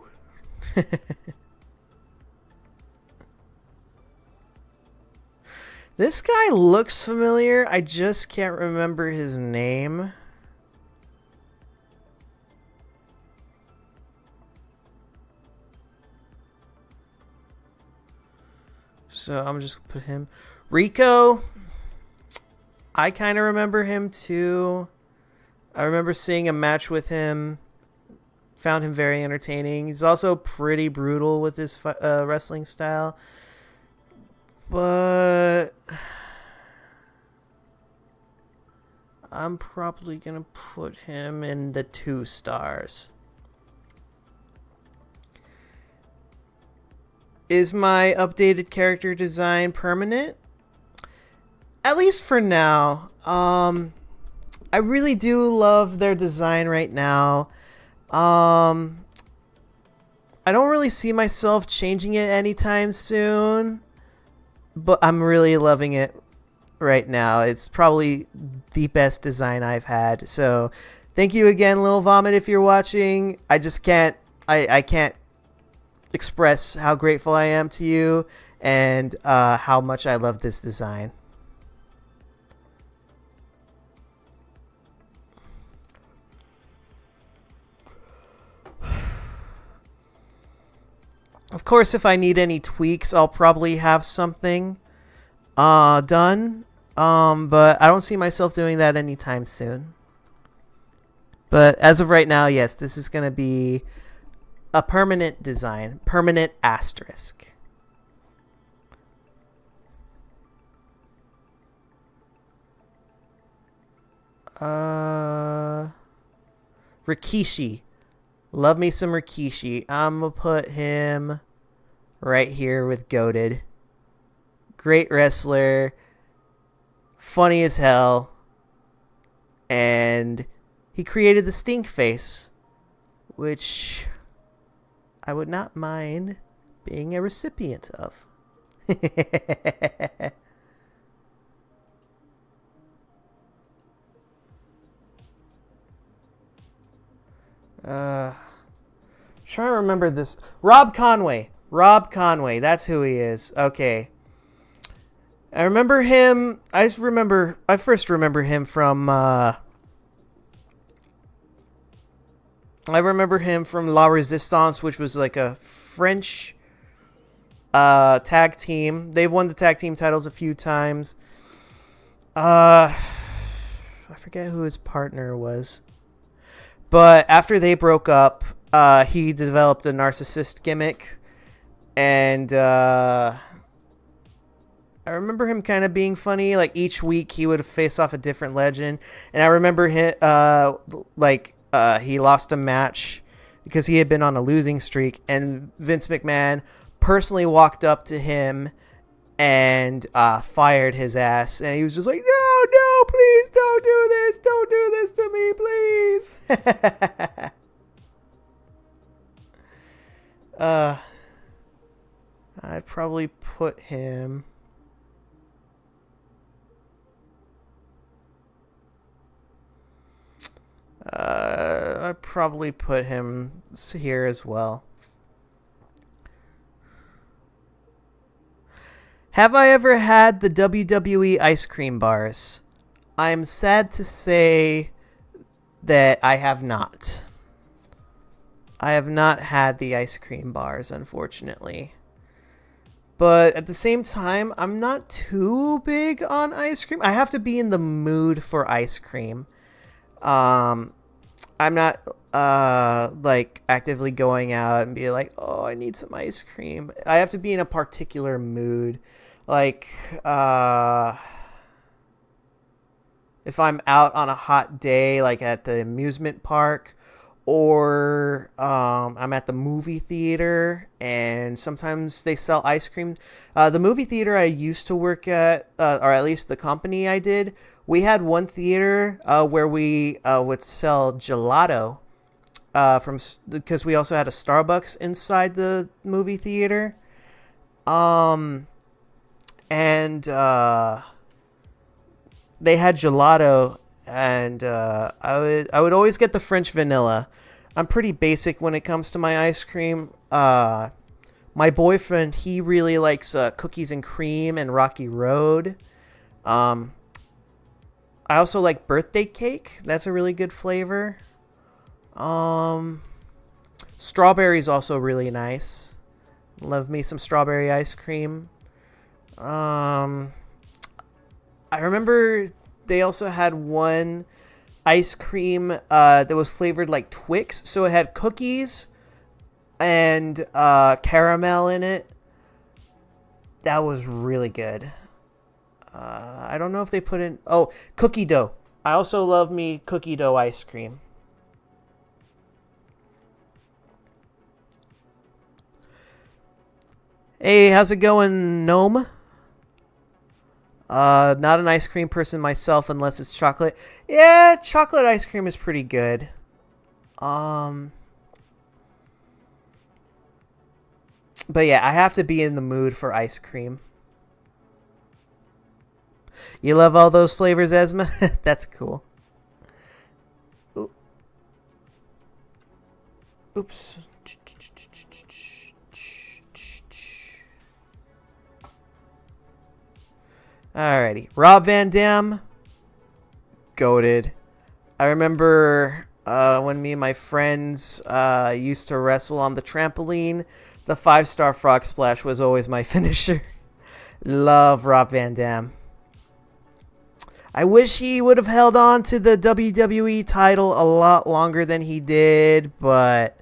This guy looks familiar. I just can't remember his name. So I'm just gonna put him. Rico. I kind of remember him too. I remember seeing a match with him. Found him very entertaining. He's also pretty brutal with his wrestling style. But I'm probably going to put him in the 2 stars. Is my updated character design permanent? At least for now. I really do love their design right now. I don't really see myself changing it anytime soon, but I'm really loving it right now. It's probably the best design I've had. So thank you again, Lil Vomit, if you're watching. I just can't, I can't express how grateful I am to you and how much I love this design. Of course, if I need any tweaks, I'll probably have something done. But I don't see myself doing that anytime soon. But as of right now, yes, this is going to be a permanent design. Permanent asterisk. Rikishi. Love me some Rikishi. I'm going to put him right here with Goated. Great wrestler. Funny as hell. And he created the stink face, which I would not mind being a recipient of. Trying to remember this. Rob Conway. Rob Conway. That's who he is. Okay. I remember him. I first remember him from. I remember him from La Resistance, which was like a French tag team. They've won the tag team titles a few times. I forget who his partner was. But after they broke up, he developed a narcissist gimmick. And I remember him kind of being funny. Like each week he would face off a different legend. And I remember him, he lost a match because he had been on a losing streak. And Vince McMahon personally walked up to him and fired his ass. And he was just like, no, please don't do this. Don't do this to me, please. I'd probably put him... I'd probably put him here as well. Have I ever had the WWE ice cream bars? I'm sad to say that I have not. I have not had the ice cream bars, unfortunately. But at the same time, I'm not too big on ice cream. I have to be in the mood for ice cream. I'm not actively going out and be like, oh, I need some ice cream. I have to be in a particular mood. Like, if I'm out on a hot day, like at the amusement park, or I'm at the movie theater, and sometimes they sell ice cream. The movie theater I used to work at, or at least the company I did, we had one theater where we would sell gelato because we also had a Starbucks inside the movie theater. And they had gelato, and I would always get the French vanilla. I'm pretty basic when it comes to my ice cream. My boyfriend, he really likes cookies and cream and Rocky Road. Um, I also like birthday cake. That's a really good flavor. Um, Strawberry is also really nice. Love me some strawberry ice cream. Um, I remember they also had one ice cream that was flavored like Twix. So it had cookies and caramel in it. That was really good. I don't know if they put in... Oh, cookie dough. I also love me cookie dough ice cream. Hey, how's it going, Gnome? Not an ice cream person myself unless it's chocolate. Yeah, chocolate ice cream is pretty good. But yeah, I have to be in the mood for ice cream. You love all those flavors, Esma? That's cool. Oops. Alrighty. Rob Van Dam. Goated. I remember when me and my friends used to wrestle on the trampoline. The 5-star frog splash was always my finisher. Love Rob Van Dam. I wish he would have held on to the WWE title a lot longer than he did, but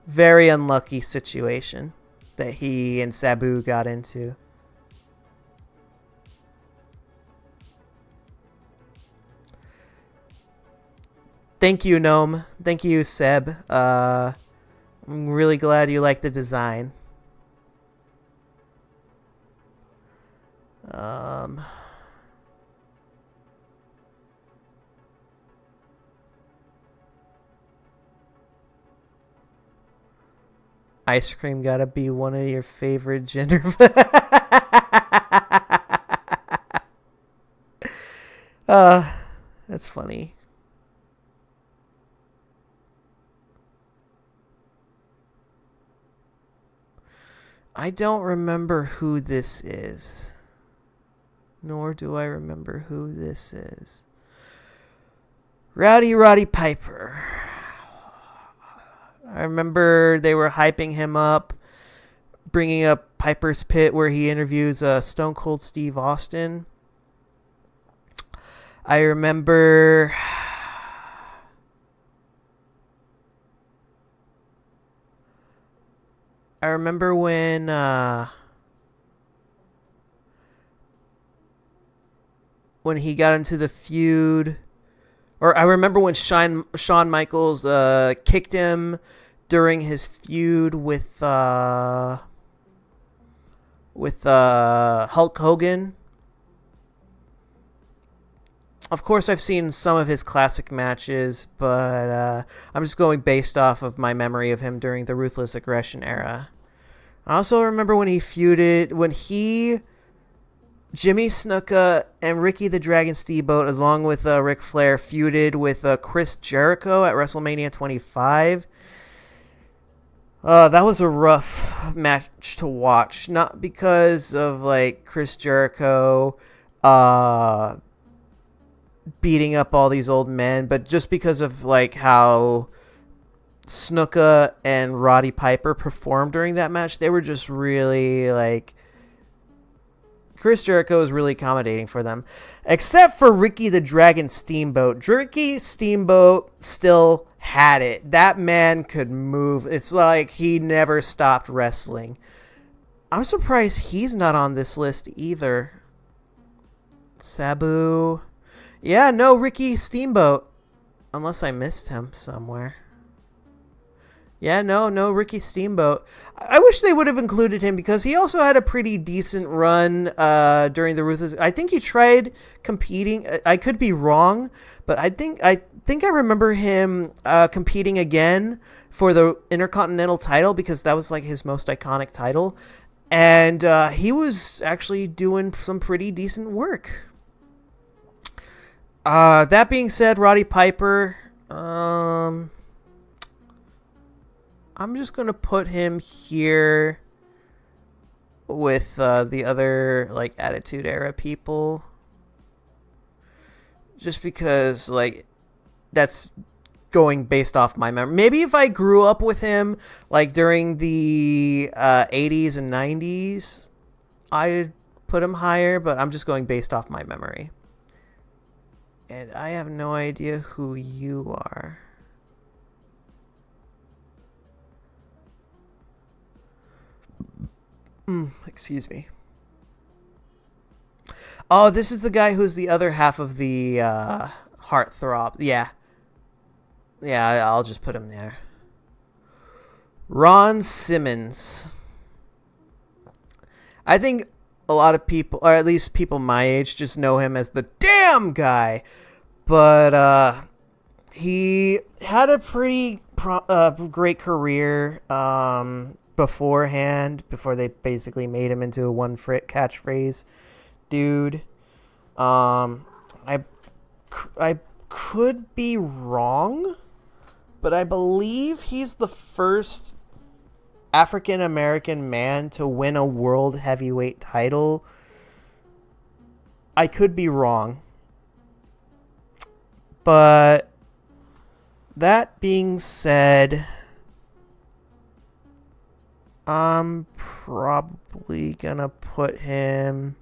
very unlucky situation that he and Sabu got into. Thank you, Gnome. Thank you, Seb. I'm really glad you like the design. Ice cream gotta be one of your favorite gender. That's funny. I don't remember who this is. Nor do I remember who this is. Roddy Piper. I remember they were hyping him up, bringing up Piper's Pit where he interviews Stone Cold Steve Austin. I remember... when he got into the feud, or I remember when Shawn Michaels kicked him during his feud with Hulk Hogan. Of course, I've seen some of his classic matches, but I'm just going based off of my memory of him during the Ruthless Aggression era. I also remember when he feuded, Jimmy Snuka and Ricky the Dragon Steamboat, along with Ric Flair, feuded with Chris Jericho at WrestleMania 25. That was a rough match to watch. Not because of like Chris Jericho beating up all these old men, but just because of like how Snuka and Roddy Piper performed during that match. They were just really like... Chris Jericho was really accommodating for them. Except for Ricky the Dragon Steamboat. Ricky Steamboat still had it. That man could move. It's like he never stopped wrestling. I'm surprised he's not on this list either. Sabu. Yeah, no Ricky Steamboat. Unless I missed him somewhere. Yeah, no Ricky Steamboat. I wish they would have included him because he also had a pretty decent run during the Ruthless. I think he tried competing. I could be wrong, but I think I remember him competing again for the Intercontinental title because that was like his most iconic title, and he was actually doing some pretty decent work. That being said, Roddy Piper. I'm just gonna put him here with the other like Attitude Era people, just because like that's going based off my memory. Maybe if I grew up with him like during the 80s and 90s, I'd put him higher, but I'm just going based off my memory. And I have no idea who you are. Excuse me. Oh, this is the guy who's the other half of the heartthrob. Yeah. Yeah, I'll just put him there. Ron Simmons. I think a lot of people, or at least people my age, just know him as the damn guy. But he had a pretty great career beforehand, before they basically made him into a catchphrase dude. I could be wrong, but I believe he's the first African American man to win a world heavyweight title. I could be wrong. But that being said, I'm probably gonna put him...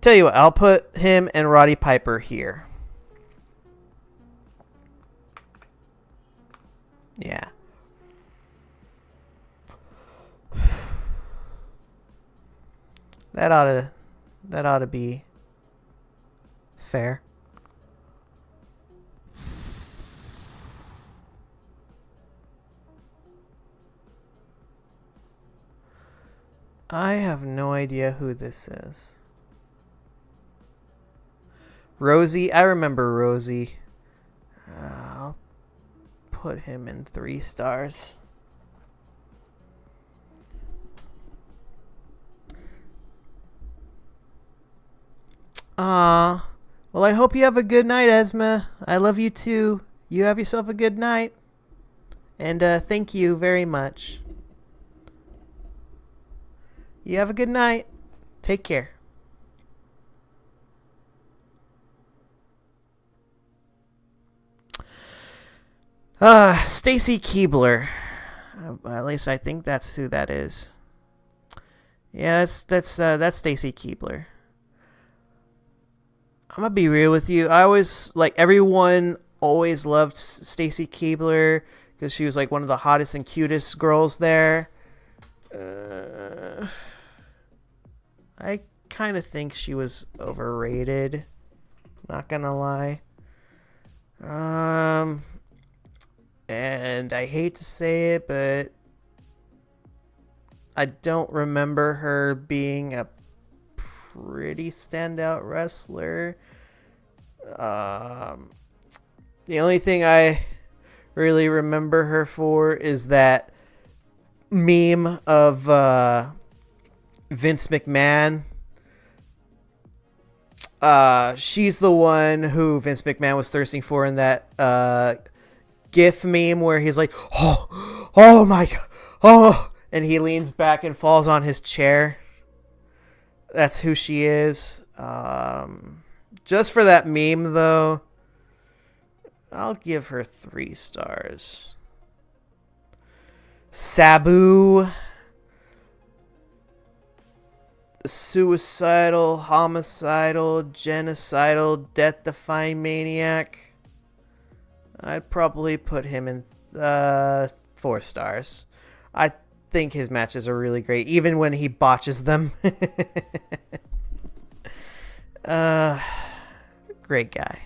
Tell you what, I'll put him and Roddy Piper here. Yeah. That ought to be fair. I have no idea who this is. Rosie, I remember Rosie. I'll put him in 3 stars. Well, I hope you have a good night, Esma. I love you too. You have yourself a good night. And thank you very much. You have a good night. Take care. Stacy Keibler. At least I think that's who that is. Yeah, that's Stacy Keibler. I'm gonna be real with you. I always, like, everyone always loved Stacy Keibler because she was like one of the hottest and cutest girls there. I kind of think she was overrated. Not gonna lie. And I hate to say it, but I don't remember her being a pretty standout wrestler. The only thing I really remember her for is that meme of Vince McMahon. She's the one who Vince McMahon was thirsting for in that GIF meme where he's like, oh my god, oh, and he leans back and falls on his chair. That's who she is. Just for that meme, though, I'll give her 3 stars. Sabu. Suicidal, homicidal, genocidal, death-defying maniac. I'd probably put him in 4 stars. I think his matches are really great, even when he botches them. Great guy.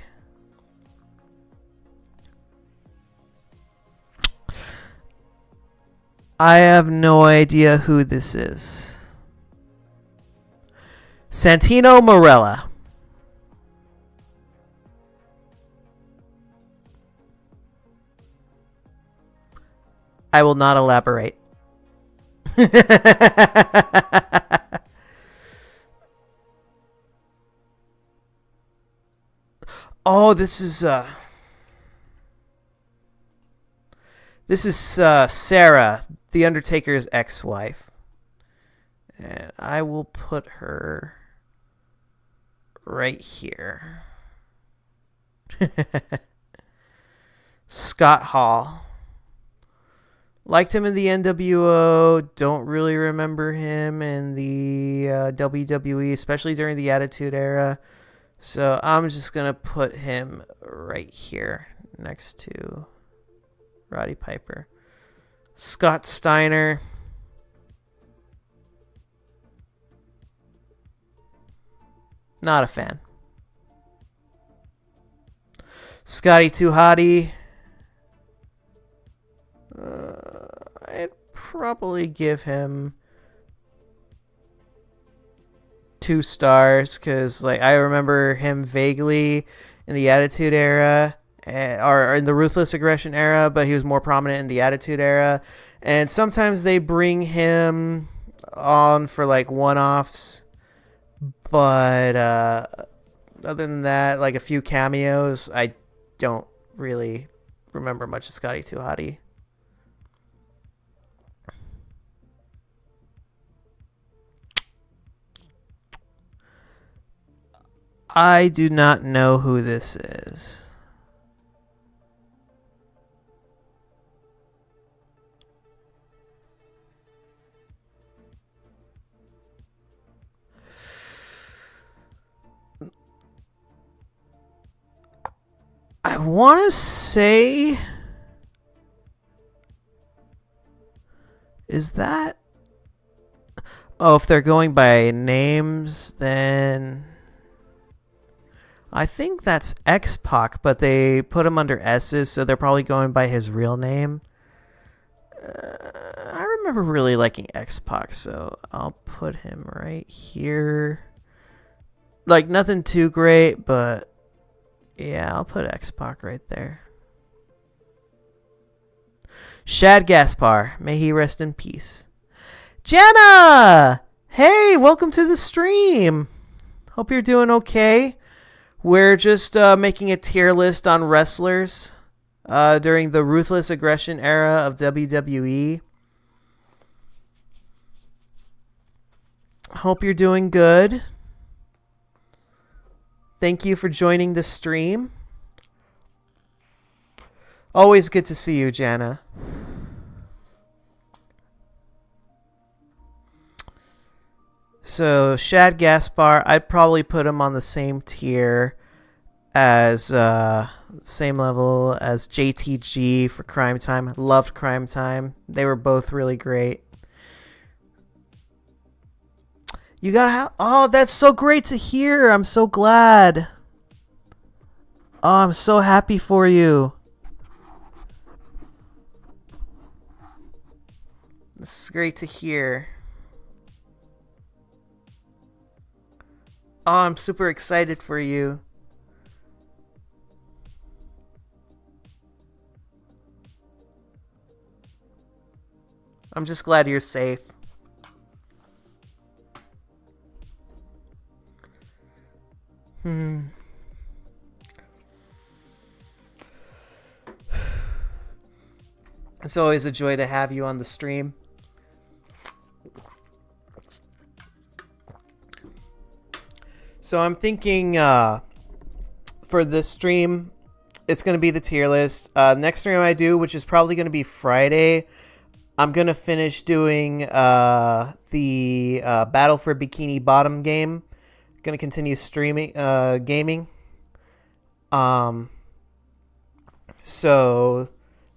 I have no idea who this is. Santino Marella. I will not elaborate. Oh, this is Sarah, the Undertaker's ex-wife, and I will put her right here. Scott Hall. Liked him in the NWO. Don't really remember him in the WWE, especially during the Attitude Era. So I'm just going to put him right here next to Roddy Piper. Scott Steiner. Not a fan. Scotty 2 Hotty. I'd probably give him 2 stars because, like, I remember him vaguely in the Attitude Era or in the Ruthless Aggression Era, but he was more prominent in the Attitude Era. And sometimes they bring him on for like one-offs, but other than that, like a few cameos, I don't really remember much of Scotty 2 Hotty. I do not know who this is. I want to say... Is that... Oh, if they're going by names, then... I think that's X-Pac, but they put him under S's, so they're probably going by his real name. I remember really liking X-Pac, so I'll put him right here. Like, nothing too great, but yeah, I'll put X-Pac right there. Shad Gaspar, may he rest in peace. Jana! Hey, welcome to the stream. Hope you're doing okay. We're just making a tier list on wrestlers during the Ruthless Aggression era of WWE. Hope you're doing good. Thank you for joining the stream. Always good to see you, Jana. So, Shad Gaspar, I'd probably put him on the same tier as, same level as JTG for Crime Time. Loved Crime Time. They were both really great. You got oh, that's so great to hear. I'm so glad. Oh, I'm so happy for you. This is great to hear. Oh, I'm super excited for you. I'm just glad you're safe. It's always a joy to have you on the stream. So I'm thinking for this stream, it's going to be the tier list. Next stream I do, which is probably going to be Friday, I'm going to finish doing the Battle for Bikini Bottom game. Going to continue streaming, gaming. So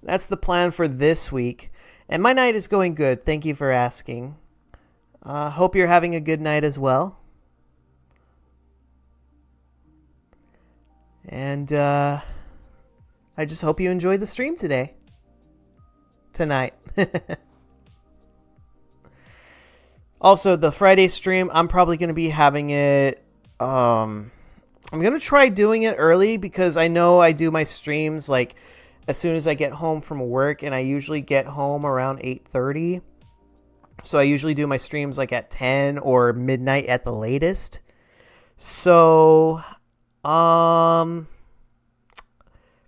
that's the plan for this week. And my night is going good. Thank you for asking. Hope you're having a good night as well. And I just hope you enjoyed the stream tonight. Also, the Friday stream, I'm probably going to be having it. I'm going to try doing it early because I know I do my streams like as soon as I get home from work, and I usually get home around 8:30. So I usually do my streams like at 10 or midnight at the latest. So,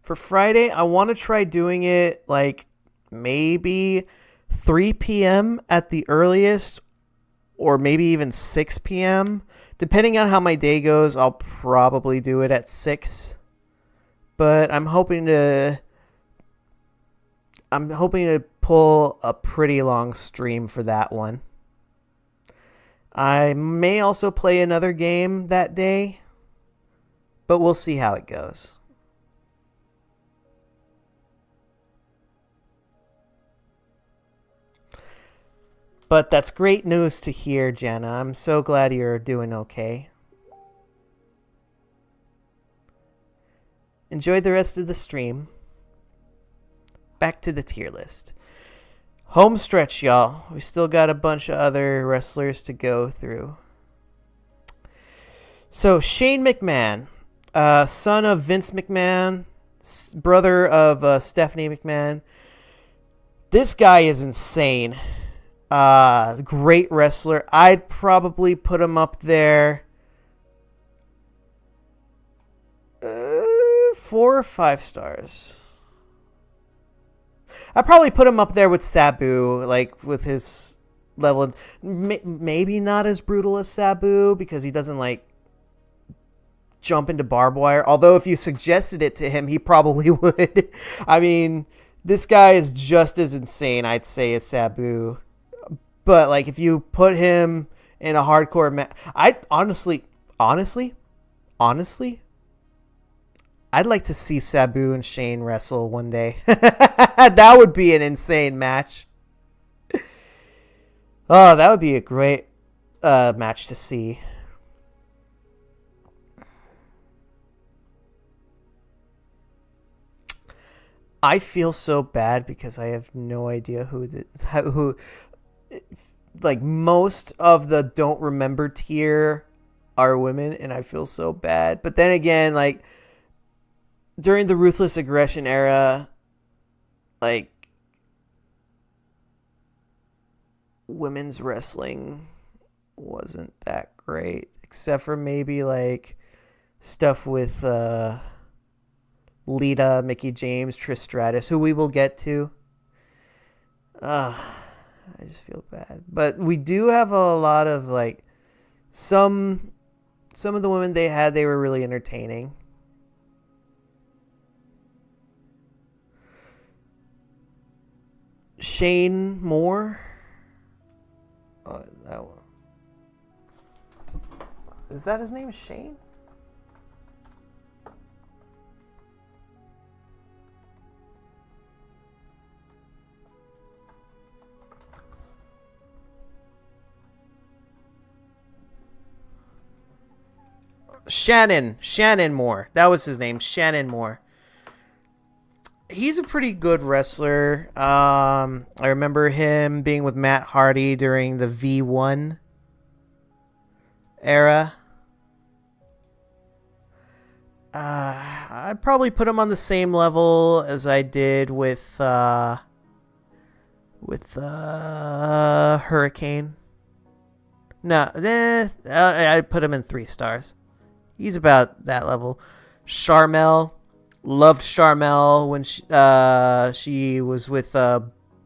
For Friday, I want to try doing it like maybe 3 p.m. at the earliest, or maybe even 6 p.m. Depending on how my day goes, I'll probably do it at 6. But I'm hoping to pull a pretty long stream for that one. I may also play another game that day, but we'll see how it goes. But that's great news to hear, Jenna. I'm so glad you're doing okay. Enjoy the rest of the stream. Back to the tier list. Home stretch, y'all. We still got a bunch of other wrestlers to go through. So, Shane McMahon, son of Vince McMahon, brother of Stephanie McMahon. This guy is insane. Great wrestler. I'd probably put him up there 4 or 5 stars. I'd probably put him up there with Sabu, like with his level. Maybe not as brutal as Sabu because he doesn't like jump into barbed wire. Although if you suggested it to him, he probably would. I mean, this guy is just as insane, I'd say, as Sabu. But like, if you put him in a hardcore match, I honestly, I'd like to see Sabu and Shane wrestle one day. That would be an insane match. Oh, that would be a great match to see. I feel so bad because I have no idea who like most of the don't remember tier are women, and I feel so bad. But then again, like during the Ruthless Aggression era, like women's wrestling wasn't that great, except for maybe like stuff with Lita, Mickie James, Trish Stratus, who we will get to. I just feel bad. But we do have a lot of like some of the women they were really entertaining. Shane Moore. Oh, that one. Is that his name, Shane? Shannon Moore. That was his name, Shannon Moore. He's a pretty good wrestler. I remember him being with Matt Hardy during the V1 era. I'd probably put him on the same level as I did with Hurricane. No, I'd put him in 3 stars. He's about that level. Sharmell. Loved Sharmell when she was with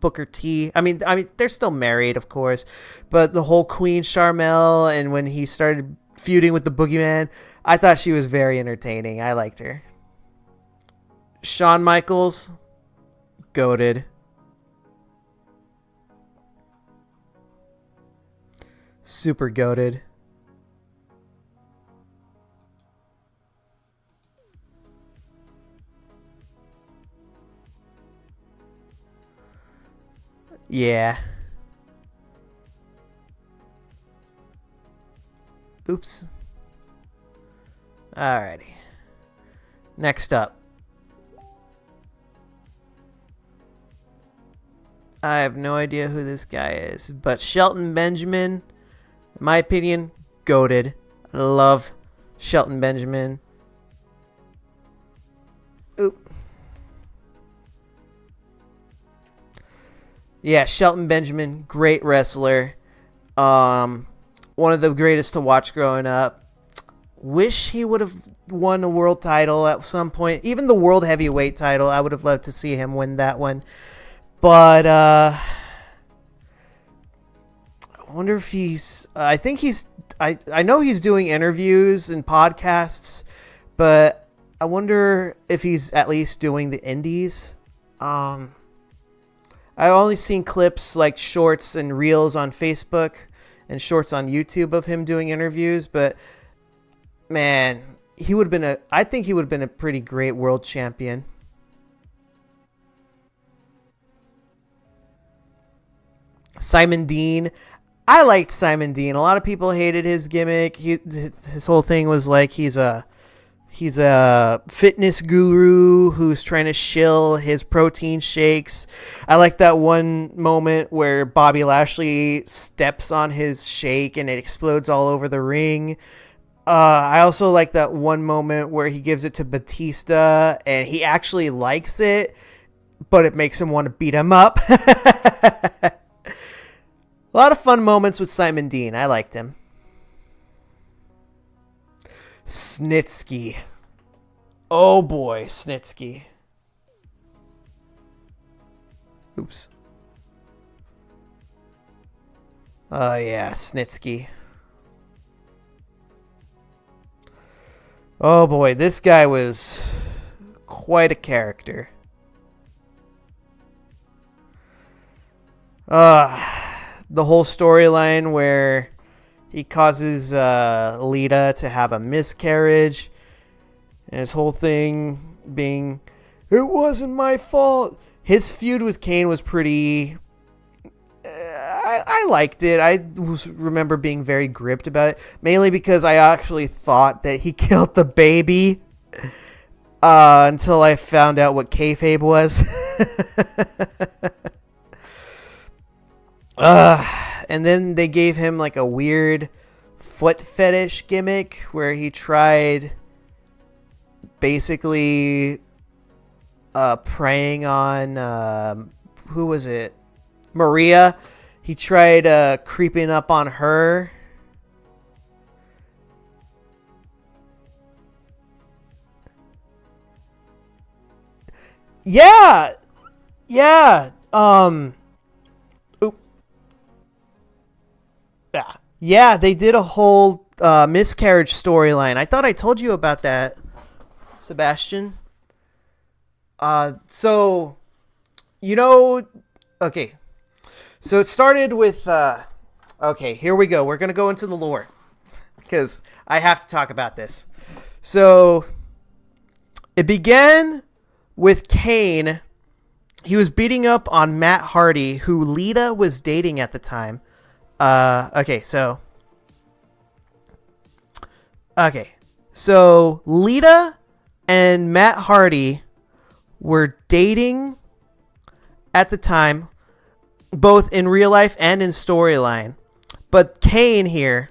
Booker T. I mean, they're still married, of course, but the whole Queen Sharmell, and when he started feuding with the Boogeyman, I thought she was very entertaining. I liked her. Shawn Michaels, goated. Super goated. Yeah. Oops. Alrighty. Next up. I have no idea who this guy is, but Shelton Benjamin, in my opinion, goated. I love Shelton Benjamin. Oop. Yeah, Shelton Benjamin, great wrestler. One of the greatest to watch growing up. wish he would have won a world title at some point. Even the world heavyweight title, I would have loved to see him win that one. But I wonder if I think I know he's doing interviews and podcasts, but I wonder if he's at least doing the indies. I've only seen clips like shorts and reels on Facebook and shorts on YouTube of him doing interviews, but man, I think he would have been a pretty great world champion. Simon Dean. I liked Simon Dean. A lot of people hated his gimmick. His whole thing was like he's a fitness guru who's trying to shill his protein shakes. I like that one moment where Bobby Lashley steps on his shake and it explodes all over the ring. I also like that one moment where he gives it to Batista and he actually likes it, but it makes him want to beat him up. A lot of fun moments with Simon Dean. I liked him. Snitsky. Oh boy, Snitsky. Oops. Oh yeah, Snitsky. Oh boy, this guy was quite a character. The whole storyline where he causes Lita to have a miscarriage, and his whole thing being, it wasn't my fault. His feud with Kane was pretty... I liked it. I remember being very gripped about it, mainly because I actually thought that he killed the baby until I found out what kayfabe was. And then they gave him like a weird foot fetish gimmick where he tried basically preying on who was it? Maria. He tried creeping up on her. Yeah. Yeah. Yeah, they did a whole miscarriage storyline. I thought I told you about that, Sebastian. So, okay. So it started with, okay, here we go. We're going to go into the lore because I have to talk about this. So it began with Kane. He was beating up on Matt Hardy, who Lita was dating at the time. Okay, so Lita and Matt Hardy were dating at the time, both in real life and in storyline. But Kane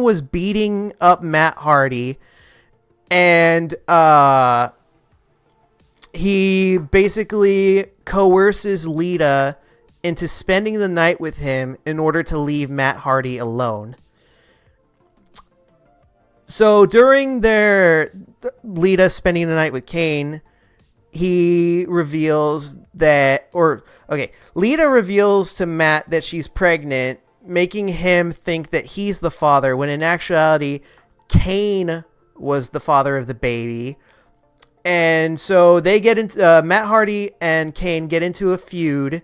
was beating up Matt Hardy, and he basically coerces Lita into spending the night with him in order to leave Matt Hardy alone. So during Lita spending the night with Kane, Lita reveals to Matt that she's pregnant, making him think that he's the father, when in actuality, Kane was the father of the baby. And so they get into, Matt Hardy and Kane get into a feud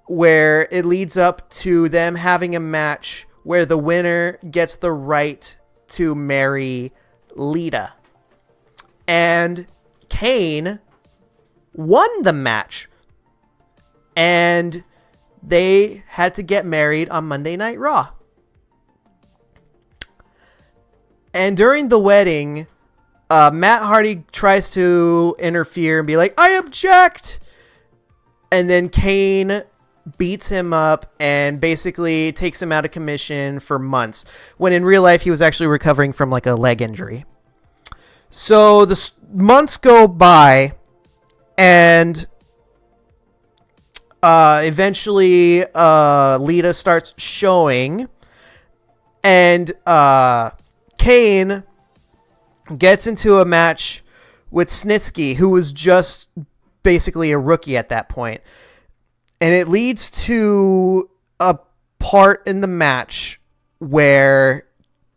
where it leads up to them having a match where the winner gets the right to marry Lita. And Kane won the match. And they had to get married on Monday Night Raw. And during the wedding, Matt Hardy tries to interfere and be like, I object! And then Kane beats him up and basically takes him out of commission for months, when in real life he was actually recovering from like a leg injury. So the months go by, and eventually Lita starts showing, and Kane gets into a match with Snitsky, who was just basically a rookie at that point. And it leads to a part in the match where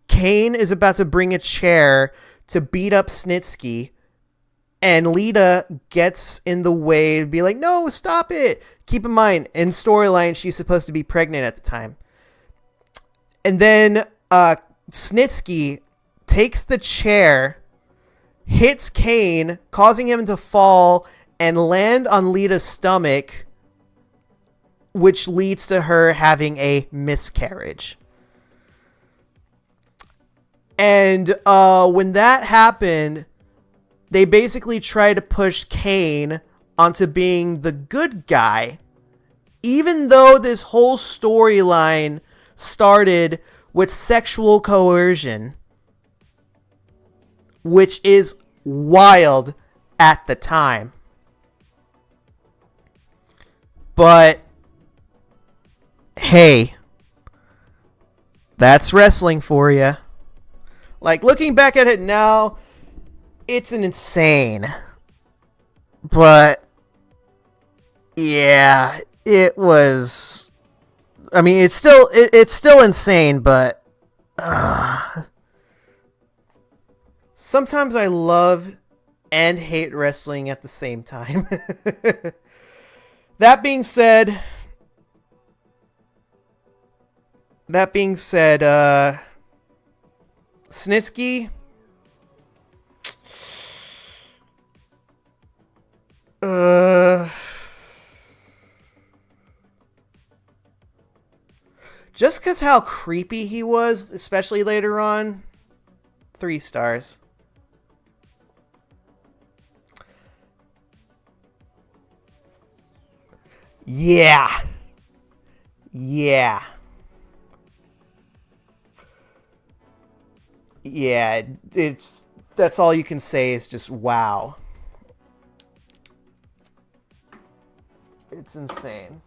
Kane is about to bring a chair to beat up Snitsky, and Lita gets in the way to be like, no, stop it. Keep in mind, in storyline, she's supposed to be pregnant at the time. And then Snitsky takes the chair, hits Kane, causing him to fall and land on Lita's stomach, which leads to her having a miscarriage. And when that happened, they basically try to push Kane onto being the good guy, even though this whole storyline started with sexual coercion, which is wild at the time. But hey, that's wrestling for you. Like, looking back at it now, it's an insane. But yeah, it was. I mean, it's still insane, but sometimes I love and hate wrestling at the same time. That being said, Snitsky, just because how creepy he was, especially later on, 3 stars. Yeah. Yeah. Yeah, that's all you can say is just wow. It's insane.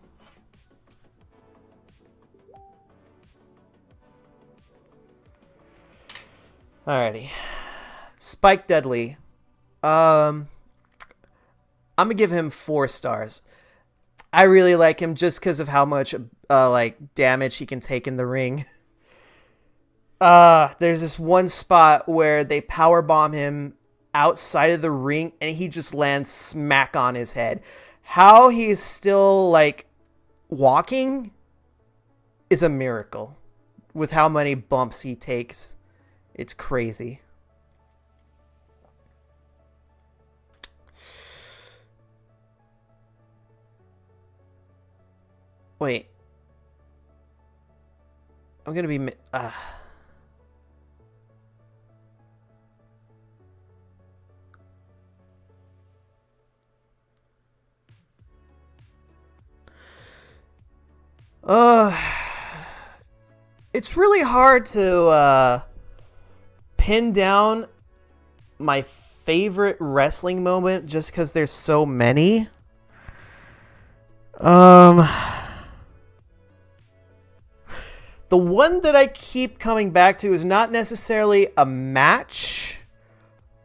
Alrighty. Spike Dudley. I'm gonna give him 4 stars. I really like him just because of how much damage he can take in the ring. There's this one spot where they powerbomb him outside of the ring and he just lands smack on his head. How he's still walking is a miracle with how many bumps he takes. It's crazy. Wait. I'm gonna be... It's really hard to pin down my favorite wrestling moment just because there's so many. The one that I keep coming back to is not necessarily a match,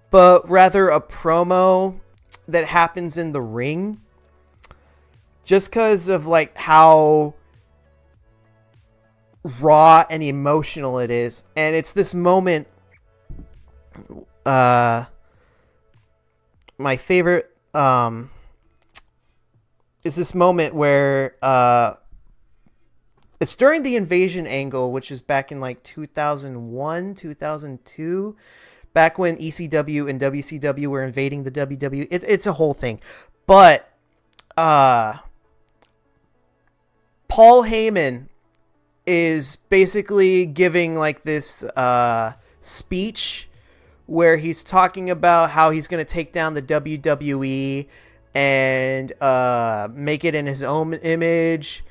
but rather a promo that happens in the ring. Just because of how raw and emotional it is. And it's this moment, my favorite is this moment where it's during the Invasion angle, which is back in 2001, 2002, back when ECW and WCW were invading the WWE. It's a whole thing. But Paul Heyman is basically giving this speech where he's talking about how he's going to take down the WWE and make it in his own image.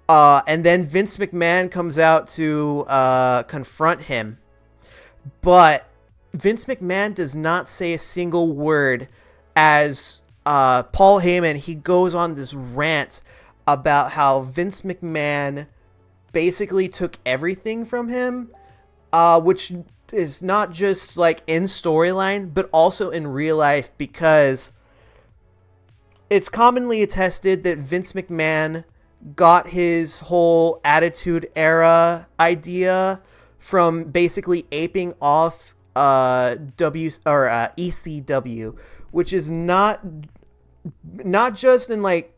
And then Vince McMahon comes out to confront him. But Vince McMahon does not say a single word as Paul Heyman, he goes on this rant about how Vince McMahon basically took everything from him, which is not just like in storyline, but also in real life, because it's commonly attested that Vince McMahon got his whole Attitude Era idea from basically aping off ECW, which is not just in like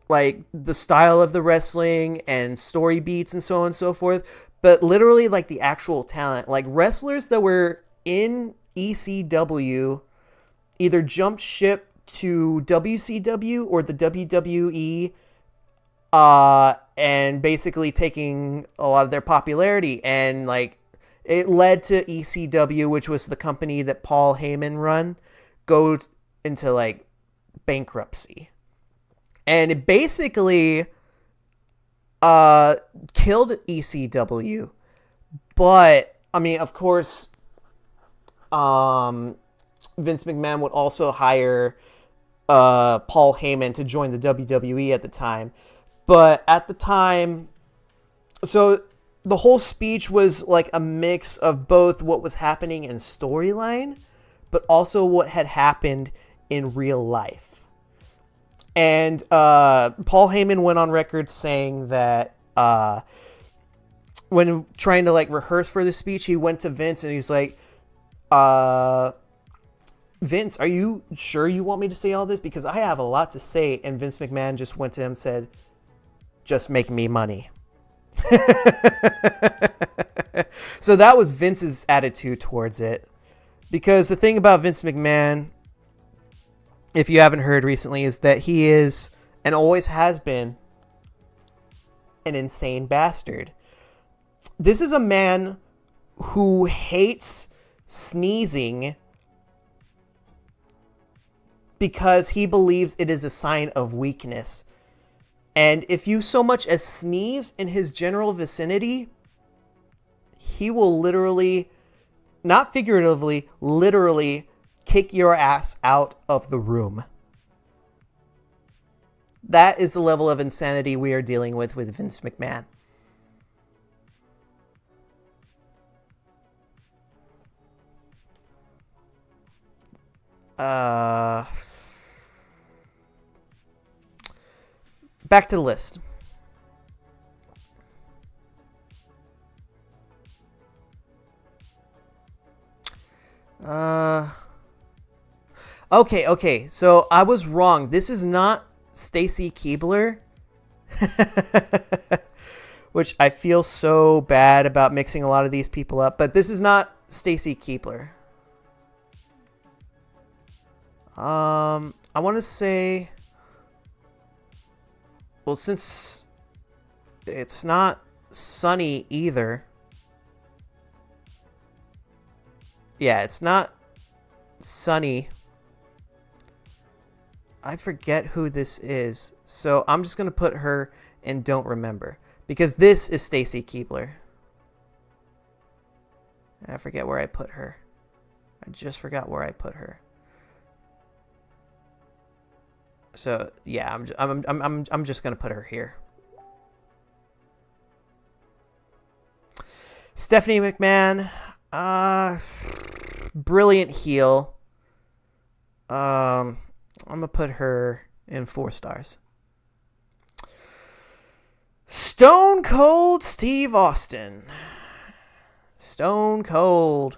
the style of the wrestling and story beats and so on and so forth, but literally like the actual talent. Like wrestlers that were in ECW either jumped ship to WCW or the WWE, and basically taking a lot of their popularity, and like it led to ECW, which was the company that Paul Heyman run, go into like bankruptcy. And it basically killed ECW. But I mean, of course, Vince McMahon would also hire Paul Heyman to join the WWE at the time. But at the time, so the whole speech was like a mix of both what was happening in storyline, but also what had happened in real life. And Paul Heyman went on record saying that when trying to like rehearse for the speech, he went to Vince and he's like, Vince, are you sure you want me to say all this? Because I have a lot to say. And Vince McMahon just went to him and said, just make me money. So that was Vince's attitude towards it. Because the thing about Vince McMahon, if you haven't heard recently, is that he is, and always has been, an insane bastard. This is a man who hates sneezing because he believes it is a sign of weakness. And if you so much as sneeze in his general vicinity, he will literally, not figuratively, literally kick your ass out of the room. That is the level of insanity we are dealing with Vince McMahon. Back to the list. Okay. So I was wrong. This is not Stacy Keibler. Which I feel so bad about mixing a lot of these people up. But this is not Stacy Keibler. I want to say... Well, since it's not Sunny either. Yeah, it's not Sunny. I forget who this is. So I'm just going to put her in Don't Remember. Because this is Stacy Keibler. I forget where I put her. I just forgot where I put her. So yeah, I'm just gonna put her here. Stephanie McMahon, brilliant heel. I'm gonna put her in 4 stars. Stone Cold Steve Austin. Stone Cold.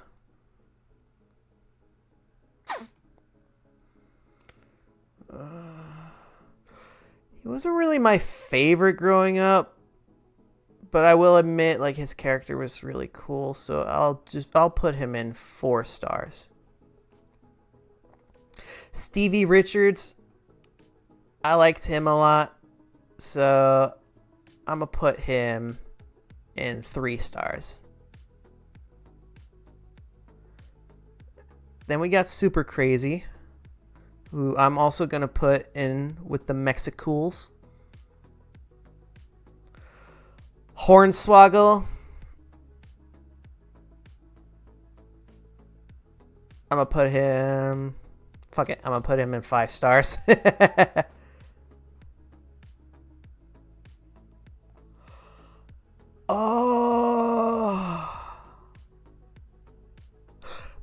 He wasn't really my favorite growing up, but I will admit, like, his character was really cool, so I'll put him in 4 stars. Stevie Richards, I liked him a lot, so I'm gonna put him in 3 stars. Then we got Super Crazy, who I'm also going to put in with the Mexicools. Hornswoggle. I'm going to put him... Fuck it. I'm going to put him in 5 stars. Oh.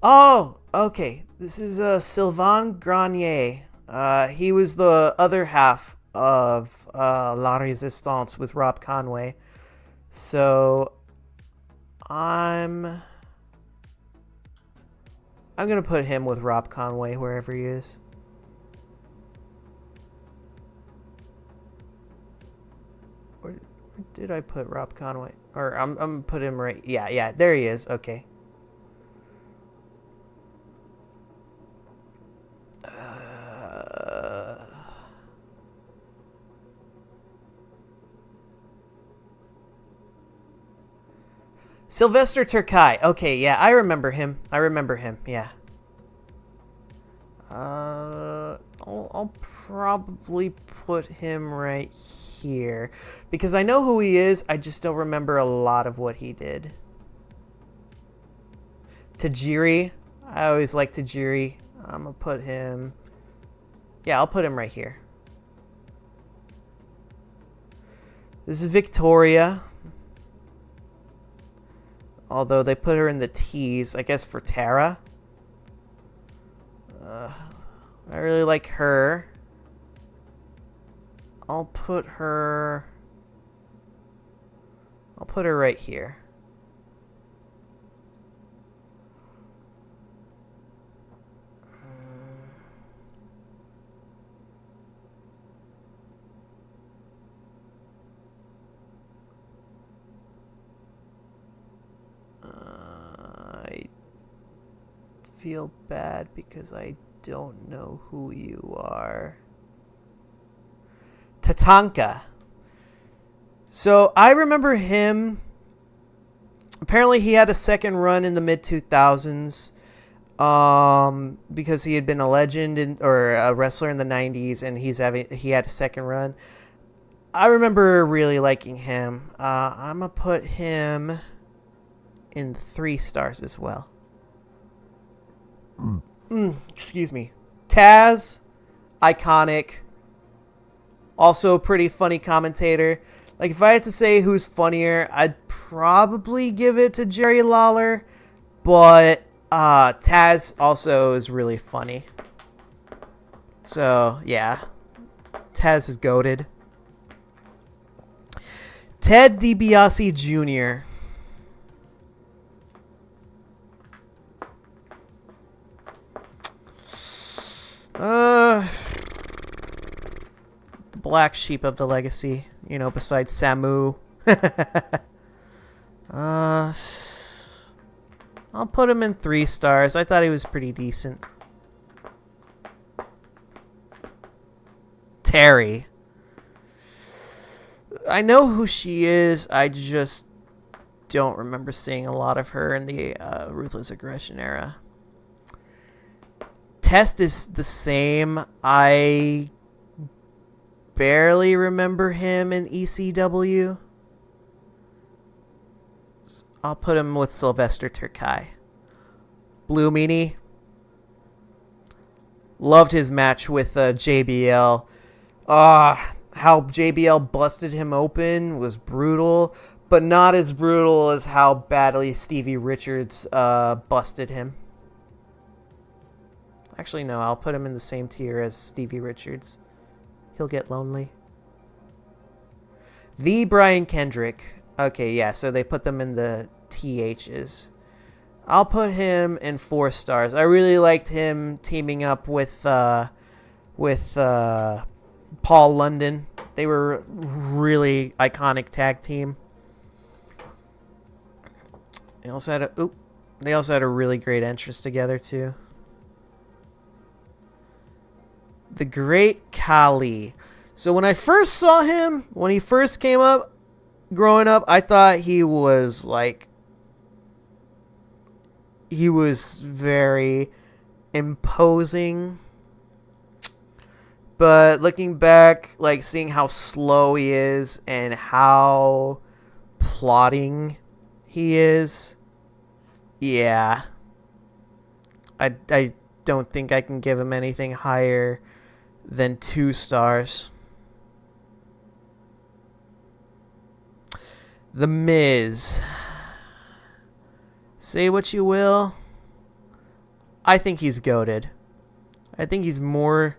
Oh, okay. This is Sylvain Grenier. He was the other half of La Resistance with Rob Conway. So I'm gonna put him with Rob Conway wherever he is. Where did I put Rob Conway? Or I'm gonna put him right. Yeah, there he is. Okay. Sylvester Terkay. Okay, yeah, I remember him. Yeah. I'll probably put him right here because I know who he is. I just don't remember a lot of what he did. Tajiri. I always like Tajiri. I'm gonna put him. Yeah, I'll put him right here. This is Victoria. Although they put her in the T's, I guess for Tara. I really like her. I'll put her right here. I feel bad because I don't know who you are. Tatanka. So I remember him. Apparently he had a second run in the mid 2000s because he had been a legend or a wrestler in the 90s, and he had a second run. I remember really liking him. I'm gonna put him in 3 stars as well. Excuse me. Taz, iconic. Also a pretty funny commentator. Like, if I had to say who's funnier, I'd probably give it to Jerry Lawler. But Taz also is really funny. So, yeah. Taz is goated. Ted DiBiase Jr. Black sheep of the legacy, besides Samu. I'll put him in 3 stars. I thought he was pretty decent. Terry. I know who she is. I just don't remember seeing a lot of her in the Ruthless Aggression era. Test is the same. I barely remember him in ECW. I'll put him with Sylvester Terkay. Blue Meanie. Loved his match with JBL. How JBL busted him open was brutal, but not as brutal as how badly Stevie Richards busted him. Actually, no, I'll put him in the same tier as Stevie Richards. He'll get lonely. The Brian Kendrick. Okay, yeah, so they put them in the THs. I'll put him in 4 stars. I really liked him teaming up with Paul London. They were a really iconic tag team. They also had a really great entrance together too. The Great Khali. So when I first saw him, when he first came up, growing up, I thought he was very imposing. But looking back, seeing how slow he is and how plotting he is, yeah. I don't think I can give him anything higher than 2 stars. The Miz. Say what you will, I think he's goated. I think he's more.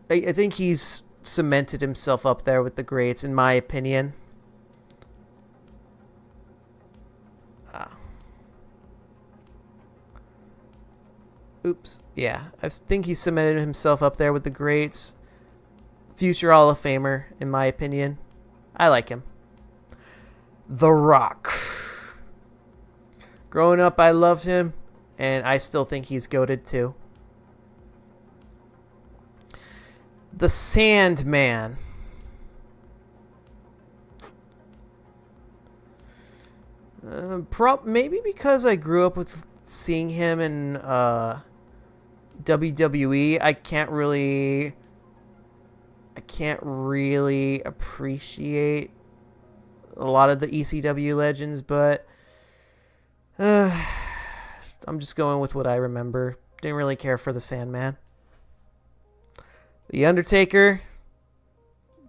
I think he's cemented himself up there with the greats, in my opinion. Oops. Yeah, I think he cemented himself up there with the greats. Future Hall of Famer, in my opinion. I like him. The Rock. Growing up, I loved him, and I still think he's goated too. The Sandman. Maybe because I grew up with seeing him in WWE, I can't really appreciate a lot of the ECW legends, but I'm just going with what I remember. Didn't really care for the Sandman. The Undertaker,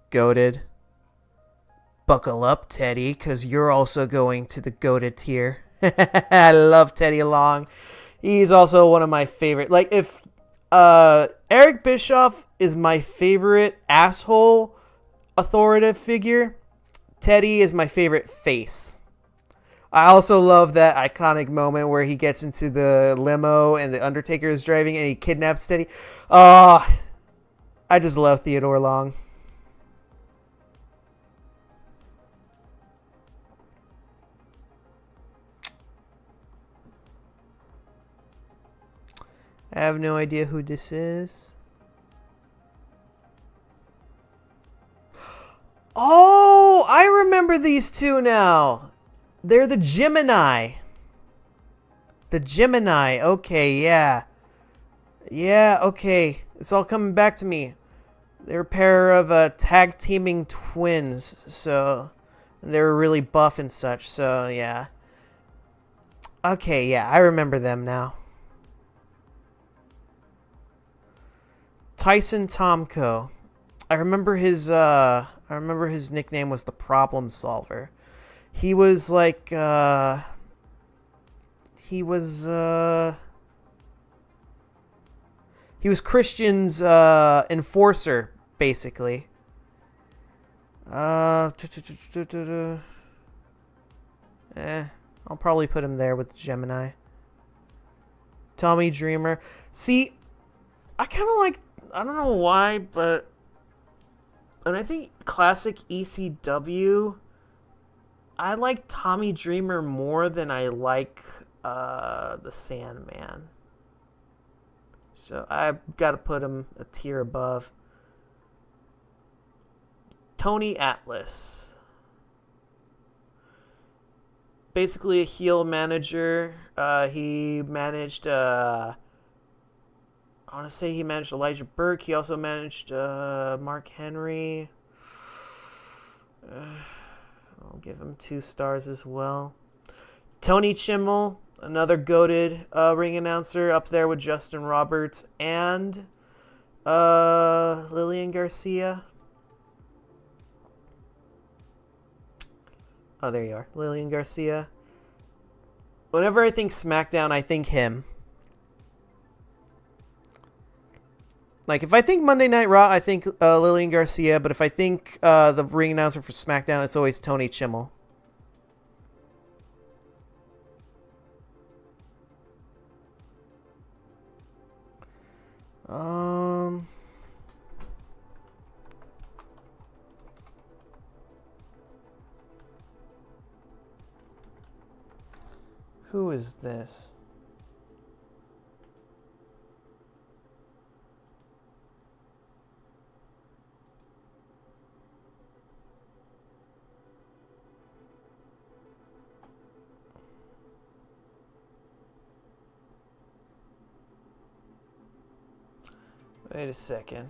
goated. Buckle up, Teddy, because you're also going to the goated tier. I love Teddy Long. He's also one of my favorite. Like, if Eric Bischoff is my favorite asshole authoritative figure, Teddy is my favorite face. I also love that iconic moment where he gets into the limo and the Undertaker is driving and he kidnaps Teddy. Oh, I just love Theodore Long. I have no idea who this is. Oh, I remember these two now. They're the Gemini. The Gemini. Okay, yeah. Yeah, okay. It's all coming back to me. They're a pair of tag teaming twins, so they were really buff and such, so yeah. Okay, yeah, I remember them now. Tyson Tomko. I remember his nickname was the Problem Solver. He was like he was Christian's enforcer, basically. I'll probably put him there with Gemini. Tommy Dreamer. See, I kind of like, I don't know why, but, and I think classic ECW, I like Tommy Dreamer more than I like the Sandman. So I've got to put him a tier above. Tony Atlas. Basically a heel manager. He managed, I want to say he managed Elijah Burke. He also managed Mark Henry. I'll give him 2 stars as well. Tony Chimmel, another goated ring announcer, up there with Justin Roberts and Lillian Garcia. Oh, there you are. Lillian Garcia. Whenever I think SmackDown, I think him. Like, if I think Monday Night Raw, I think Lillian Garcia. But if I think the ring announcer for SmackDown, it's always Tony Chimmel. Who is this? Wait a second.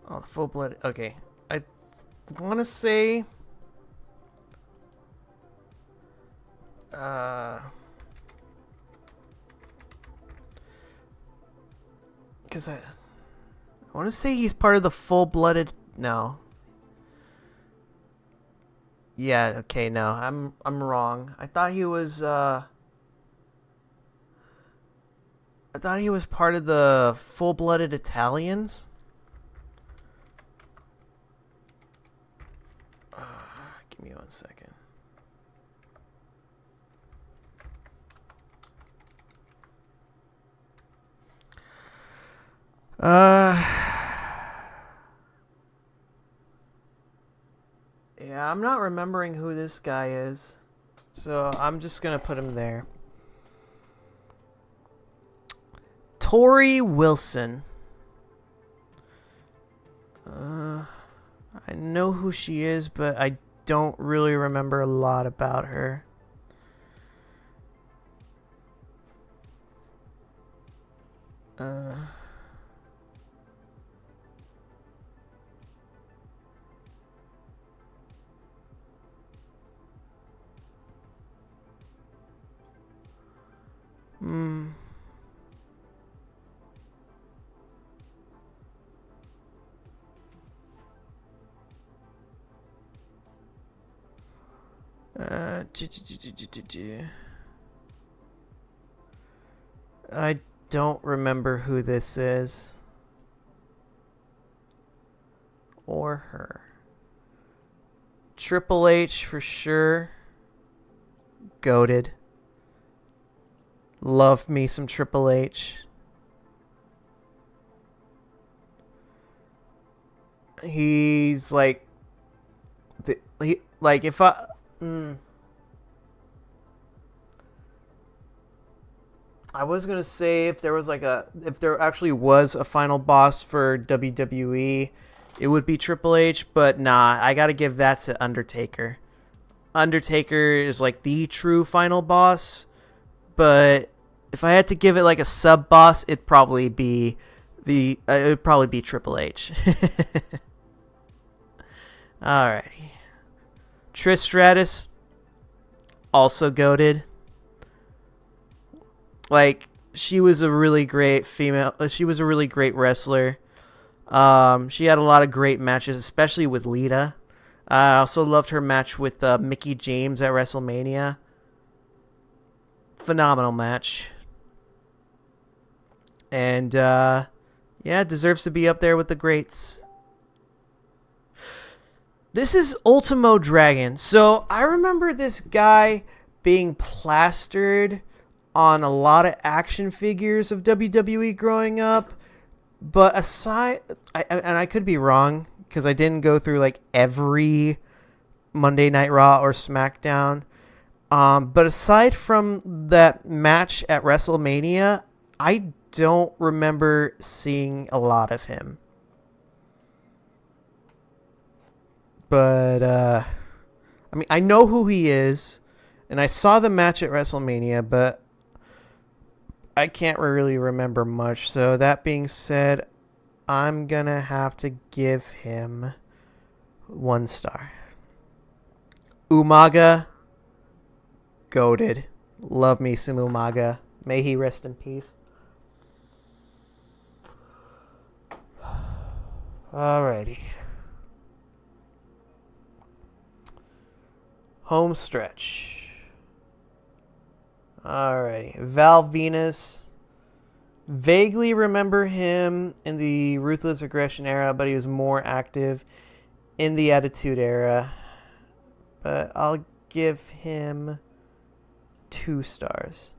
Oh, the full blood. Okay. I want to say Because I want to say he's part of the full-blooded. No. Yeah. Okay. No, I'm wrong. I thought he was. I thought he was part of the full-blooded Italians. Give me 1 second. Yeah, I'm not remembering who this guy is, so I'm just gonna put him there. Tori Wilson. I know who she is, but I don't really remember a lot about her. I don't remember who this is. Or her. Triple H for sure. Goated. Love me some Triple H. He's like, if I. I was gonna say if there actually was a final boss for WWE, it would be Triple H, but nah, I gotta give that to Undertaker. Undertaker is like the true final boss, but if I had to give it like a sub boss, it'd probably be Triple H. Alrighty, Trish Stratus, also goated. Like, she was a really great female. She was a really great wrestler. She had a lot of great matches, especially with Lita. I also loved her match with Mickie James at WrestleMania. Phenomenal match. And, yeah, deserves to be up there with the greats. This is Ultimo Dragon. So, I remember this guy being plastered on a lot of action figures of WWE growing up, but I could be wrong because I didn't go through like every Monday Night Raw or SmackDown, but aside from that match at WrestleMania, I don't remember seeing a lot of him. But I mean, I know who he is, and I saw the match at WrestleMania, but I can't really remember much. So that being said, I'm gonna have to give him 1 star. Umaga, goated. Love me some Umaga. May he rest in peace. Alrighty. Home stretch. Alrighty. Val Venus. Vaguely remember him in the Ruthless Aggression era, but he was more active in the Attitude era. But I'll give him 2 stars.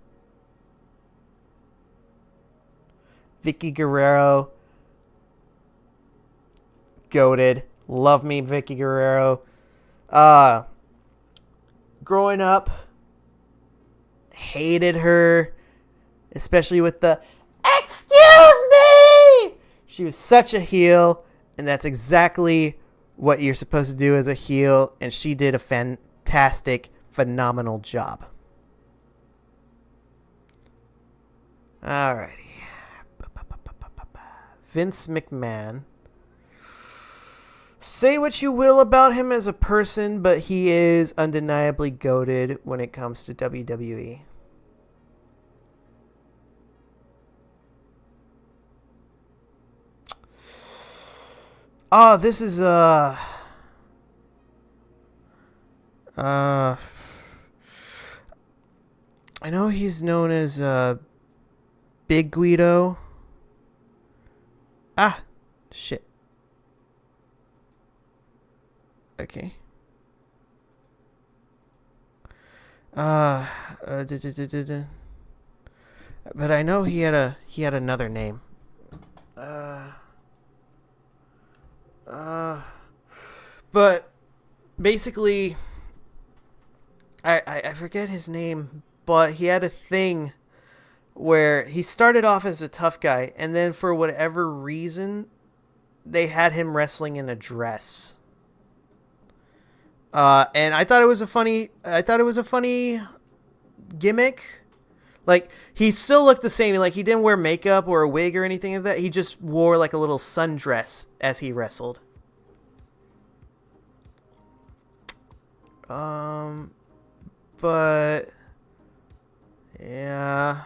Vicky Guerrero. Goated. Love me, Vicky Guerrero. Growing up, hated her, especially with the "excuse me." She was such a heel, and that's exactly what you're supposed to do as a heel, and she did a fantastic, phenomenal job. Alrighty. Vince McMahon. Say what you will about him as a person, but he is undeniably goated when it comes to WWE. Oh, this is I know he's known as Big Guido. Ah, shit. Okay. But I know he had another name. But basically, I forget his name, but he had a thing where he started off as a tough guy, and then for whatever reason, they had him wrestling in a dress. And I thought it was a funny gimmick. Like, he still looked the same. Like, he didn't wear makeup or a wig or anything like that. He just wore like a little sundress as he wrestled. But yeah,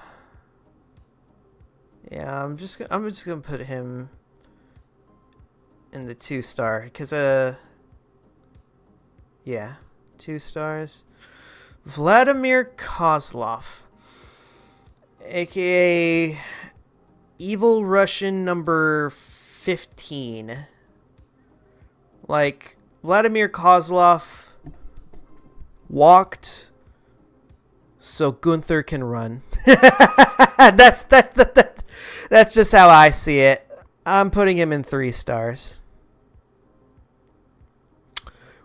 I'm just gonna put him in the 2-star because yeah, 2 stars. Vladimir Kozlov, aka Evil Russian number 15. Like, Vladimir Kozlov walked so Gunther can run. That's just how I see it. I'm putting him in 3 stars.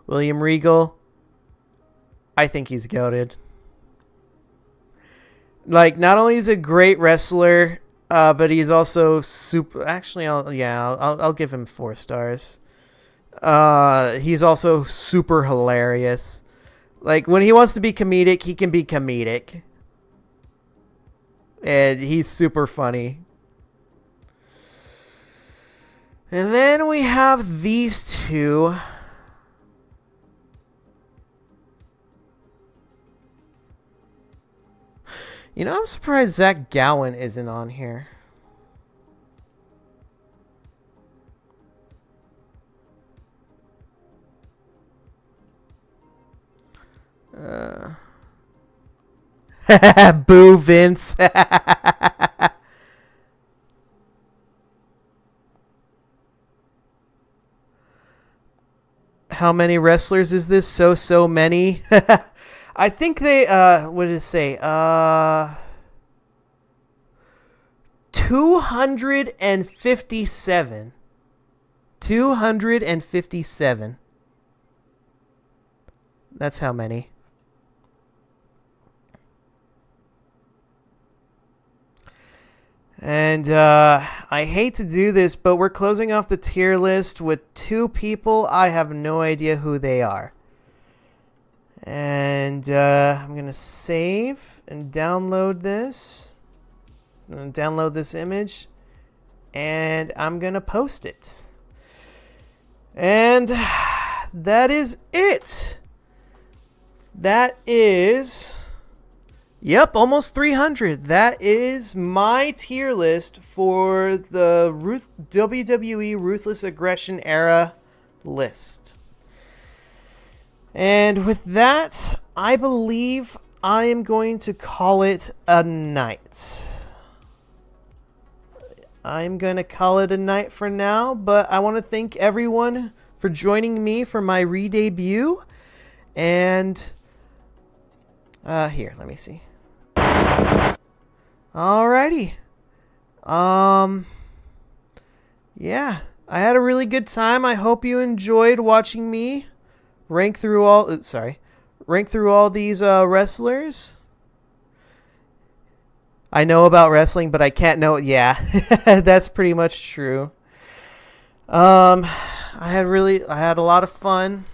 William Regal, I think he's goated. Like, not only is he a great wrestler, but he's also super. Actually, I'll give him 4 stars. He's also super hilarious. Like, when he wants to be comedic, he can be comedic, and he's super funny. And then we have these two. You know, I'm surprised Zach Gowen isn't on here. Boo, Vince. How many wrestlers is this? So many. I think they, what did it say? 257. 257. That's how many. And I hate to do this, but we're closing off the tier list with 2 people. I have no idea who they are. And I'm going to save and download this. I'm going to download this image. And I'm going to post it. And that is it. That is... Yep, almost 300. That is my tier list for the WWE Ruthless Aggression era list. And with that, I believe I am going to call it a night. I'm going to call it a night for now, but I want to thank everyone for joining me for my re-debut. And here, let me see. Alrighty. Yeah, I had a really good time. I hope you enjoyed watching me rank through all these wrestlers. I know about wrestling, but I can't know. Yeah, that's pretty much true. I had a lot of fun.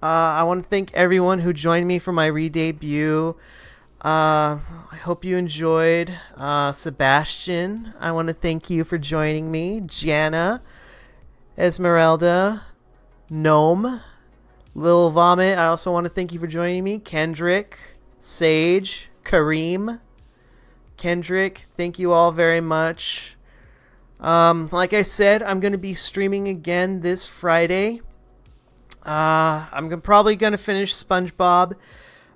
I want to thank everyone who joined me for my re-debut. I hope you enjoyed. Sebastian, I want to thank you for joining me. Jana, Esmeralda, Gnome, Lil Vomit, I also want to thank you for joining me. Kendrick, Sage, Kareem, Kendrick, thank you all very much. Like I said, I'm going to be streaming again this Friday. I'm probably going to finish SpongeBob.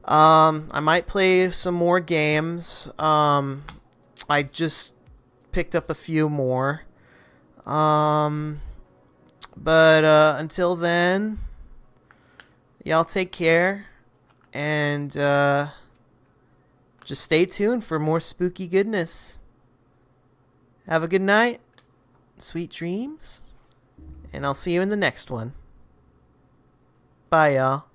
I might play some more games. I just picked up a few more. But until then, y'all take care. And just stay tuned for more spooky goodness. Have a good night. Sweet dreams. And I'll see you in the next one. Bye, y'all.